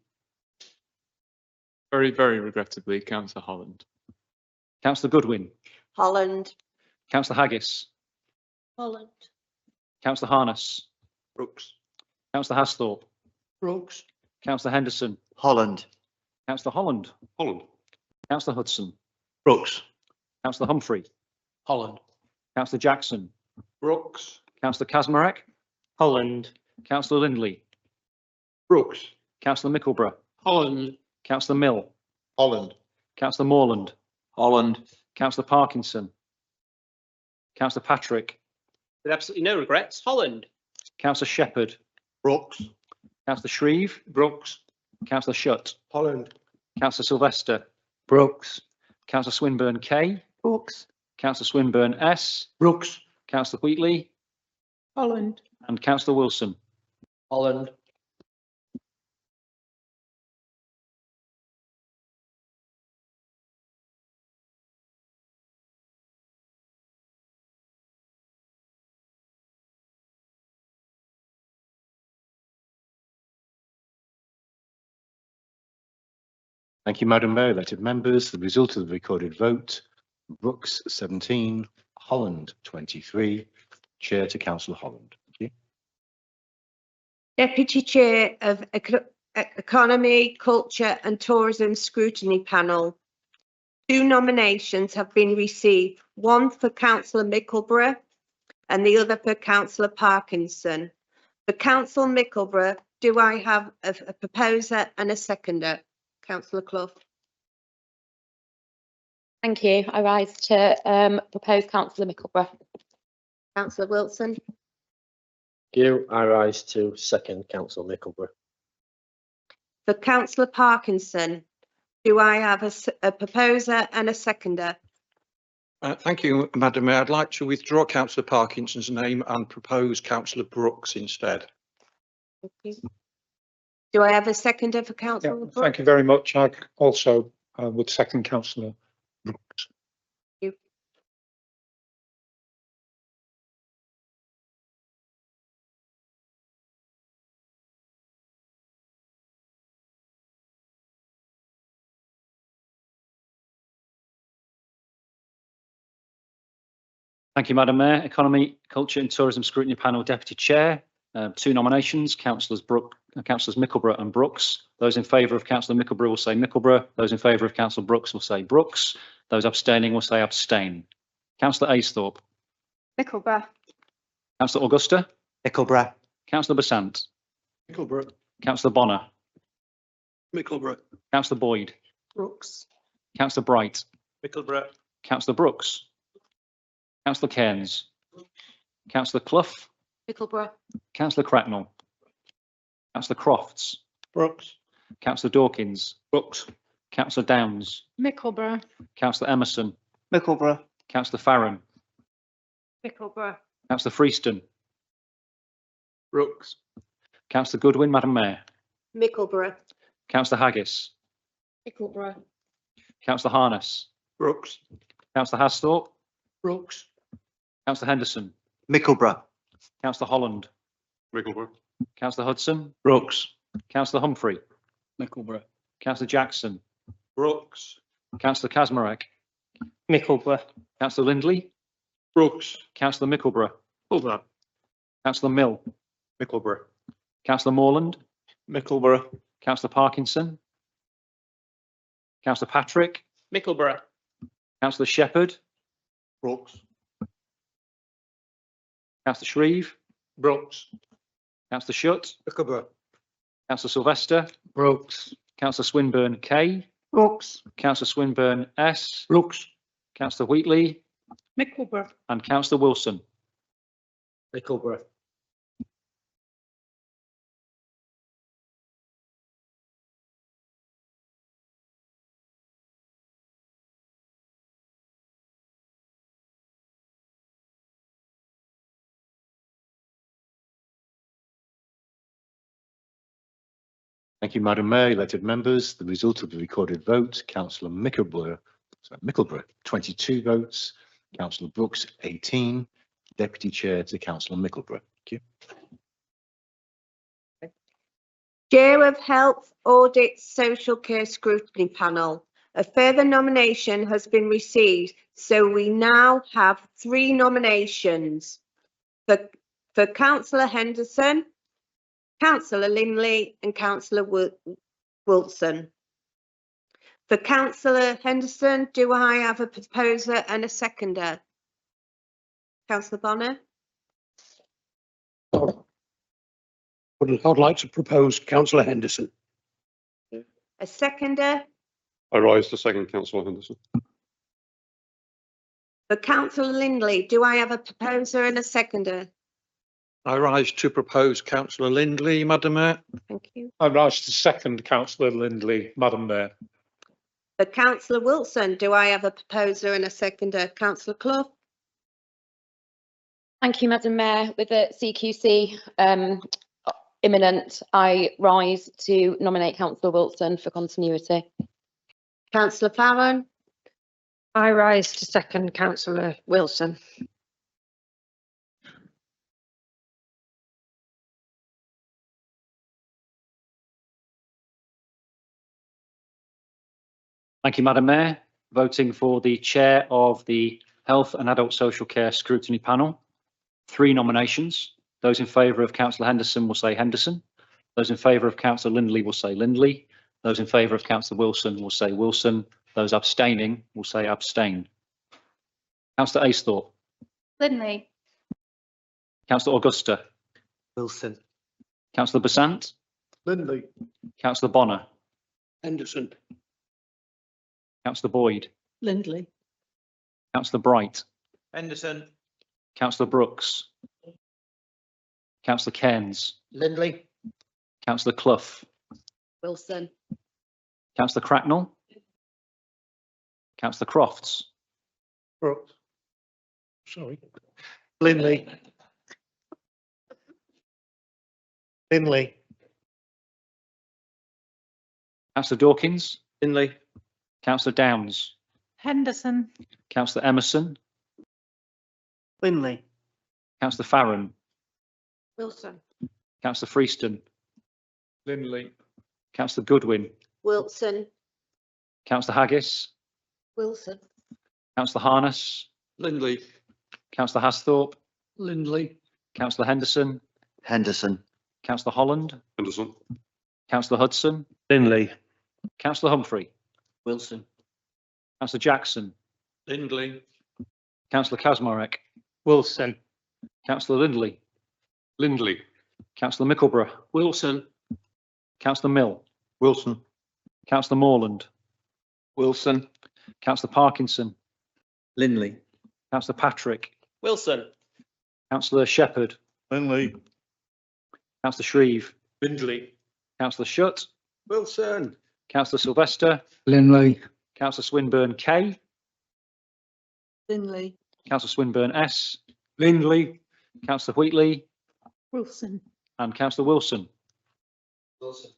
Very, very regrettably, Councillor Holland. Councillor Goodwin. Holland. Councillor Haggis. Holland. Councillor Harness. Brooks. Councillor Hasthorpe. Brooks. Councillor Henderson. Holland. Councillor Holland. Holland. Councillor Hudson. Brooks. Councillor Humphrey. Holland. Councillor Jackson. Brooks. Councillor Kazmarek. Holland. Councillor Lindley. Brooks. Councillor Mickleborough. Holland. Councillor Mill. Holland. Councillor Morland. Holland. Councillor Parkinson. Councillor Patrick, With absolutely no regrets, Holland. Councillor Shepherd, Brooks. Councillor Shreve, Brooks. Councillor Shutt, Holland. Councillor Sylvester, Brooks. Councillor Swinburne K, Brooks. Councillor Swinburne S, Brooks. Councillor Wheatley, Holland. and Councillor Wilson. Holland. Thank you, Madam Mayor. Elected members, the result of the recorded vote, Brooks 17, Holland 23. Chair to Councillor Holland. Thank you. Deputy Chair of Economy, Culture and Tourism Scrutiny Panel. 2 nominations have been received, one for Councillor Mickleborough and the other for Councillor Parkinson. For Councillor Mickleborough, do I have a proposer and a seconder? Councillor Clough. Thank you. I rise to propose Councillor Mickleborough. Councillor Wilson. Thank you. I rise to second Councillor Mickleborough. For Councillor Parkinson, do I have a proposer and a seconder? Thank you, Madam Mayor. I'd like to withdraw Councillor Parkinson's name and propose Councillor Brooks instead. Thank you. Do I have a seconder for Councillor Brooks? Thank you very much. I also would second Councillor Brooks. Thank you. Thank you, Madam Mayor. Economy, Culture and Tourism Scrutiny Panel Deputy Chair. 2 nominations, Councillors Mickleborough and Brooks. Those in favour of Councillor Mickleborough will say Mickleborough. Those in favour of Councillor Brooks will say Brooks. Those abstaining will say abstain. Councillor Aisthorpe. Mickleborough. Councillor Augusta. Mickleborough. Councillor Besant. Mickleborough. Councillor Bonner. Mickleborough. Councillor Boyd. Brooks. Councillor Bright. Mickleborough. Councillor Brooks. Councillor Cairns. Councillor Clough. Mickleborough. Councillor Cracknell. Councillor Crofts. Brooks. Councillor Dawkins. Brooks. Councillor Downs. Mickleborough. Councillor Emerson. Mickleborough. Councillor Farron. Mickleborough. Councillor Freeston. Brooks. Councillor Goodwin, Madam Mayor. Mickleborough. Councillor Haggis. Mickleborough. Councillor Harness. Brooks. Councillor Hasthorpe. Brooks. Councillor Henderson. Mickleborough. Councillor Holland. Mickleborough. Councillor Hudson. Brooks. Councillor Humphrey. Mickleborough. Councillor Jackson. Brooks. Councillor Kazmarek. Mickleborough. Councillor Lindley. Brooks. Councillor Mickleborough. Hold that. Councillor Mill. Mickleborough. Councillor Morland. Mickleborough. Councillor Parkinson. Councillor Patrick. Mickleborough. Councillor Shepherd. Brooks. Councillor Shreve. Brooks. Councillor Shutt. Mickleborough. Councillor Sylvester. Brooks. Councillor Swinburne K. Brooks. Councillor Swinburne S. Brooks. Councillor Wheatley. Mickleborough. And Councillor Wilson. Mickleborough. Thank you, Madam Mayor. Elected members, the result of the recorded vote, Councillor Mickleborough 22 votes, Councillor Brooks 18, Deputy Chair to Councillor Mickleborough. Thank you. Chair of Health, Audit, Social Care Scrutiny Panel. A further nomination has been received, so we now have 3 nominations for Councillor Henderson, Councillor Lindley and Councillor Wilson. For Councillor Henderson, do I have a proposer and a seconder? Councillor Bonner. I'd like to propose Councillor Henderson. A seconder? I rise to second Councillor Henderson. For councillor Lindley, do I have a proposer and a seconder? I rise to propose councillor Lindley, Madam Mayor. Thank you. I rise to second councillor Lindley, Madam Mayor. For councillor Wilson, do I have a proposer and a seconder? Councillor Clough? Thank you, Madam Mayor. With the CQC imminent, I rise to nominate Councillor Wilson for continuity. Councillor Farron? I rise to second councillor Wilson. Thank you, Madam Mayor. Voting for the chair of the Health and Adult Social Care Scrutiny Panel. 3 nominations. Those in favour of Councillor Henderson will say Henderson. Those in favour of Councillor Lindley will say Lindley. Those in favour of Councillor Wilson will say Wilson. Those abstaining will say abstain. Councillor Aisthorpe. Lindley. Councillor Augusta. Wilson. Councillor Besant. Lindley. Councillor Bonner. Henderson. Councillor Boyd. Lindley. Councillor Bright. Henderson. Councillor Brooks. Councillor Cairns. Lindley. Councillor Clough. Wilson. Councillor Cracknell. Councillor Crofts. Brooks. Sorry. Lindley. Lindley. Councillor Dawkins. Lindley. Councillor Downs. Henderson. Councillor Emerson. Lindley. Councillor Farron. Wilson. Councillor Freeston. Lindley. Councillor Goodwin. Wilson. Councillor Haggis. Wilson. Councillor Harness. Lindley. Councillor Hasthorpe. Lindley. Councillor Henderson. Henderson. Councillor Holland. Henderson. Councillor Hudson. Lindley. Councillor Humphrey. Wilson. Councillor Jackson. Lindley. Councillor Kazmarek. Wilson. Councillor Lindley. Lindley. Councillor Mickleborough. Wilson. Councillor Mill. Wilson. Councillor Morland. Wilson. Councillor Parkinson. Lindley. Councillor Patrick. Wilson. Councillor Shepherd. Lindley. Councillor Shreve. Lindley. Councillor Shutt. Wilson. Councillor Sylvester. Lindley. Councillor Swinburne K. Lindley. Councillor Swinburne S. Lindley. Councillor Wheatley. Wilson. And Councillor Wilson. Wilson.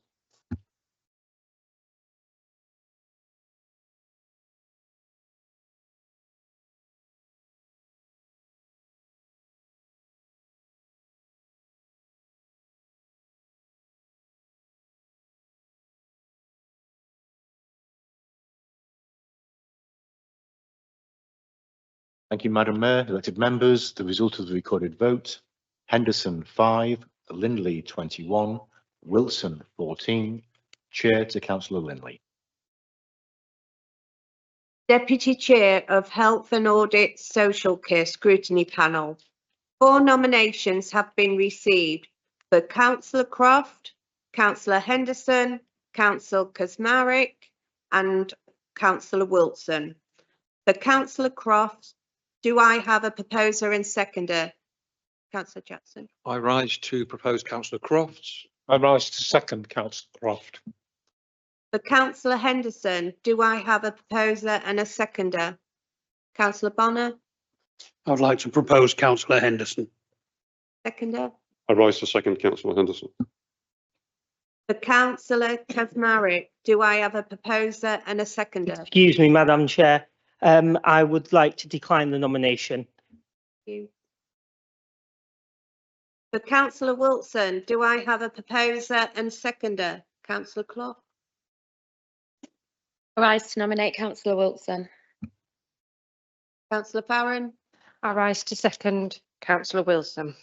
Thank you, Madam Mayor. Elected members, the result of the recorded vote, Henderson 5, Lindley 21, Wilson 14. Chair to Councillor Lindley. Deputy Chair of Health and Audit Social Care Scrutiny Panel. 4 nominations have been received for Councillor Croft, Councillor Henderson, Councillor Kazmarek and Councillor Wilson. For Councillor Croft, do I have a proposer and seconder? Councillor Jackson. I rise to propose councillor Crofts. I rise to second councillor Croft. For Councillor Henderson, do I have a proposer and a seconder? Councillor Bonner, I'd like to propose councillor Henderson. seconder. I rise to second councillor Henderson. For Councillor Kazmarek, do I have a proposer and a seconder? Excuse me, Madam Chair. I would like to decline the nomination. Thank you. For Councillor Wilson, do I have a proposer and seconder? Councillor Clough. I rise to nominate Councillor Wilson. Councillor Farron. I rise to second councillor Wilson.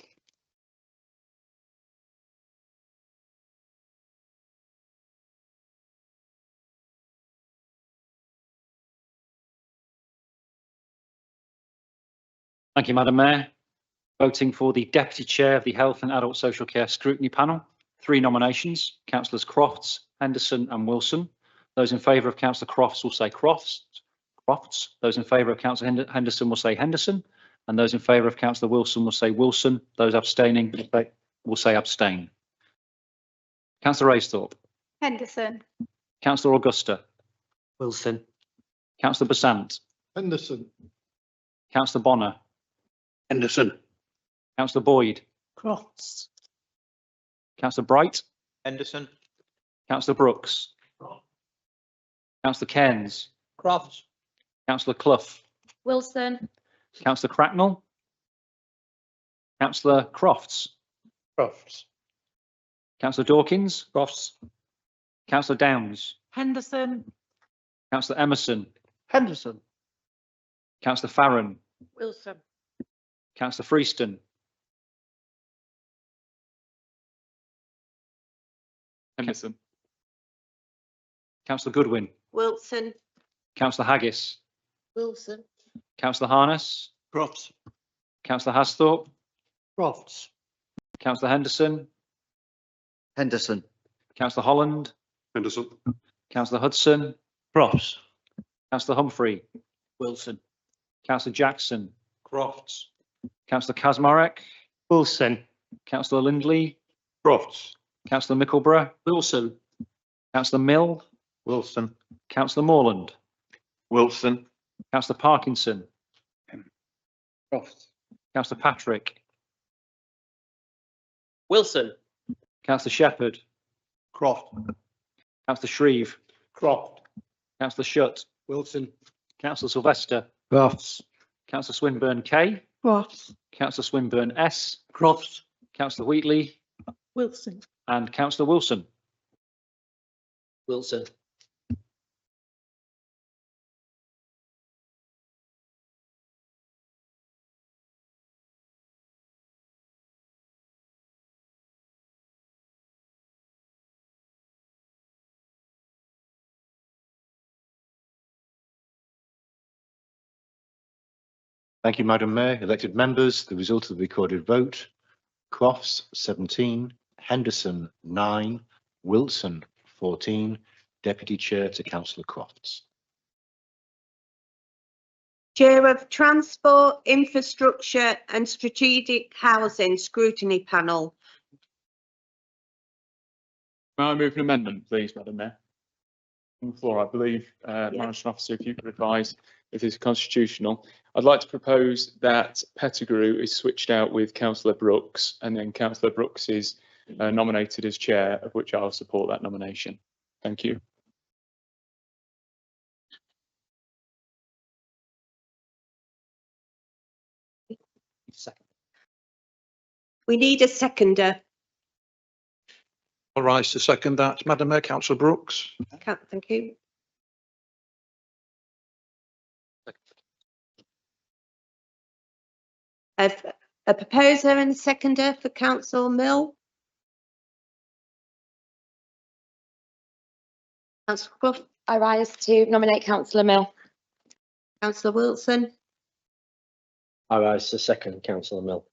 Thank you, Madam Mayor. Voting for the Deputy Chair of the Health and Adult Social Care Scrutiny Panel. 3 nominations, Councillors Crofts, Henderson and Wilson. Those in favour of Councillor Crofts will say Crofts. Crofts. Those in favour of Councillor Henderson will say Henderson, and those in favour of Councillor Wilson will say Wilson. Those abstaining will say abstain. Councillor Raisthorpe. Henderson. Councillor Augusta. Wilson. Councillor Besant. Henderson. Councillor Bonner. Henderson. Councillor Boyd. Crofts. Councillor Bright. Henderson. Councillor Brooks. Councillor Cairns. Crofts. Councillor Clough. Wilson. Councillor Cracknell. Councillor Crofts. Crofts. Councillor Dawkins. Crofts. Councillor Downs. Henderson. Councillor Emerson. Henderson. Councillor Farron. Wilson. Councillor Freeston. Henderson. Councillor Goodwin. Wilson. Councillor Haggis. Wilson. Councillor Harness. Crofts. Councillor Hasthorpe. Crofts. Councillor Henderson. Henderson. Councillor Holland. Henderson. Councillor Hudson. Crofts. Councillor Humphrey. Wilson. Councillor Jackson. Crofts. Councillor Kazmarek. Wilson. Councillor Lindley. Crofts. Councillor Mickleborough. Wilson. Councillor Mill. Wilson. Councillor Morland. Wilson. Councillor Parkinson. Crofts. Councillor Patrick. Wilson. Councillor Shepherd. Croft. Councillor Shreve. Croft. Councillor Shutt. Wilson. Councillor Sylvester. Crofts. Councillor Swinburne K. Crofts. Councillor Swinburne S. Crofts. Councillor Wheatley. Wilson. And Councillor Wilson. Wilson. Thank you, Madam Mayor. Elected members, the result of the recorded vote: Crofts 17, Henderson 9, Wilson 14. Deputy Chair to Councillor Crofts. Chair of Transport, Infrastructure and Strategic Housing Scrutiny Panel. May I move an amendment, please, Madam Mayor? On the floor, I believe, Managing Officer, if you could advise if it's constitutional. I'd like to propose that Pettigrew is switched out with Councillor Brooks, and then Councillor Brooks is nominated as chair, of which I'll support that nomination. Thank you. We need a seconder. I'll rise to second that. Madam Mayor, Councillor Brooks. Thank you. A proposer and a seconder for Councillor Mill. Councillor Clough. I rise to nominate Councillor Mill. Councillor Wilson. I rise to second Councillor Mill.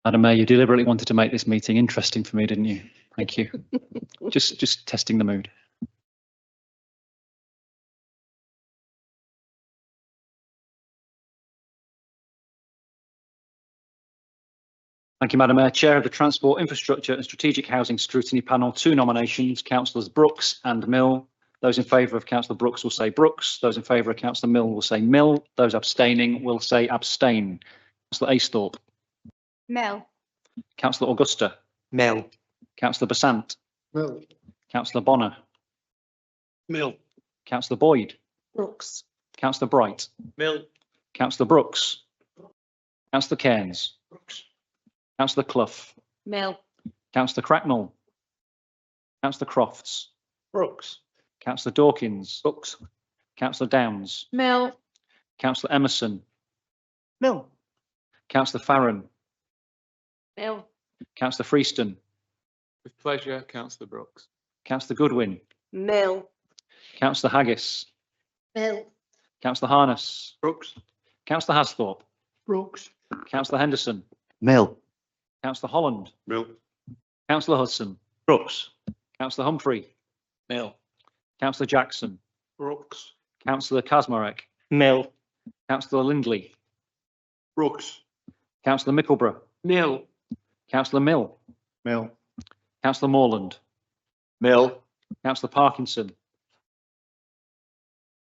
Madam Mayor, you deliberately wanted to make this meeting interesting for me, didn't you? Thank you. Just testing the mood. Thank you, Madam Mayor. Chair of the Transport, Infrastructure and Strategic Housing Scrutiny Panel, 2 nominations, Councillors Brooks and Mill. Those in favour of Councillor Brooks will say Brooks. Those in favour of Councillor Mill will say Mill. Those abstaining will say abstain. Councillor Aisthorpe. Mill. Councillor Augusta. Mill. Councillor Besant. Mill. Councillor Bonner. Mill. Councillor Boyd. Brooks. Councillor Bright. Mill. Councillor Brooks. Councillor Cairns. Brooks. Councillor Clough. Mill. Councillor Cracknell. Councillor Crofts. Brooks. Councillor Dawkins. Brooks. Councillor Downs. Mill. Councillor Emerson. Mill. Councillor Farron, Mill. Councillor Freeston, With pleasure, councillor Brooks. Councillor Goodwin, Mill. Councillor Haggis, Mill. Councillor Harness, Brooks. Councillor Hasthorpe, Brooks. Councillor Henderson, Mill. Councillor Holland, Mill. Councillor Hudson, Brooks. Councillor Humphrey, Mill. Councillor Jackson, Brooks. Councillor Kazmarek, Mill. Councillor Lindley, Brooks. Councillor Mickleborough, Mill. Councillor Mill, Mill. Councillor Morland, Mill. Councillor Parkinson,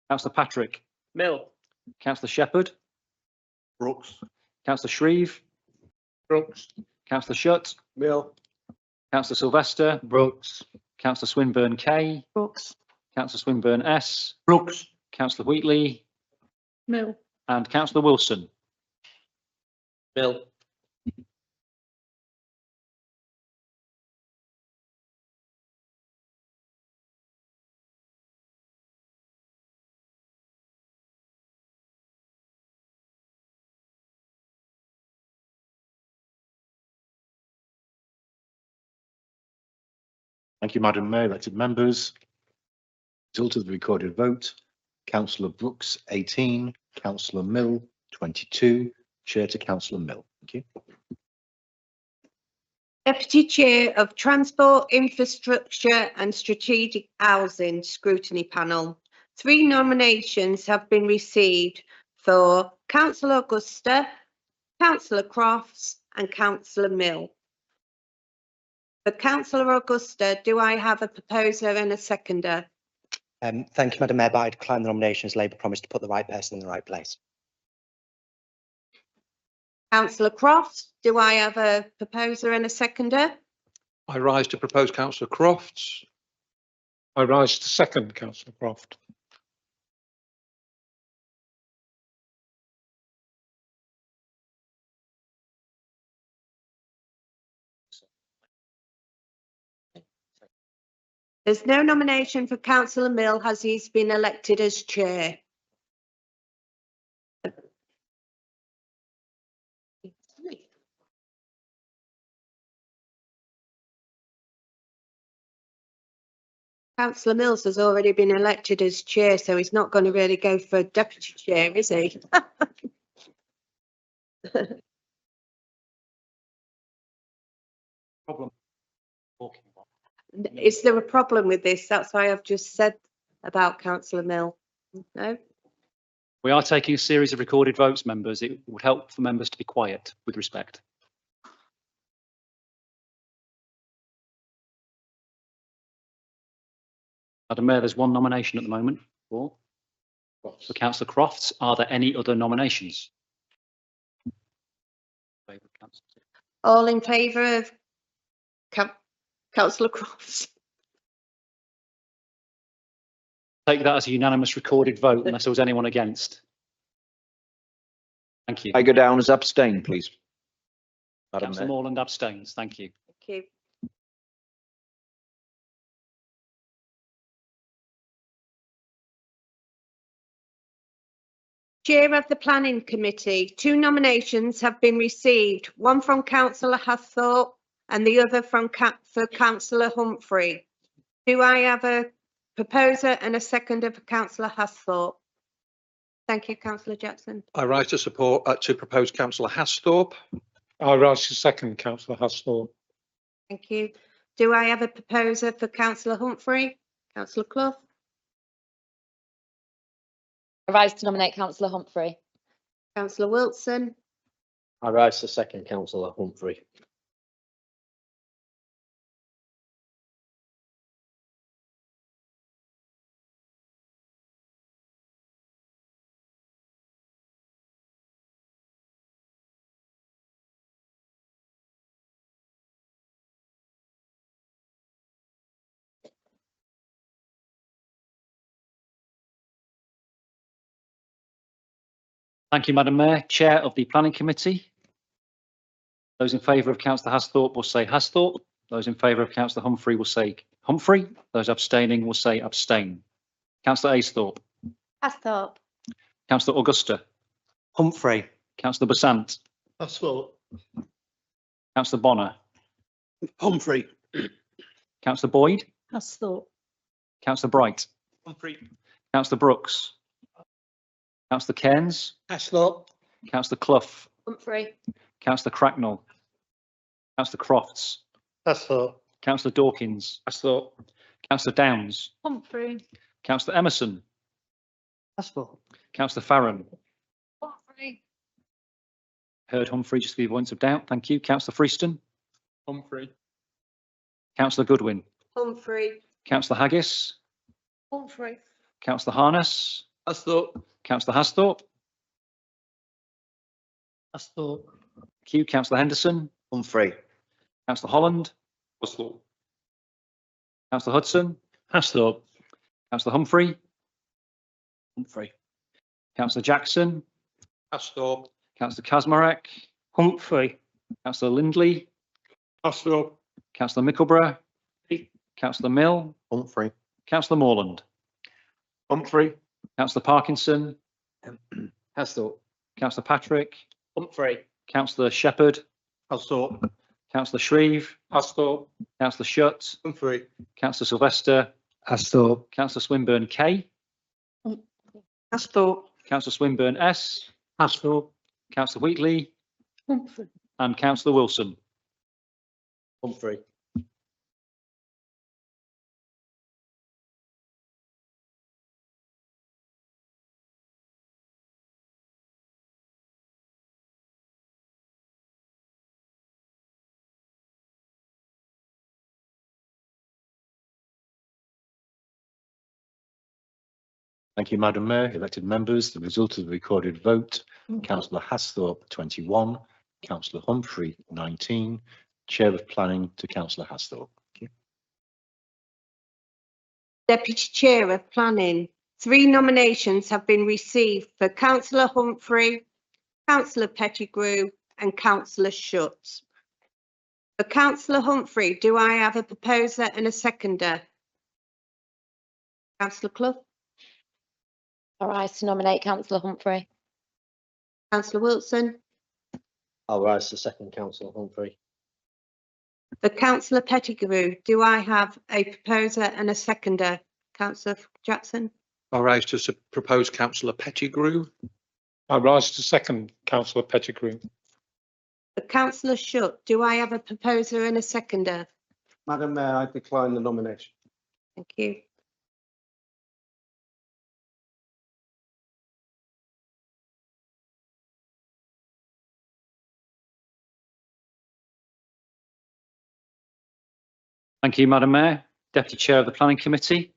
Councillor Patrick, Mill. Councillor Shepherd, Brooks. Councillor Shreve, Brooks. Councillor Shutt, Mill. Councillor Sylvester, Brooks. Councillor Swinburne K, Brooks. Councillor Swinburne S, Brooks. Councillor Wheatley, Mill. and Councillor Wilson. Mill. Thank you, Madam Mayor. Elected members. Result of the recorded vote. Councillor Brooks, 18. Councillor Mill, 22. Chair to Councillor Mill. Thank you. Deputy Chair of Transport, Infrastructure and Strategic Housing Scrutiny Panel. 3 nominations have been received for Councillor Augusta, Councillor Crofts and Councillor Mill. For Councillor Augusta, do I have a proposer and a seconder? Thank you, Madam Mayor, but I decline the nominations. Labour promised to put the right person in the right place. Councillor Crofts, do I have a proposer and a seconder? I rise to propose councillor Crofts. I rise to second councillor Croft. There's no nomination for Councillor Mill as he's been elected as chair. Councillor Mills has already been elected as chair, so he's not going to really go for deputy chair, is he? Problem. Is there a problem with this? That's why I've just said about Councillor Mill. No? We are taking a series of recorded votes, members. It would help for members to be quiet with respect. Madam Mayor, there's one nomination at the moment for Councillor Crofts. Are there any other nominations? All in favour of Councillor Crofts? Take that as a unanimous recorded vote unless there was anyone against. Thank you. I go down as abstain, please. Madam Councillor Mayor. Morland abstains. Thank you. Thank you. Chair of the Planning Committee, 2 nominations have been received, one from Councillor Hasthorpe and the other from Councillor Humphrey. Do I have a proposer and a seconder for Councillor Hasthorpe? Thank you, Councillor Jackson. I rise to support, to propose councillor Hasthorpe. I rise to second councillor Hasthorpe. Thank you. Do I have a proposer for Councillor Humphrey? Councillor Clough? I rise to nominate Councillor Humphrey. Councillor Wilson? I rise to second councillor Humphrey. Thank you, Madam Mayor. Chair of the Planning Committee. Those in favour of Councillor Hasthorpe will say Hasthorpe. Those in favour of Councillor Humphrey will say Humphrey. Those abstaining will say abstain. Councillor Aisthorpe. Hasthorpe. Councillor Augusta. Humphrey. Councillor Basant, Haslop. Councillor Bonner, Humphrey. Councillor Boyd, Haslop. Councillor Bright, Humphrey. Councillor Brooks, Councillor Cairns, Haslop. Councillor Clough, Humphrey. Councillor Cracknell, Councillor Crofts, Haslop. Councillor Dawkins, Haslop. Councillor Downs, Humphrey. Councillor Emerson, Haslop. Councillor Farron, Humphrey. heard Humphrey, just for the avoidance of doubt. Thank you. Councillor Freeston, Humphrey. Councillor Goodwin, Humphrey. Councillor Haggis, Humphrey. Councillor Harness, Haslop. Councillor Hasthorpe, Haslop. thank you. Councillor Henderson, Humphrey. Councillor Holland, Haslop. Councillor Hudson, Haslop. Councillor Humphrey, Humphrey. Councillor Jackson, Haslop. Councillor Kazmarek, Humphrey. Councillor Lindley, Haslop. Councillor Mickleborough, Councillor Mill, Humphrey. Councillor Morland, Humphrey. Councillor Parkinson, Haslop. Councillor Patrick, Humphrey. Councillor Shepherd, Haslop. Councillor Shreve, Haslop. Councillor Shutt, Humphrey. Councillor Sylvester, Haslop. Councillor Swinburne K, Haslop. Councillor Swinburne S, Haslop. Councillor Wheatley, Humphrey. and Councillor Wilson. Humphrey. Thank you, Madam Mayor. Elected members, the result of the recorded vote, Councillor Hasthorpe 21, Councillor Humphrey 19, Chair of Planning to Councillor Hasthorpe. Deputy Chair of Planning, 3 nominations have been received for Councillor Humphrey, Councillor Pettigrew and Councillor Shutt. For Councillor Humphrey, do I have a proposer and a seconder? Councillor Clough, I rise to nominate Councillor Humphrey. Councillor Wilson, I'll rise to second Councillor Humphrey. for Councillor Pettigrew, do I have a proposer and a seconder? Councillor Jackson, I rise to propose Councillor Pettigrew. I rise to second Councillor Pettigrew. for Councillor Shutt, do I have a proposer and a seconder? Madam Mayor, I decline the nomination. Thank you. Thank you, Madam Mayor. Deputy Chair of the Planning Committee,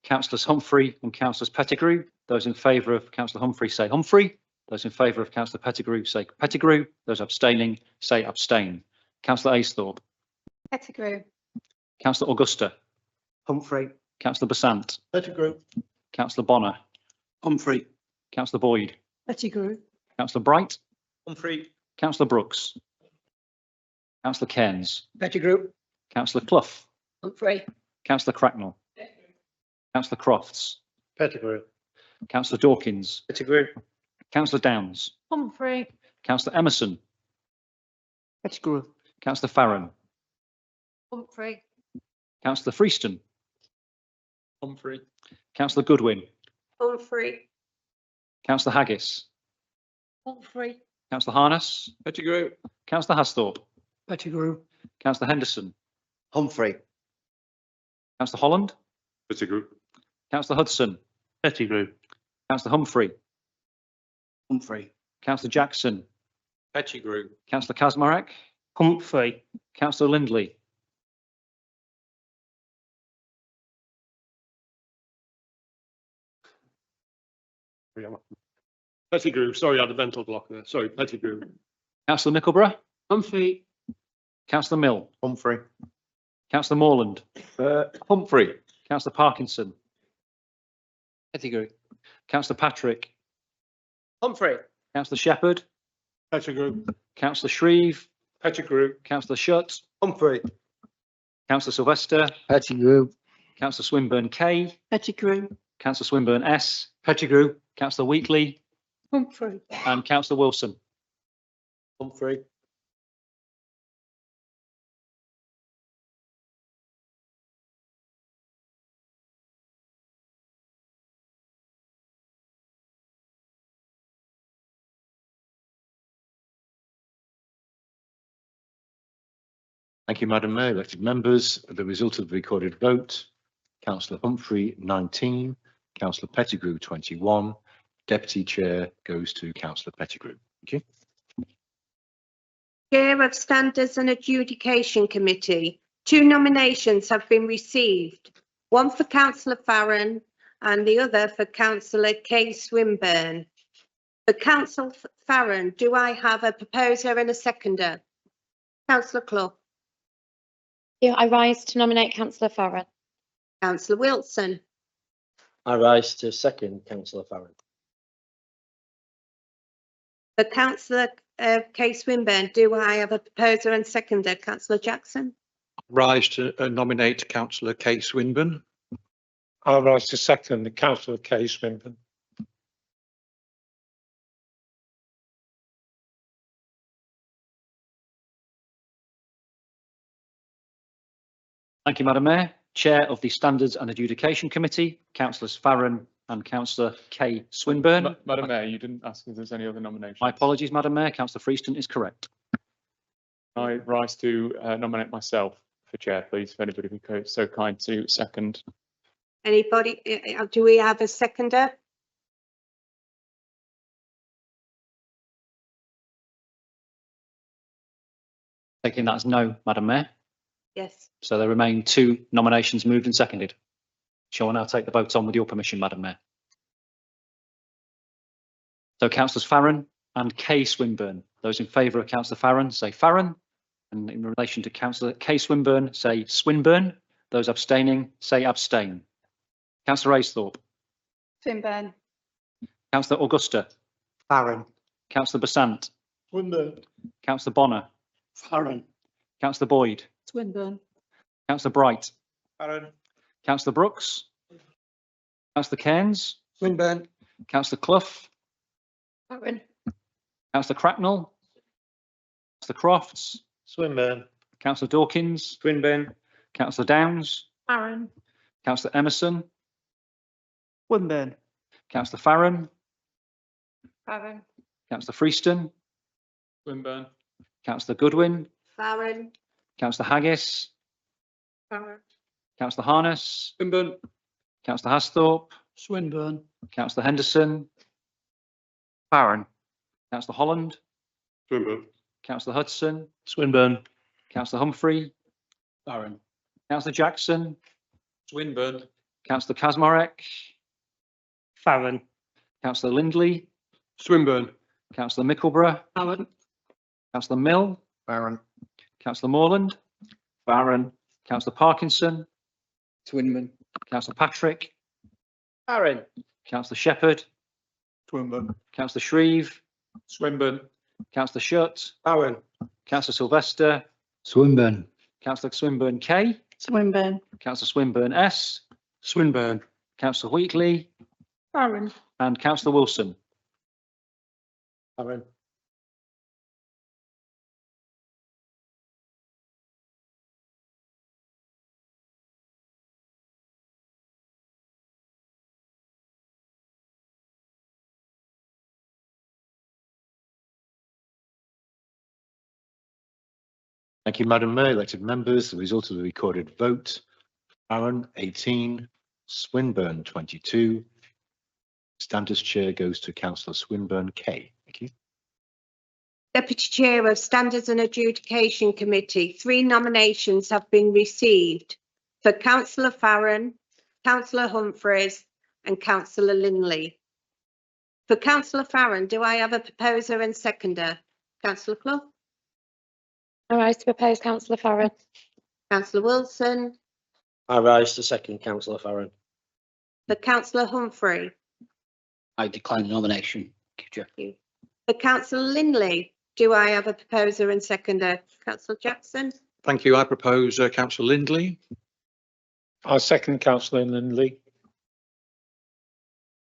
Councillors Humphrey and Councillors Pettigrew. Those in favour of Councillor Humphrey say Humphrey. Those in favour of Councillor Pettigrew say Pettigrew. Those abstaining say abstain. Councillor Aisthorpe, Pettigrew. Councillor Augusta, Humphrey. Councillor Basant, Pettigrew. Councillor Bonner, Humphrey. Councillor Boyd, Pettigrew. Councillor Bright, Humphrey. Councillor Brooks, Councillor Cairns, Pettigrew. Councillor Clough, Humphrey. Councillor Cracknell, Councillor Crofts, Pettigrew. Councillor Dawkins, Pettigrew. Councillor Downs, Humphrey. Councillor Emerson, Pettigrew. Councillor Farron, Humphrey. Councillor Freeston, Humphrey. Councillor Goodwin, Humphrey, Councillor Haggis, Humphrey. Councillor Harness, Pettigrew. Councillor Hasthorpe, Pettigrew. Councillor Henderson, Humphrey. Councillor Holland, Pettigrew. Councillor Hudson, Pettigrew. Councillor Humphrey, Humphrey. Councillor Jackson, Pettigrew. Councillor Kazmarek, Humphrey. Councillor Lindley, Pettigrew. Sorry, I had a mental block there. Sorry, Pettigrew. Councillor Mickleborough, Humphrey. Councillor Mill, Humphrey. Councillor Morland, Humphrey. Councillor Parkinson, Pettigrew. Councillor Patrick, Humphrey. Councillor Shepherd, Pettigrew. Councillor Shreve, Pettigrew. Councillor Shutt, Humphrey. Councillor Sylvester, Pettigrew. Councillor Swinburne K, Pettigrew. Councillor Swinburne S, Pettigrew, Councillor Wheatley, Humphrey. and Councillor Wilson. Humphrey. Thank you, Madam Mayor. Elected members, the result of the recorded vote, Councillor Humphrey 19, Councillor Pettigrew 21, Deputy Chair goes to Councillor Pettigrew. Thank you. Chair of Standards and Adjudication Committee. 2 nominations have been received. One for Councillor Farron and the other for Councillor Kay Swinburne. For Councillor Farron, do I have a proposer and a seconder? Councillor Clough. Yeah, I rise to nominate Councillor Farron. Councillor Wilson. I rise to second Councillor Farron. For Councillor Kay Swinburne, do I have a proposer and seconder? Councillor Jackson. Rise to nominate Councillor Kay Swinburne. I'll rise to second Councillor Kay Swinburne. Thank you, Madam Mayor. Chair of the Standards and Adjudication Committee, Councillors Farron and Councillor Kay Swinburne. Madam Mayor, you didn't ask if there's any other nominations. My apologies, Madam Mayor. Councillor Freeston is correct. I rise to nominate myself for chair, please, if anybody would be so kind to second. Anybody? Do we have a seconder? Taking that as no, Madam Mayor. Yes. So there remain 2 nominations moved and seconded. Shall I now take the vote on with your permission, Madam Mayor? So Councillors Farron and Kay Swinburne. Those in favour of Councillor Farron say Farron. And in relation to Councillor Kay Swinburne, say Swinburne. Those abstaining, say abstain. Councillor Aisthorpe. Swinburne. Councillor Augusta. Farron. Councillor Besant. Swinburne. Councillor Bonner. Farron. Councillor Boyd. Swinburne. Councillor Bright. Farron. Councillor Brooks. Councillor Cairns. Swinburne. Councillor Clough. Farron. Councillor Cracknell. Councillor Crofts. Swinburne. Councillor Dawkins. Swinburne. Councillor Downs. Farron. Councillor Emerson. Swinburne. Councillor Farron. Farron. Councillor Freeston. Swinburne. Councillor Goodwin. Farron. Councillor Haggis. Farron. Councillor Harness. Swinburne. Councillor Hasthorpe. Swinburne. Councillor Henderson. Farron. Councillor Holland. Swinburne. Councillor Hudson. Swinburne. Councillor Humphrey. Farron. Councillor Jackson. Swinburne. Councillor Kazmarek. Farron. Councillor Lindley. Swinburne. Councillor Mickleborough. Farron. Councillor Mill. Farron. Councillor Morland. Farron. Councillor Parkinson. Swinburne. Councillor Patrick. Farron. Councillor Shepherd. Swinburne. Councillor Shreve. Swinburne. Councillor Shutt. Farron. Councillor Sylvester. Swinburne. Councillor Swinburne K. Swinburne. Councillor Swinburne S. Swinburne. Councillor Wheatley. Farron. And Councillor Wilson. Farron. Thank you, Madam Mayor. Elected members, the result of the recorded vote, Farron 18, Swinburne 22. Standards Chair goes to Councillor Swinburne K. Thank you. Deputy Chair of Standards and Adjudication Committee. 3 nominations have been received for Councillor Farron, Councillor Humphreys and Councillor Lindley. For Councillor Farron, do I have a proposer and seconder? Councillor Clough. I rise to propose Councillor Farron. Councillor Wilson. I rise to second Councillor Farron. For Councillor Humphrey. I decline the nomination. Thank you, Chair. For Councillor Lindley, do I have a proposer and seconder? Councillor Jackson. Thank you. I propose Councillor Lindley. I second Councillor Lindley.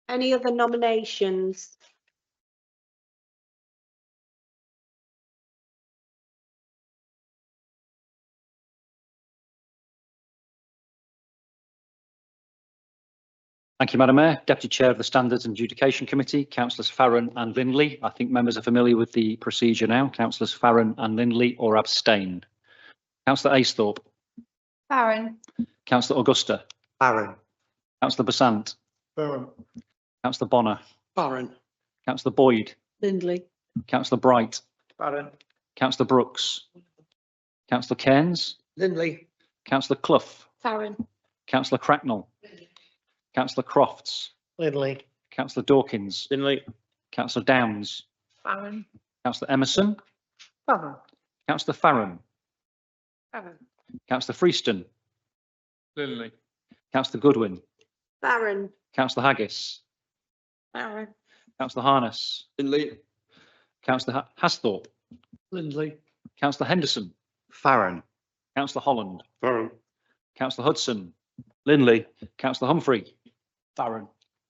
Any other nominations? Thank you, Madam Mayor. Deputy Chair of the Standards and Adjudication Committee, Councillors Farron and Lindley. I think members are familiar with the procedure now. Councillors Farron and Lindley or abstain. Councillor Aisthorpe. Farron. Councillor Augusta. Farron. Councillor Besant. Farron. Councillor Bonner. Farron. Councillor Boyd. Lindley. Councillor Bright. Farron. Councillor Brooks. Councillor Cairns. Lindley. Councillor Clough. Farron. Councillor Cracknell. Councillor Crofts. Lindley. Councillor Dawkins. Lindley. Councillor Downs. Farron. Councillor Emerson. Farron. Councillor Farron. Farron. Councillor Freeston. Lindley. Councillor Goodwin. Farron. Councillor Haggis. Farron. Councillor Harness. Lindley. Councillor Hasthorpe. Lindley. Councillor Henderson. Farron. Councillor Holland. Farron. Councillor Hudson. Lindley. Councillor Humphrey. Farron.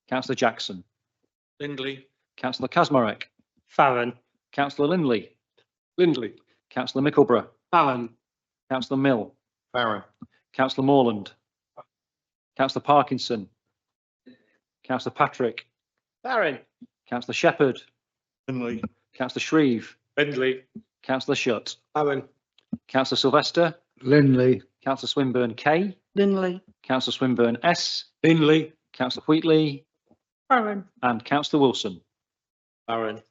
Councillor Jackson. Lindley. Councillor Kazmarek. Farron. Councillor Lindley. Lindley. Councillor Mickleborough. Farron. Councillor Mill. Farron. Councillor Morland. Councillor Parkinson. Councillor Patrick. Farron. Councillor Shepherd. Lindley. Councillor Shreve. Lindley. Councillor Shutt. Farron. Councillor Sylvester. Lindley. Councillor Swinburne K. Lindley. Councillor Swinburne S. Lindley. Councillor Wheatley. Farron. And Councillor Wilson. Farron.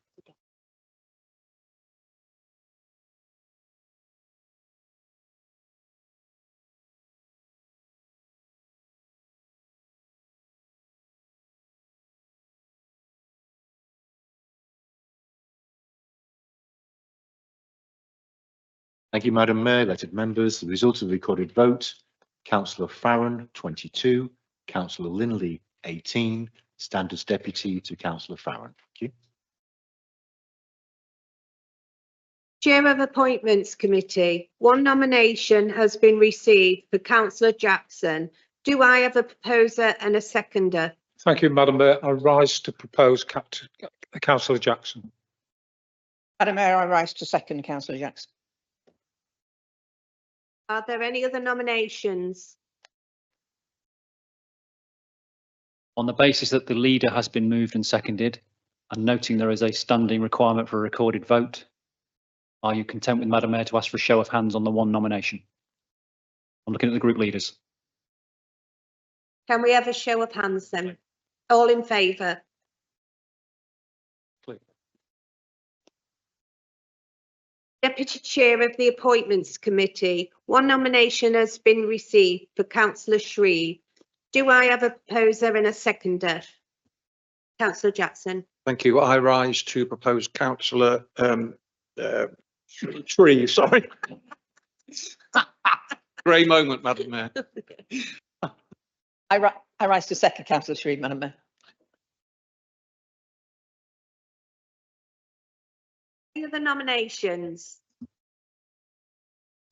Thank you, Madam Mayor, elected members. The result of the recorded vote, Councillor Farron, 22, Councillor Lindley, 18, Standards Deputy to Councillor Farron. Thank you. Chair of Appointments Committee, one nomination has been received for Councillor Jackson. Do I have a proposer and a seconder? Thank you, Madam Mayor. I rise to propose Councillor Jackson. Madam Mayor, I rise to second Councillor Jackson. Are there any other nominations? On the basis that the leader has been moved and seconded, and noting there is a standing requirement for a recorded vote, are you content with Madam Mayor to ask for a show of hands on the one nomination? I'm looking at the group leaders. Can we have a show of hands then? All in favour? Deputy Chair of the Appointments Committee, one nomination has been received for Councillor Shreve. Do I have a proposer and a seconder? Councillor Jackson. Thank you. I rise to propose Councillor Shreve, sorry. Grey moment, Madam Mayor. I rise to second Councillor Shreve, Madam Mayor. Any other nominations?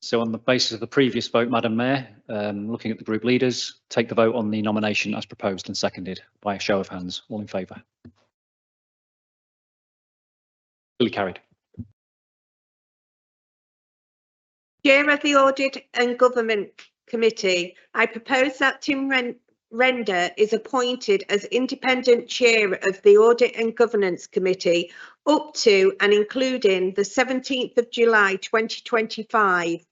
So on the basis of the previous vote, Madam Mayor, looking at the group leaders, take the vote on the nomination as proposed and seconded by a show of hands. All in favour? Duly carried. Chair of the Audit and Government Committee, I propose that Tim Render is appointed as independent chair of the Audit and Governance Committee up to and including the 17th of July 2025.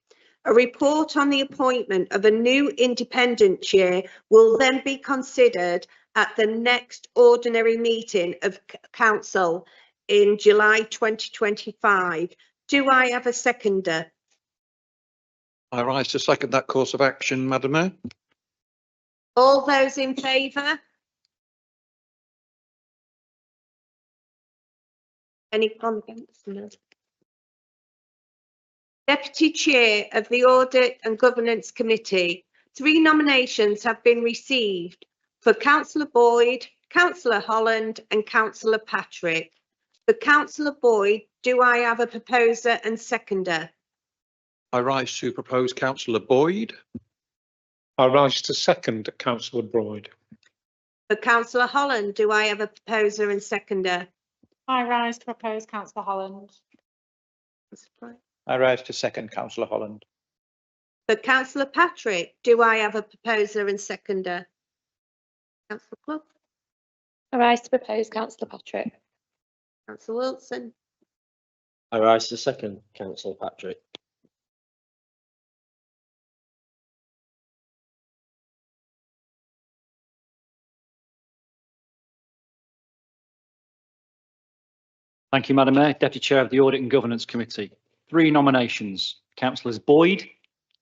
A report on the appointment of a new independent chair will then be considered at the next ordinary meeting of Council in July 2025. Do I have a seconder? I rise to second that course of action, Madam Mayor. All those in favour? Any comments? No. Deputy Chair of the Audit and Governance Committee, 3 nominations have been received for Councillor Boyd, Councillor Holland and Councillor Patrick. For Councillor Boyd, do I have a proposer and seconder? I rise to propose Councillor Boyd. I rise to second Councillor Boyd. For Councillor Holland, do I have a proposer and seconder? I rise to propose Councillor Holland. I rise to second Councillor Holland. For Councillor Patrick, do I have a proposer and seconder? Councillor Clough, I rise to propose councillor Patrick. Councillor Wilson, I rise to second councillor Patrick. Thank you, Madam Mayor. Deputy Chair of the Audit and Governance Committee. 3 nominations, councillors Boyd,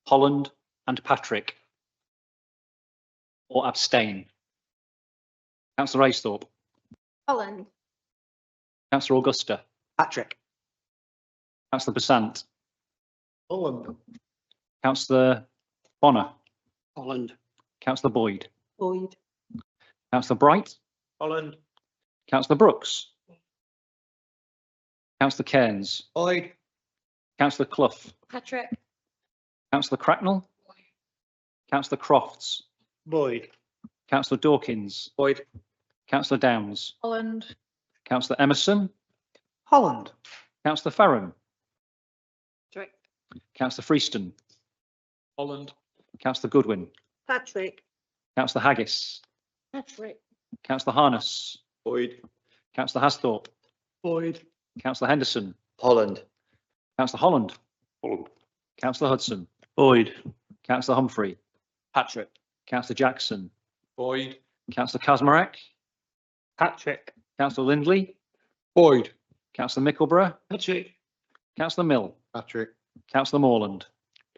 Holland and Patrick. Or abstain. Councillor Aisthorpe, Holland, Councillor Augusta, Patrick. Councillor Besant, Holland. Councillor Bonner, Holland. Councillor Boyd, Boyd, Councillor Bright, Holland. Councillor Brooks, Councillor Cairns, Boyd. Councillor Clough, Patrick. Councillor Cracknell, Councillor Crofts, Boyd. Councillor Dawkins, Boyd. Councillor Downs, Holland. Councillor Emerson, Holland. Councillor Farron, Patrick, Councillor Freeston, Holland. Councillor Goodwin, Patrick, Councillor Haggis, Patrick, Councillor Harness, Boyd. Councillor Hasthorpe, Boyd. Councillor Henderson, Holland. Councillor Holland, Holland. Councillor Hudson, Boyd. Councillor Humphrey, Patrick. Councillor Jackson, Boyd. Councillor Kazmarek, Patrick. Councillor Lindley, Boyd. Councillor Mickleborough, Patrick. Councillor Mill, Patrick. Councillor Morland,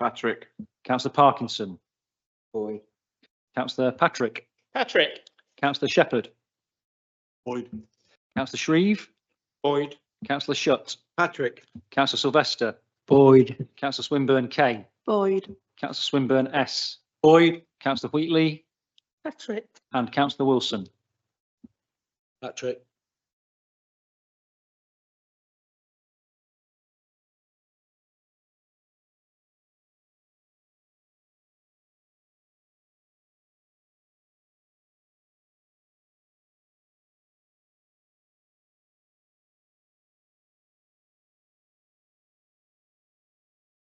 Patrick. Councillor Parkinson, Boyd. Councillor Patrick, Patrick, Councillor Shepherd, Boyd. Councillor Shreve, Boyd. Councillor Shutt, Patrick. Councillor Sylvester, Boyd. Councillor Swinburne K, Boyd, Councillor Swinburne S, Boyd. Councillor Wheatley Patrick, and Councillor Wilson. Patrick.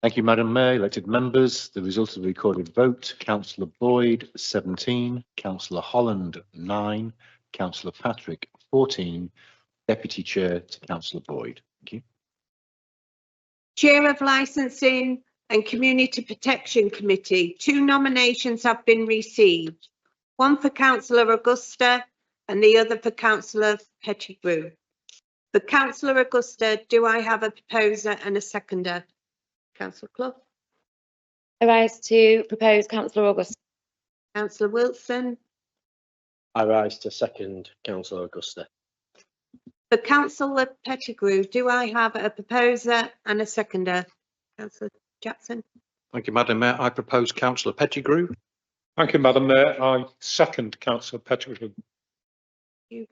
Thank you, Madam Mayor. Elected members, the result of the recorded vote, Councillor Boyd, 17, Councillor Holland, 9, Councillor Patrick, 14, Deputy Chair to Councillor Boyd. Thank you. Chair of Licensing and Community Protection Committee, 2 nominations have been received. One for Councillor Augusta and the other for Councillor Pettigrew. For Councillor Augusta, do I have a proposer and a seconder? Councillor Clough, I rise to propose councillor August. Councillor Wilson, I rise to second councillor Augusta. for Councillor Pettigrew, do I have a proposer and a seconder? Councillor Jackson, Thank you, Madam Mayor. I propose councillor Pettigrew. Thank you, Madam Mayor. I second councillor Pettigrew. you.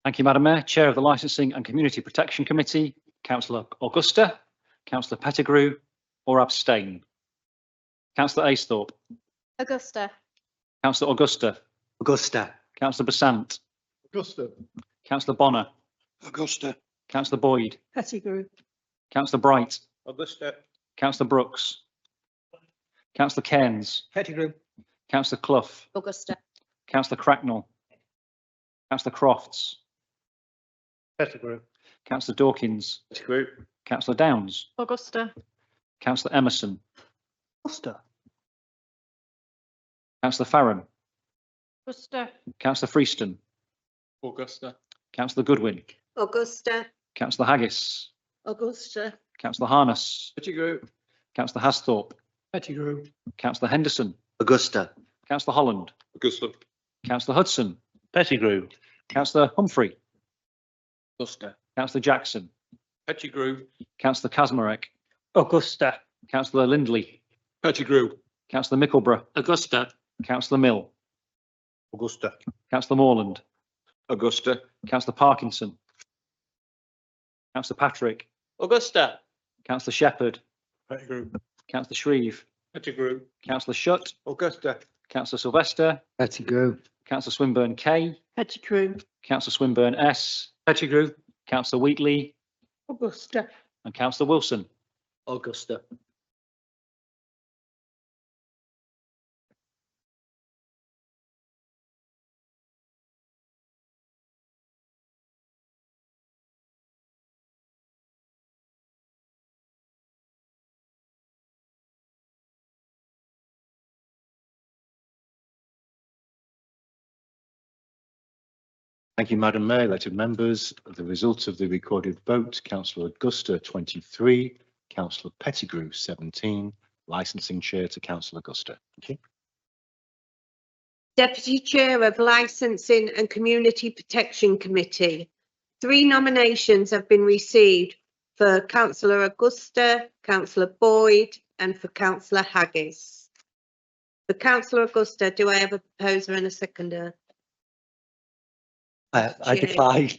Thank you, Madam Mayor. Chair of the Licensing and Community Protection Committee, Councillor Augusta, Councillor Pettigrew, or abstain. Councillor Aisthorpe, Augusta. Councillor Augusta, Augusta. Councillor Besant, Augusta. Councillor Bonner, Augusta. Councillor Boyd, Pettigrew, Councillor Bright, Augusta. Councillor Brooks, Councillor Cairns, Pettigrew. Councillor Clough, Augusta. Councillor Cracknell, Councillor Crofts, Pettigrew. Councillor Dawkins, Pettigrew. Councillor Downs, Augusta. Councillor Emerson, Augusta. Councillor Farron, Augusta. Councillor Freeston, Augusta. Councillor Goodwin, Augusta, Councillor Haggis, Augusta, Councillor Harness, Pettigrew. Councillor Hasthorpe, Pettigrew. Councillor Henderson, Augusta. Councillor Holland, Augusta. Councillor Hudson, Pettigrew. Councillor Humphrey, Augusta. Councillor Jackson, Pettigrew. Councillor Kazmarek, Augusta. Councillor Lindley, Pettigrew. Councillor Mickleborough, Augusta. Councillor Mill, Augusta. Councillor Morland, Augusta. Councillor Parkinson, Councillor Patrick, Augusta, Councillor Shepherd, Pettigrew. Councillor Shreve, Pettigrew. Councillor Shutt, Augusta. Councillor Sylvester, Pettigrew. Councillor Swinburne K, Pettigrew, Councillor Swinburne S, Pettigrew. Councillor Wheatley Augusta. and Councillor Wilson. Augusta. Thank you, Madam Mayor, elected members. The result of the recorded vote, Councillor Augusta 23, Councillor Pettigrew 17, licensing chair to Councillor Augusta. Thank you. Deputy Chair of Licensing and Community Protection Committee. 3 nominations have been received for Councillor Augusta, Councillor Boyd and for Councillor Haggis. For Councillor Augusta, do I have a proposer and a seconder? I decline.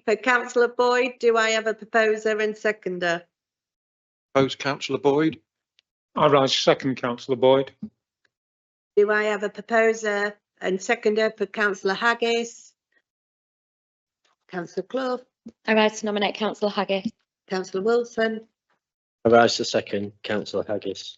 For Councillor Boyd, do I have a proposer and seconder? Propose Councillor Boyd. I rise to second Councillor Boyd. Do I have a proposer and seconder for Councillor Haggis? Councillor Clough, I rise to nominate Councillor Haggis. Councillor Wilson, I rise to second Councillor Haggis.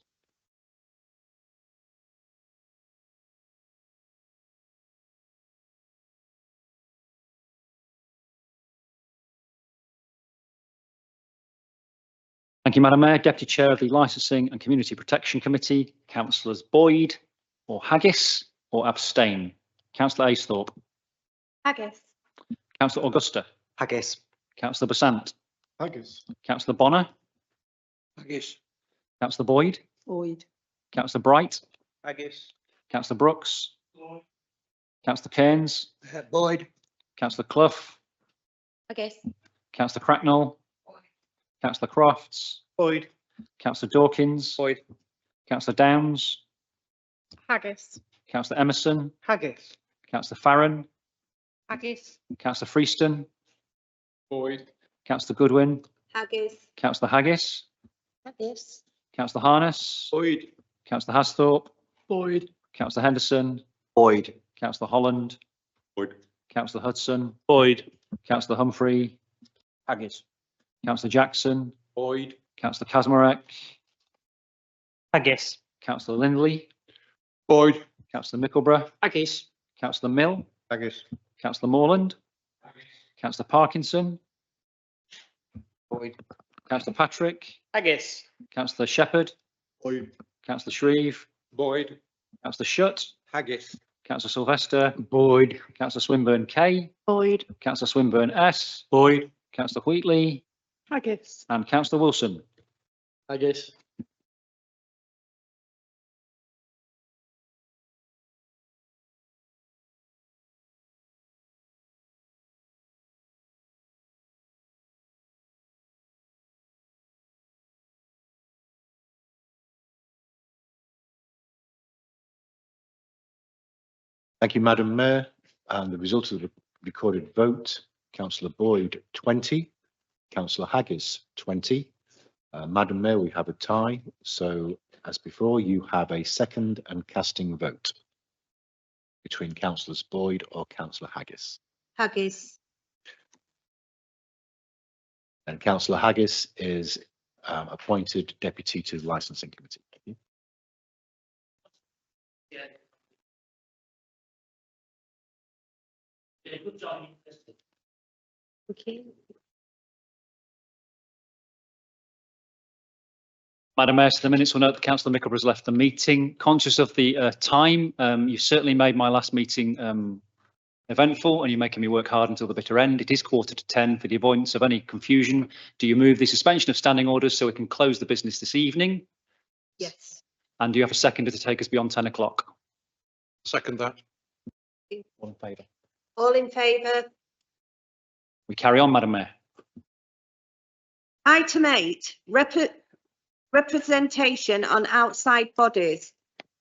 Thank you, Madam Mayor. Deputy Chair of the Licensing and Community Protection Committee, Councillors Boyd or Haggis or abstain. Councillor Aisthorpe. Haggis. Councillor Augusta. Haggis. Councillor Besant. Haggis. Councillor Bonner. Haggis. Councillor Boyd. Boyd. Councillor Bright. Haggis. Councillor Brooks. Councillor Cairns. Boyd. Councillor Clough. Haggis. Councillor Cracknell. Councillor Crofts. Boyd. Councillor Dawkins. Boyd. Councillor Downs. Haggis. Councillor Emerson. Haggis. Councillor Farron. Haggis. Councillor Freeston. Boyd. Councillor Goodwin. Haggis. Councillor Haggis. Haggis. Councillor Harness. Boyd. Councillor Hasthorpe. Boyd. Councillor Henderson. Boyd. Councillor Holland. Boyd. Councillor Hudson. Boyd. Councillor Humphrey. Haggis. Councillor Jackson. Boyd. Councillor Kazmarek. Haggis. Councillor Lindley. Boyd. Councillor Mickleborough. Haggis. Councillor Mill. Haggis. Councillor Morland. Councillor Parkinson. Boyd. Councillor Patrick. Haggis. Councillor Shepherd. Boyd. Councillor Shreve. Boyd. Councillor Shutt. Haggis. Councillor Sylvester. Boyd. Councillor Swinburne K. Boyd. Councillor Swinburne S. Boyd. Councillor Wheatley. Haggis. And Councillor Wilson. Haggis. Thank you, Madam Mayor. And the result of the recorded vote, Councillor Boyd 20, Councillor Haggis 20. Madam Mayor, we have a tie. So as before, you have a second and casting vote between Councillors Boyd or Councillor Haggis. Haggis. And Councillor Haggis is appointed Deputy to the Licensing Committee. Thank you. Good job. Okay. Madam Mayor, so the minutes will note that Councillor Mickleborough has left the meeting. Conscious of the time, you certainly made my last meeting eventful and you're making me work hard until the bitter end. It is 9:45. For the avoidance of any confusion, do you move the suspension of standing orders so we can close the business this evening? Yes. And do you have a seconder to take us beyond 10 o'clock? Second that. All in favour? All in favour? We carry on, Madam Mayor. Item 8, representation on outside bodies.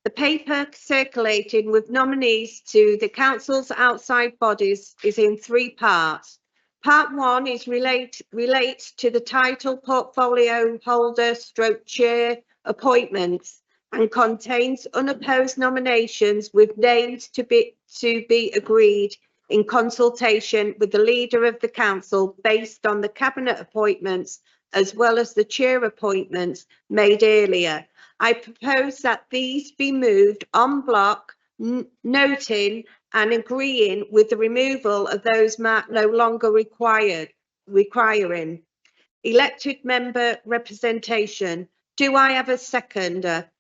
The paper circulating with nominees to the council's outside bodies is in 3 parts. Part 1 is relates to the title portfolio holder / chair appointments and contains unopposed nominations with names to be agreed in consultation with the leader of the council based on the cabinet appointments as well as the chair appointments made earlier. I propose that these be moved en bloc, noting and agreeing with the removal of those marked no longer requiring elected member representation. Do I have a seconder?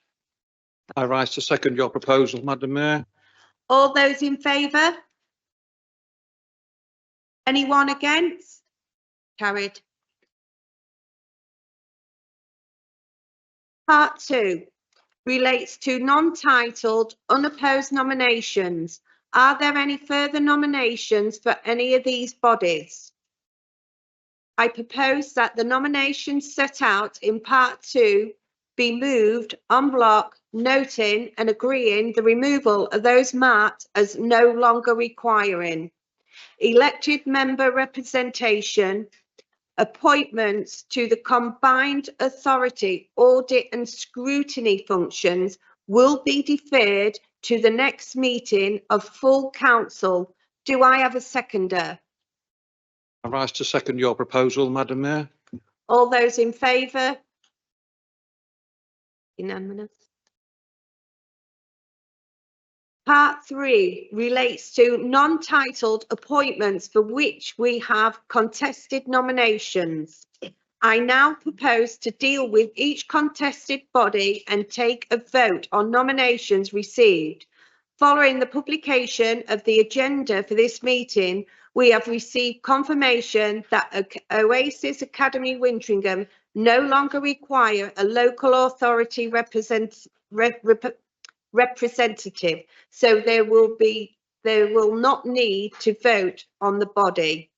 I rise to second your proposal, Madam Mayor. All those in favour? Anyone against? Carried. Part 2 relates to non-titled, unopposed nominations. Are there any further nominations for any of these bodies? I propose that the nominations set out in Part 2 be moved en bloc, noting and agreeing the removal of those marked as no longer requiring elected member representation, appointments to the combined authority, audit and scrutiny functions will be deferred to the next meeting of full council. Do I have a seconder? I rise to second your proposal, Madam Mayor. All those in favour? Unanimous. Part 3 relates to non-titled appointments for which we have contested nominations. I now propose to deal with each contested body and take a vote on nominations received. Following the publication of the agenda for this meeting, we have received confirmation that Oasis Academy Wintringham no longer require a local authority representative, so there will not need to vote on the body,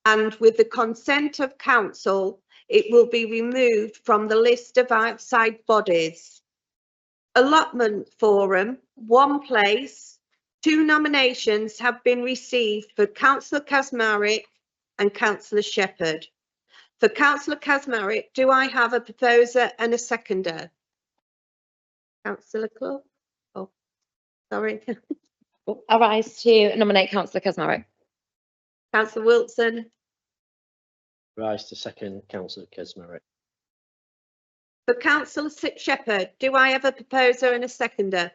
and with the consent of council it will be removed from the list of outside bodies. Allotment forum, 1 place. 2 nominations have been received for Councillor Kasmarek and Councillor Shepherd. For Councillor Kasmarek, do I have a proposer and a seconder? Councillor Clough? Oh, sorry. I rise to nominate Councillor Kasmarek. Councillor Wilson? Rise to second Councillor Kesmarek. For Councillor Shepherd, do I have a proposer and a seconder?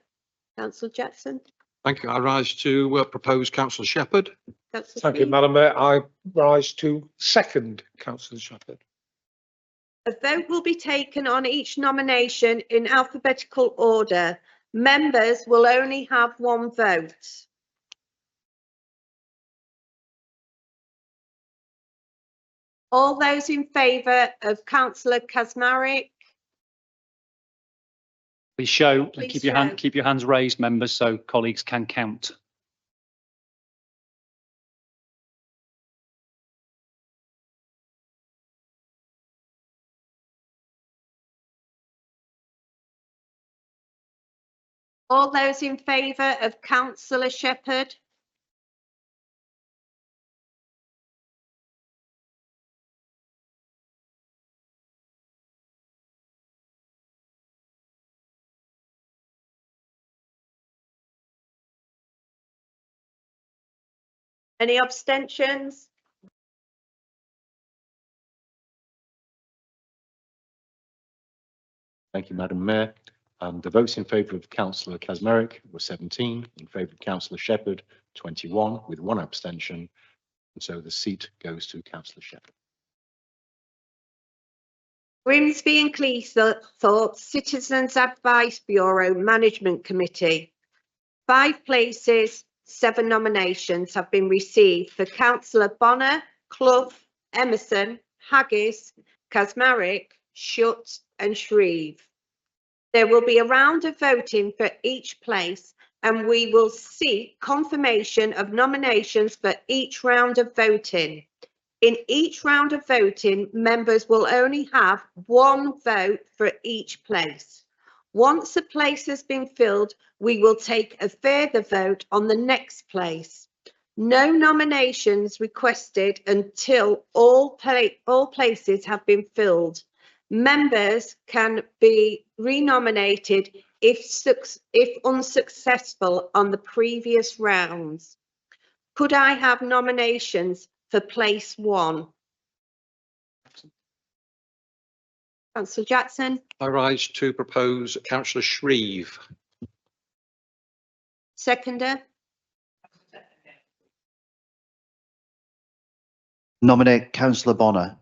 Councillor Jackson? Thank you. I rise to propose Councillor Shepherd. Councillor Thank you, Smith? Madam Mayor. I rise to second Councillor Shepherd. A vote will be taken on each nomination in alphabetical order. Members will only have 1 vote. All those in favour of Councillor Kasmarek? Please show and Please keep your show. keep your hands raised, members, so colleagues can count. All those in favour of Councillor Shepherd? Any abstentions? Thank you, Madam Mayor. The votes in favour of Councillor Kasmarek were 17, in favour of Councillor Shepherd 21, with 1 abstention, and so the seat goes to Councillor Shepherd. Grimsby and Cleethorpes Citizens Advice Bureau Management Committee. 5 places, 7 nominations have been received for Councillor Bonner, Clough, Emerson, Haggis, Kasmarek, Shutt and Shreve. There will be a round of voting for each place and we will seek confirmation of nominations for each round of voting. In each round of voting, members will only have 1 vote for each place. Once a place has been filled, we will take a further vote on the next place. No nominations requested until all places have been filled. Members can be renominated if unsuccessful on the previous rounds. Could I have nominations for place 1? Councillor Jackson, I rise to propose councillor Shreve. seconder. Nominate councillor Bonner.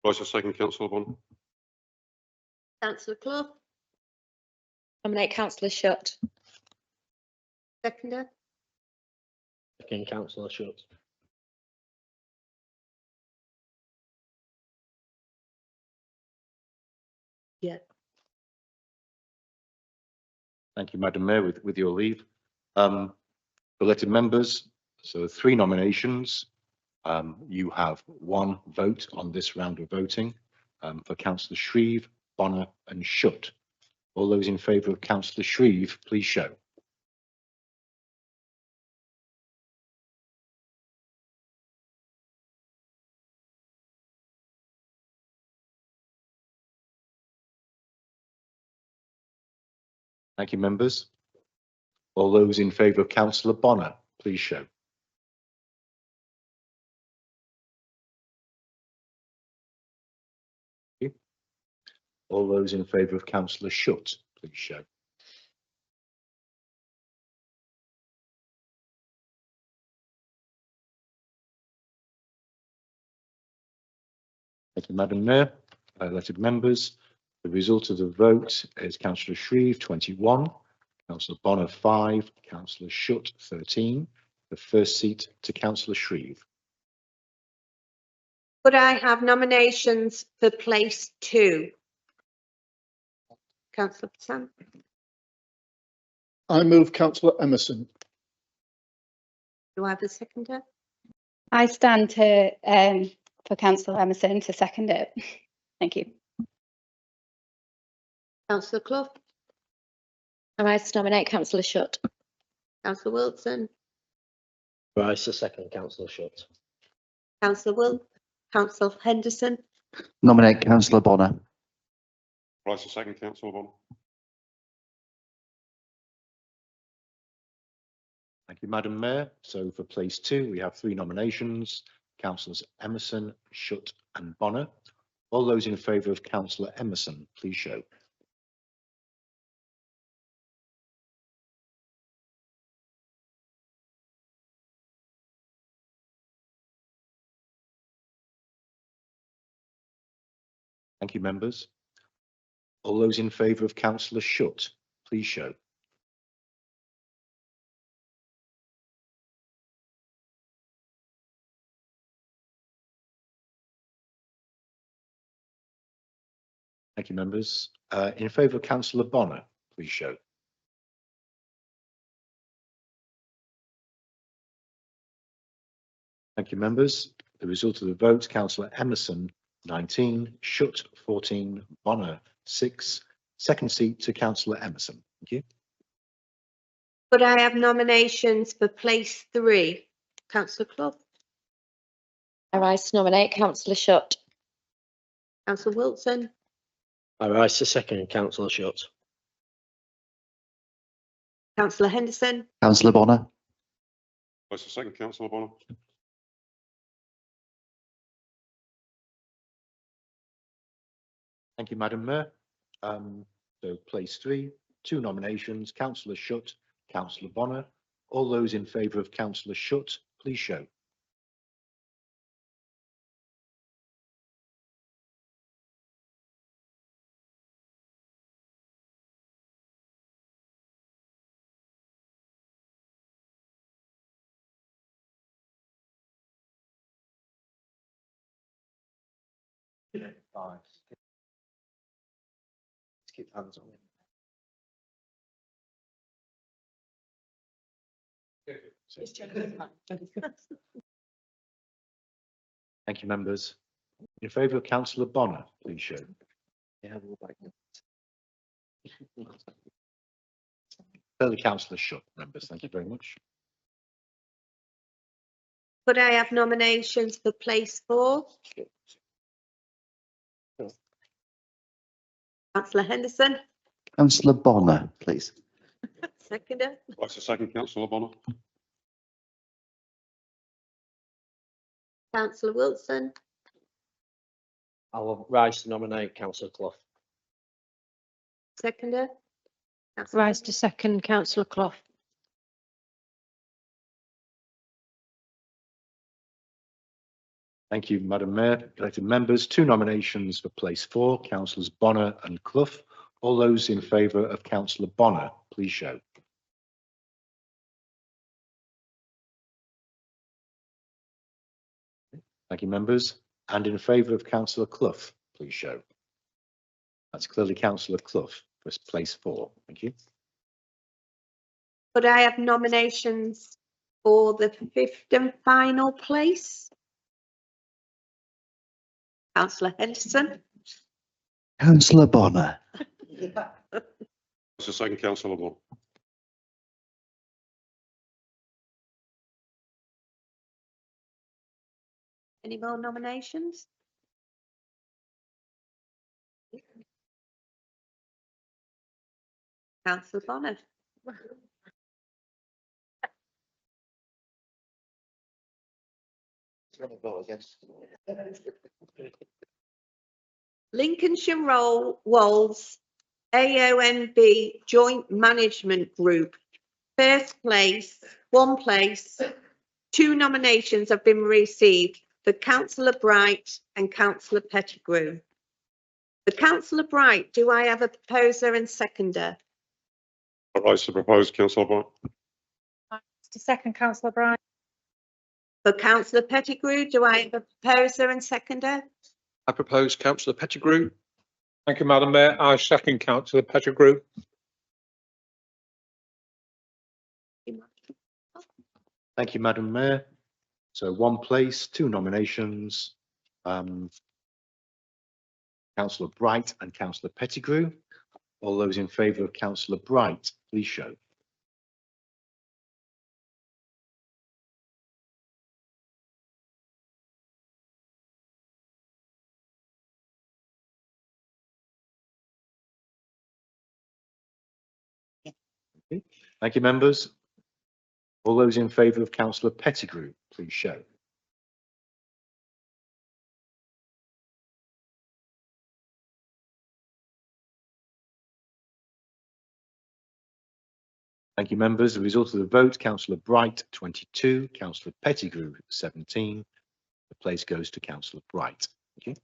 Rise a second, councillor Bonner. Councillor Clough, Nominate councillor Shutt. seconder. Second, councillor Schultz. Yeah. Thank you, Madam Mayor, with your leave. Elected members, so 3 nominations. You have 1 vote on this round of voting for councillor Shreve, Bonner and Shutt. All those in favour of councillor Shreve, please show. Thank you, members. All those in favour of councillor Bonner, please show. Thank you. All those in favour of councillor Shutt, please show. Thank you, Madam Mayor. Elected members, the result of the vote is councillor Shreve 21, councillor Bonner 5, councillor Shutt 13. The first seat to councillor Shreve. Could I have nominations for place 2? Councillor Sam, I move councillor Emerson. do I have a seconder? I stand to for councillor Emerson to second it. Thank you. Councillor Clough, I rise to nominate councillor Shutt. Councillor Wilson, Rise a second, councillor Schultz. Councillor Henderson, Nominate councillor Bonner. Rise a second, councillor Bonner. Thank you, Madam Mayor. So for place 2, we have 3 nominations, councillors Emerson, Shutt and Bonner. All those in favour of councillor Emerson, please show. Thank you, members. All those in favour of councillor Shutt, please show. Thank you, members. In favour of councillor Bonner, please show. Thank you, members. The result of the vote, councillor Emerson 19, Shutt 14, Bonner 6. Second seat to councillor Emerson. Thank you. could I have nominations for place 3? Councillor Clough, I rise to nominate councillor Shutt. Councillor Wilson, I rise to second, councillor Schultz. Councillor Henderson, Councillor Bonner. Rise a second, councillor Bonner. Thank you, Madam Mayor. So place 3, 2 nominations, councillor Shutt, councillor Bonner. All those in favour of councillor Shutt, please show. Keep hands on Thank you, members. In favour of councillor Bonner, please show. Further councillor Shutt, members. Thank you very much. could I have nominations for place 4? Councillor Henderson, Councillor Bonner, please. seconder. Rise a second, councillor Bonner. Councillor Wilson, I'll rise to nominate councillor Clough. seconder. Councillor Rise to second, councillor Clough. Thank you, Madam Mayor. Elected members, 2 nominations for place 4, councillors Bonner and Clough. All those in favour of councillor Bonner, please show. Thank you, members. And in favour of councillor Clough, please show. That's clearly councillor Clough for place 4. Thank you. Could I have nominations for the 5th and final place? Councillor Henderson. Councillor Bonner. It's the second councillor Bonner. Any more nominations? Councillor Bonner. Lincolnshire Wolds AONB Joint Management Group. First place, 1 place. 2 nominations have been received for Councillor Bright and Councillor Pettigrew. For Councillor Bright, do I have a proposer and seconder? I rise to propose councillor Bright. To second, councillor Bright. For Councillor Pettigrew, do I have a proposer and seconder? I propose councillor Pettigrew. Thank you, Madam Mayor. I second councillor Pettigrew. Thank you, Madam Mayor. So 1 place, 2 nominations. Councillor Bright and councillor Pettigrew. All those in favour of councillor Bright, please show. Okay. Thank you, members. All those in favour of councillor Pettigrew, please show. Thank you, members. The result of the vote, councillor Bright 22, councillor Pettigrew 17. The place goes to councillor Bright. Thank you.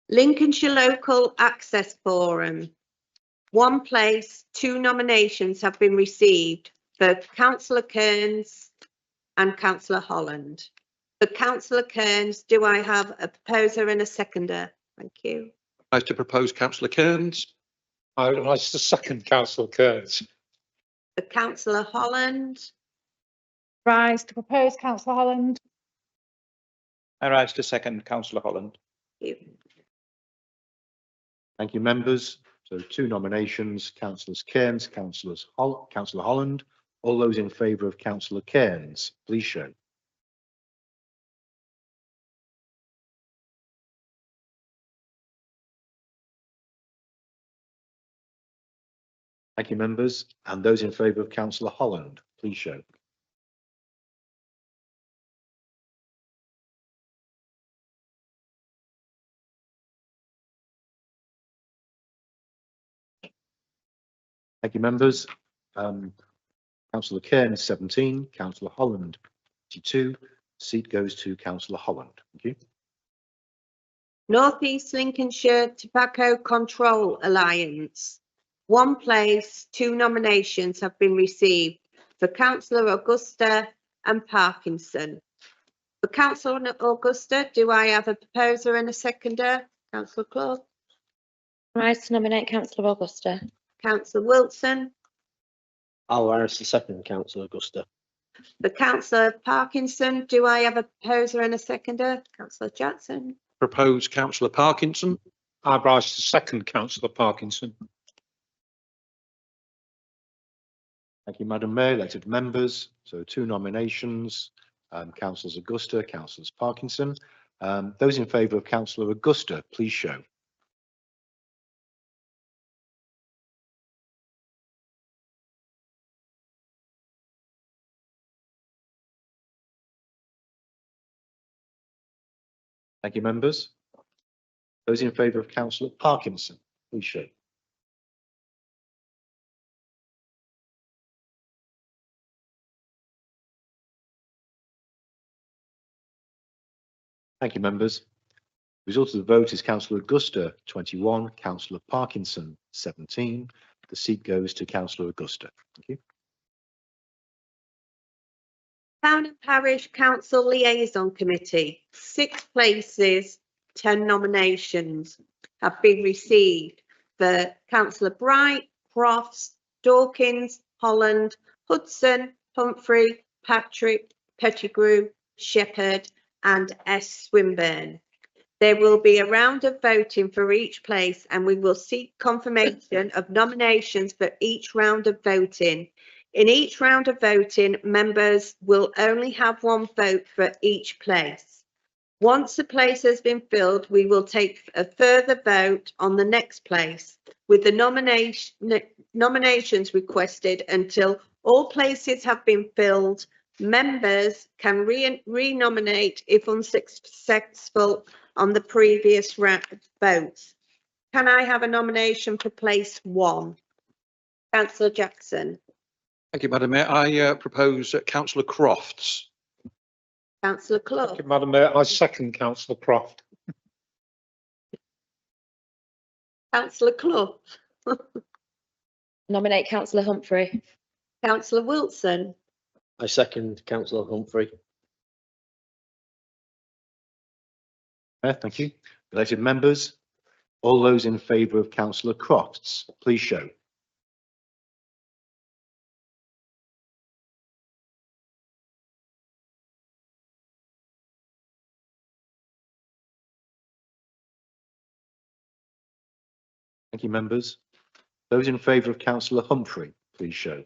Lincolnshire Local Access Forum. 1 place, 2 nominations have been received for Councillor Kearns and Councillor Holland. For Councillor Kearns, do I have a proposer and a seconder? Thank you. I rise to propose councillor Kearns. I rise to second, councillor Kearns. For Councillor Holland. Rise to propose, councillor Holland. I rise to second, councillor Holland. Thank you. Thank you, members. So 2 nominations, councillors Kearns, councillor Holland. All those in favour of councillor Kearns, please show. Thank you, members. And those in favour of councillor Holland, please show. Thank you, members. Councillor Kearns 17, councillor Holland 22. Seat goes to councillor Holland. Thank you. North East Lincolnshire Tobacco Control Alliance. 1 place, 2 nominations have been received for Councillor Augusta and Parkinson. For Councillor Augusta, do I have a proposer and a seconder? Councillor Clough. Rise to nominate councillor Augusta. Councillor Wilson. I'll rise to second councillor Augusta. For Councillor Parkinson, do I have a proposer and a seconder? Councillor Jackson. Propose councillor Parkinson. I rise to second, councillor Parkinson. Thank you, Madam Mayor. Elected members. So 2 nominations. Councillors Augusta, councillors Parkinson. Those in favour of councillor Augusta, please show. Thank you, members. Those in favour of councillor Parkinson, please show. Thank you, members. Result of the vote is councillor Augusta 21, councillor Parkinson 17. The seat goes to councillor Augusta. Thank you. Town and Parish Council Liaison Committee, 6 places, 10 nominations have been received for councillor Bright, Crofts, Dawkins, Holland, Hudson, Humphrey, Patrick, Pettigrew, Shepherd and S. Swinburne. There will be a round of voting for each place and we will seek confirmation of nominations for each round of voting. In each round of voting, members will only have 1 vote for each place. Once the place has been filled, we will take a further vote on the next place with the nominations requested until all places have been filled. Members can re-nominate if unsuccessful on the previous round votes. Can I have a nomination for place 1? Councillor Jackson. Thank you, Madam Mayor. I propose Councillor Crofts. Councillor Clough. Thank you, Madam Mayor. I second councillor Croft. Councillor Clough. Nominate councillor Humphrey. Councillor Wilson. I second councillor Humphrey. Thank you. Related members, all those in favour of councillor Crofts, please show. Thank you, members. Those in favour of councillor Humphrey, please show.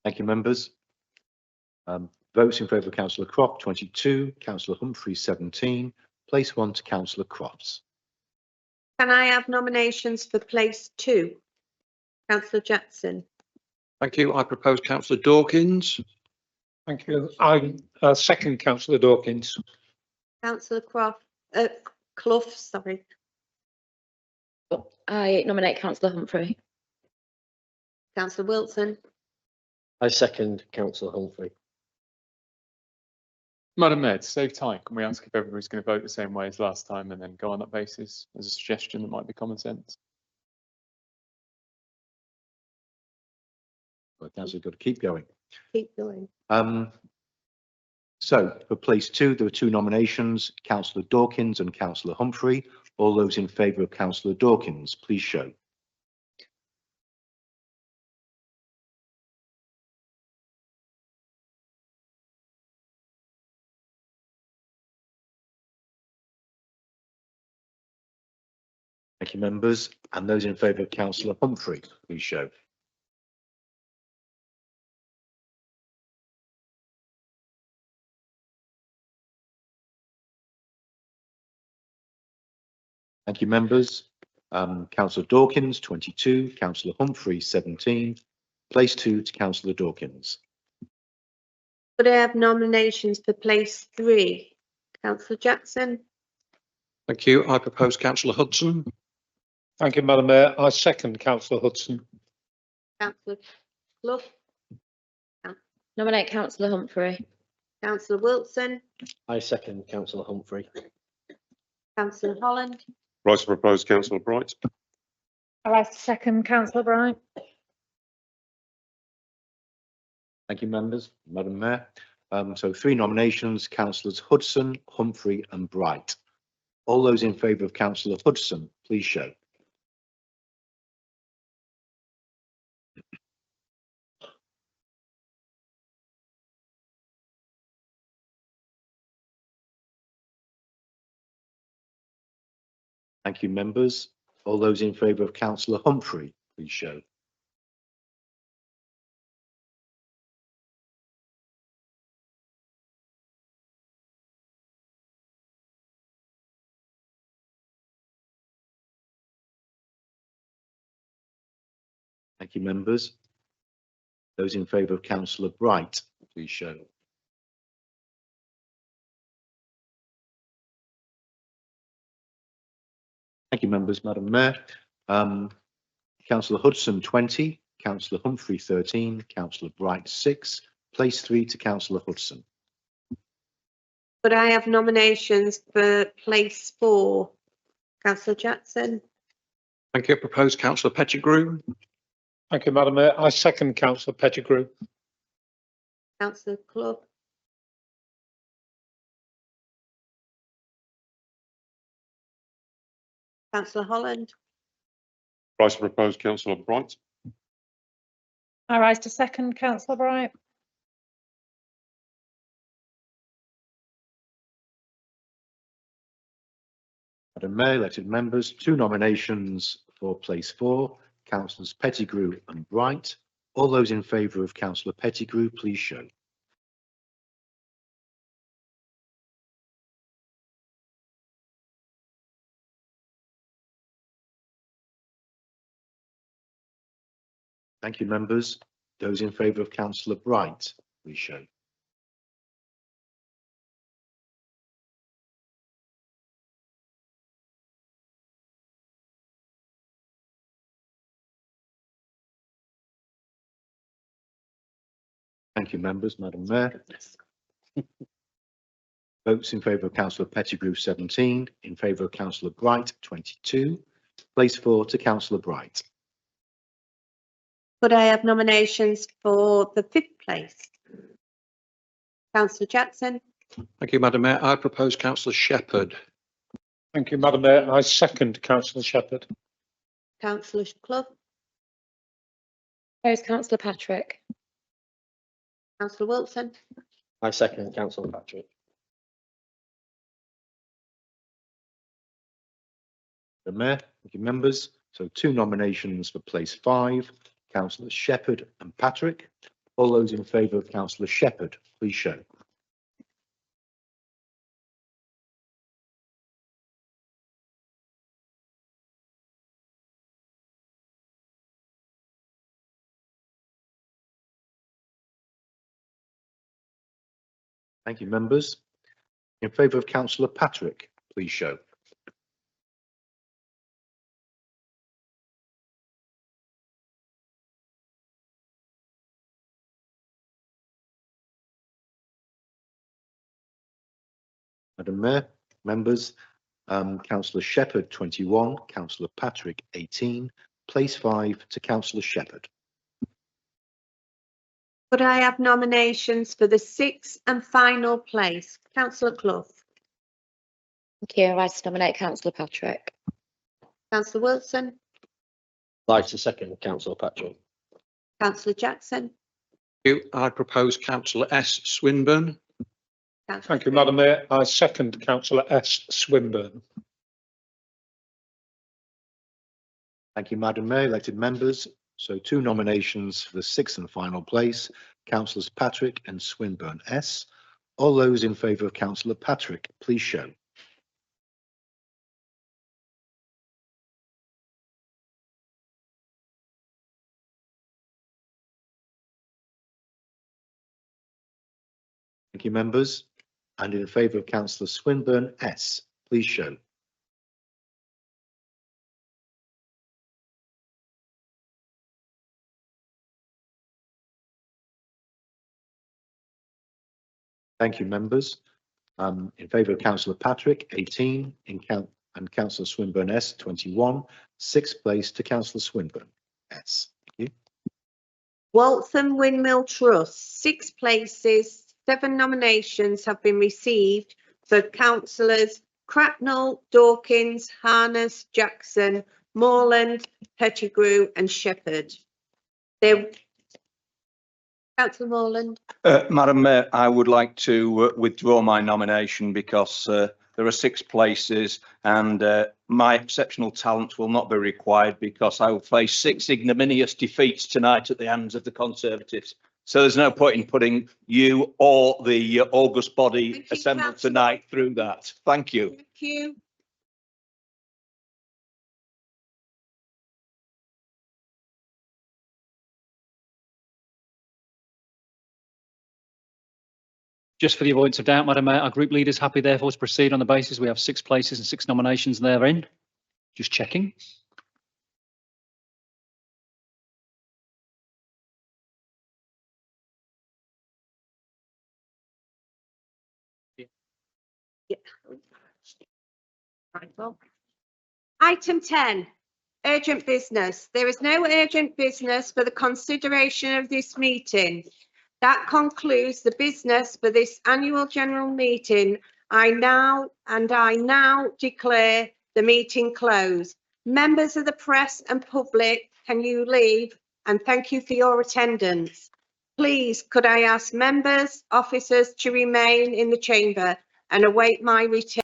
Thank you, members. Votes in favour of councillor Croft 22, councillor Humphrey 17. Place 1 to councillor Crofts. Can I have nominations for place 2? Councillor Jackson. Thank you. I propose councillor Dawkins. Thank you. I second councillor Dawkins. Councillor Clough, sorry. I nominate councillor Humphrey. Councillor Wilson. I second councillor Humphrey. Madam Mayor, to save time, can we ask if everybody's going to vote the same way as last time and then go on that basis as a suggestion that might be common sense? Well, councillor, got to keep going. Keep going. So for place 2, there were 2 nominations, councillor Dawkins and councillor Humphrey. All those in favour of councillor Dawkins, please show. Thank you, members. And those in favour of councillor Humphrey, please show. Thank you, members. Councillor Dawkins 22, councillor Humphrey 17. Place 2 to councillor Dawkins. Could I have nominations for place 3? Councillor Jackson. Thank you. I propose councillor Hudson. Thank you, Madam Mayor. I second councillor Hudson. Councillor Clough. Nominate councillor Humphrey. Councillor Wilson. I second councillor Humphrey. Councillor Holland. Rise to propose councillor Bright. I rise to second councillor Bright. Thank you, members. Madam Mayor. So 3 nominations, councillors Hudson, Humphrey and Bright. All those in favour of councillor Hudson, please show. Thank you, members. All those in favour of councillor Humphrey, please show. Thank you, members. Those in favour of councillor Bright, please show. Thank you, members. Madam Mayor. Councillor Hudson 20, Councillor Humphrey 13, Councillor Bright 6, place 3 to Councillor Hudson. Could I have nominations for place 4? Councillor Jackson, Thank you. Proposed councillor Pettigrew. Thank you, Madam Mayor. I second councillor Pettigrew. Councillor Clough, Councillor Holland, Rise to propose councillor Bright. I rise to second councillor Bright. Madam Mayor, elected members, 2 nominations for place 4, councillors Pettigrew and Bright. All those in favour of councillor Pettigrew, please show. Thank you, members. Those in favour of councillor Bright, please show. Thank you, members. Madam Mayor. Votes in favour of councillor Pettigrew 17, in favour of councillor Bright 22. Place 4 to councillor Bright. could I have nominations for the 5th place? Councillor Jackson, Thank you, Madam Mayor. I propose councillor Shepherd. Thank you, Madam Mayor. I second councillor Shepherd. Councillor Clough, Propose councillor Patrick. Councillor Wilson, I second councillor Patrick. The Mayor, thank you, members. So 2 nominations for place 5, councillors Shepherd and Patrick. All those in favour of councillor Shepherd, please show. Thank you, members. In favour of councillor Patrick, please show. Madam Mayor, members, councillor Shepherd 21, councillor Patrick 18, place 5 to councillor Shepherd. could I have nominations for the 6th and final place? Councillor Clough, Thank you. I rise to nominate councillor Patrick. Councillor Wilson, Like to second councillor Patrick. Councillor Jackson, Thank you. I propose councillor S Swinburne. Councillor Thank you, Madam Mayor. I second councillor S Swinburne. Thank you, Madam Mayor, elected members. So 2 nominations for the 6th and final place, councillors Patrick and Swinburne S. All those in favour of councillor Patrick, please show. Thank you, members. And in favour of councillor Swinburne S, please show. Thank you, members. In favour of councillor Patrick 18, and councillor Swinburne S 21, 6th place to councillor Swinburne S. Thank you. Waltham Windmill Trust, 6 places, 7 nominations have been received for councillors Cracknell, Dawkins, Harness, Jackson, Morland, Pettigrew and Shepherd. Councillor Morland, Madam Mayor, I would like to withdraw my nomination because there are 6 places and my exceptional talents will not be required because I will face 6 ignominious defeats tonight at the hands of the Conservatives. So there's no point in putting you or the august body assembled tonight through that. Thank you. thank you. Just for the avoidance of doubt, Madam Mayor, our group leaders happy therefore to proceed on the basis we have 6 places and 6 nominations therein. Just checking. Right, well. Item 10, urgent business. There is no urgent business for the consideration of this meeting. That concludes the business for this annual general meeting. I now declare the meeting closed. Members of the press and public, can you leave? And thank you for your attendance. Please, could I ask members, officers to remain in the chamber and await my return?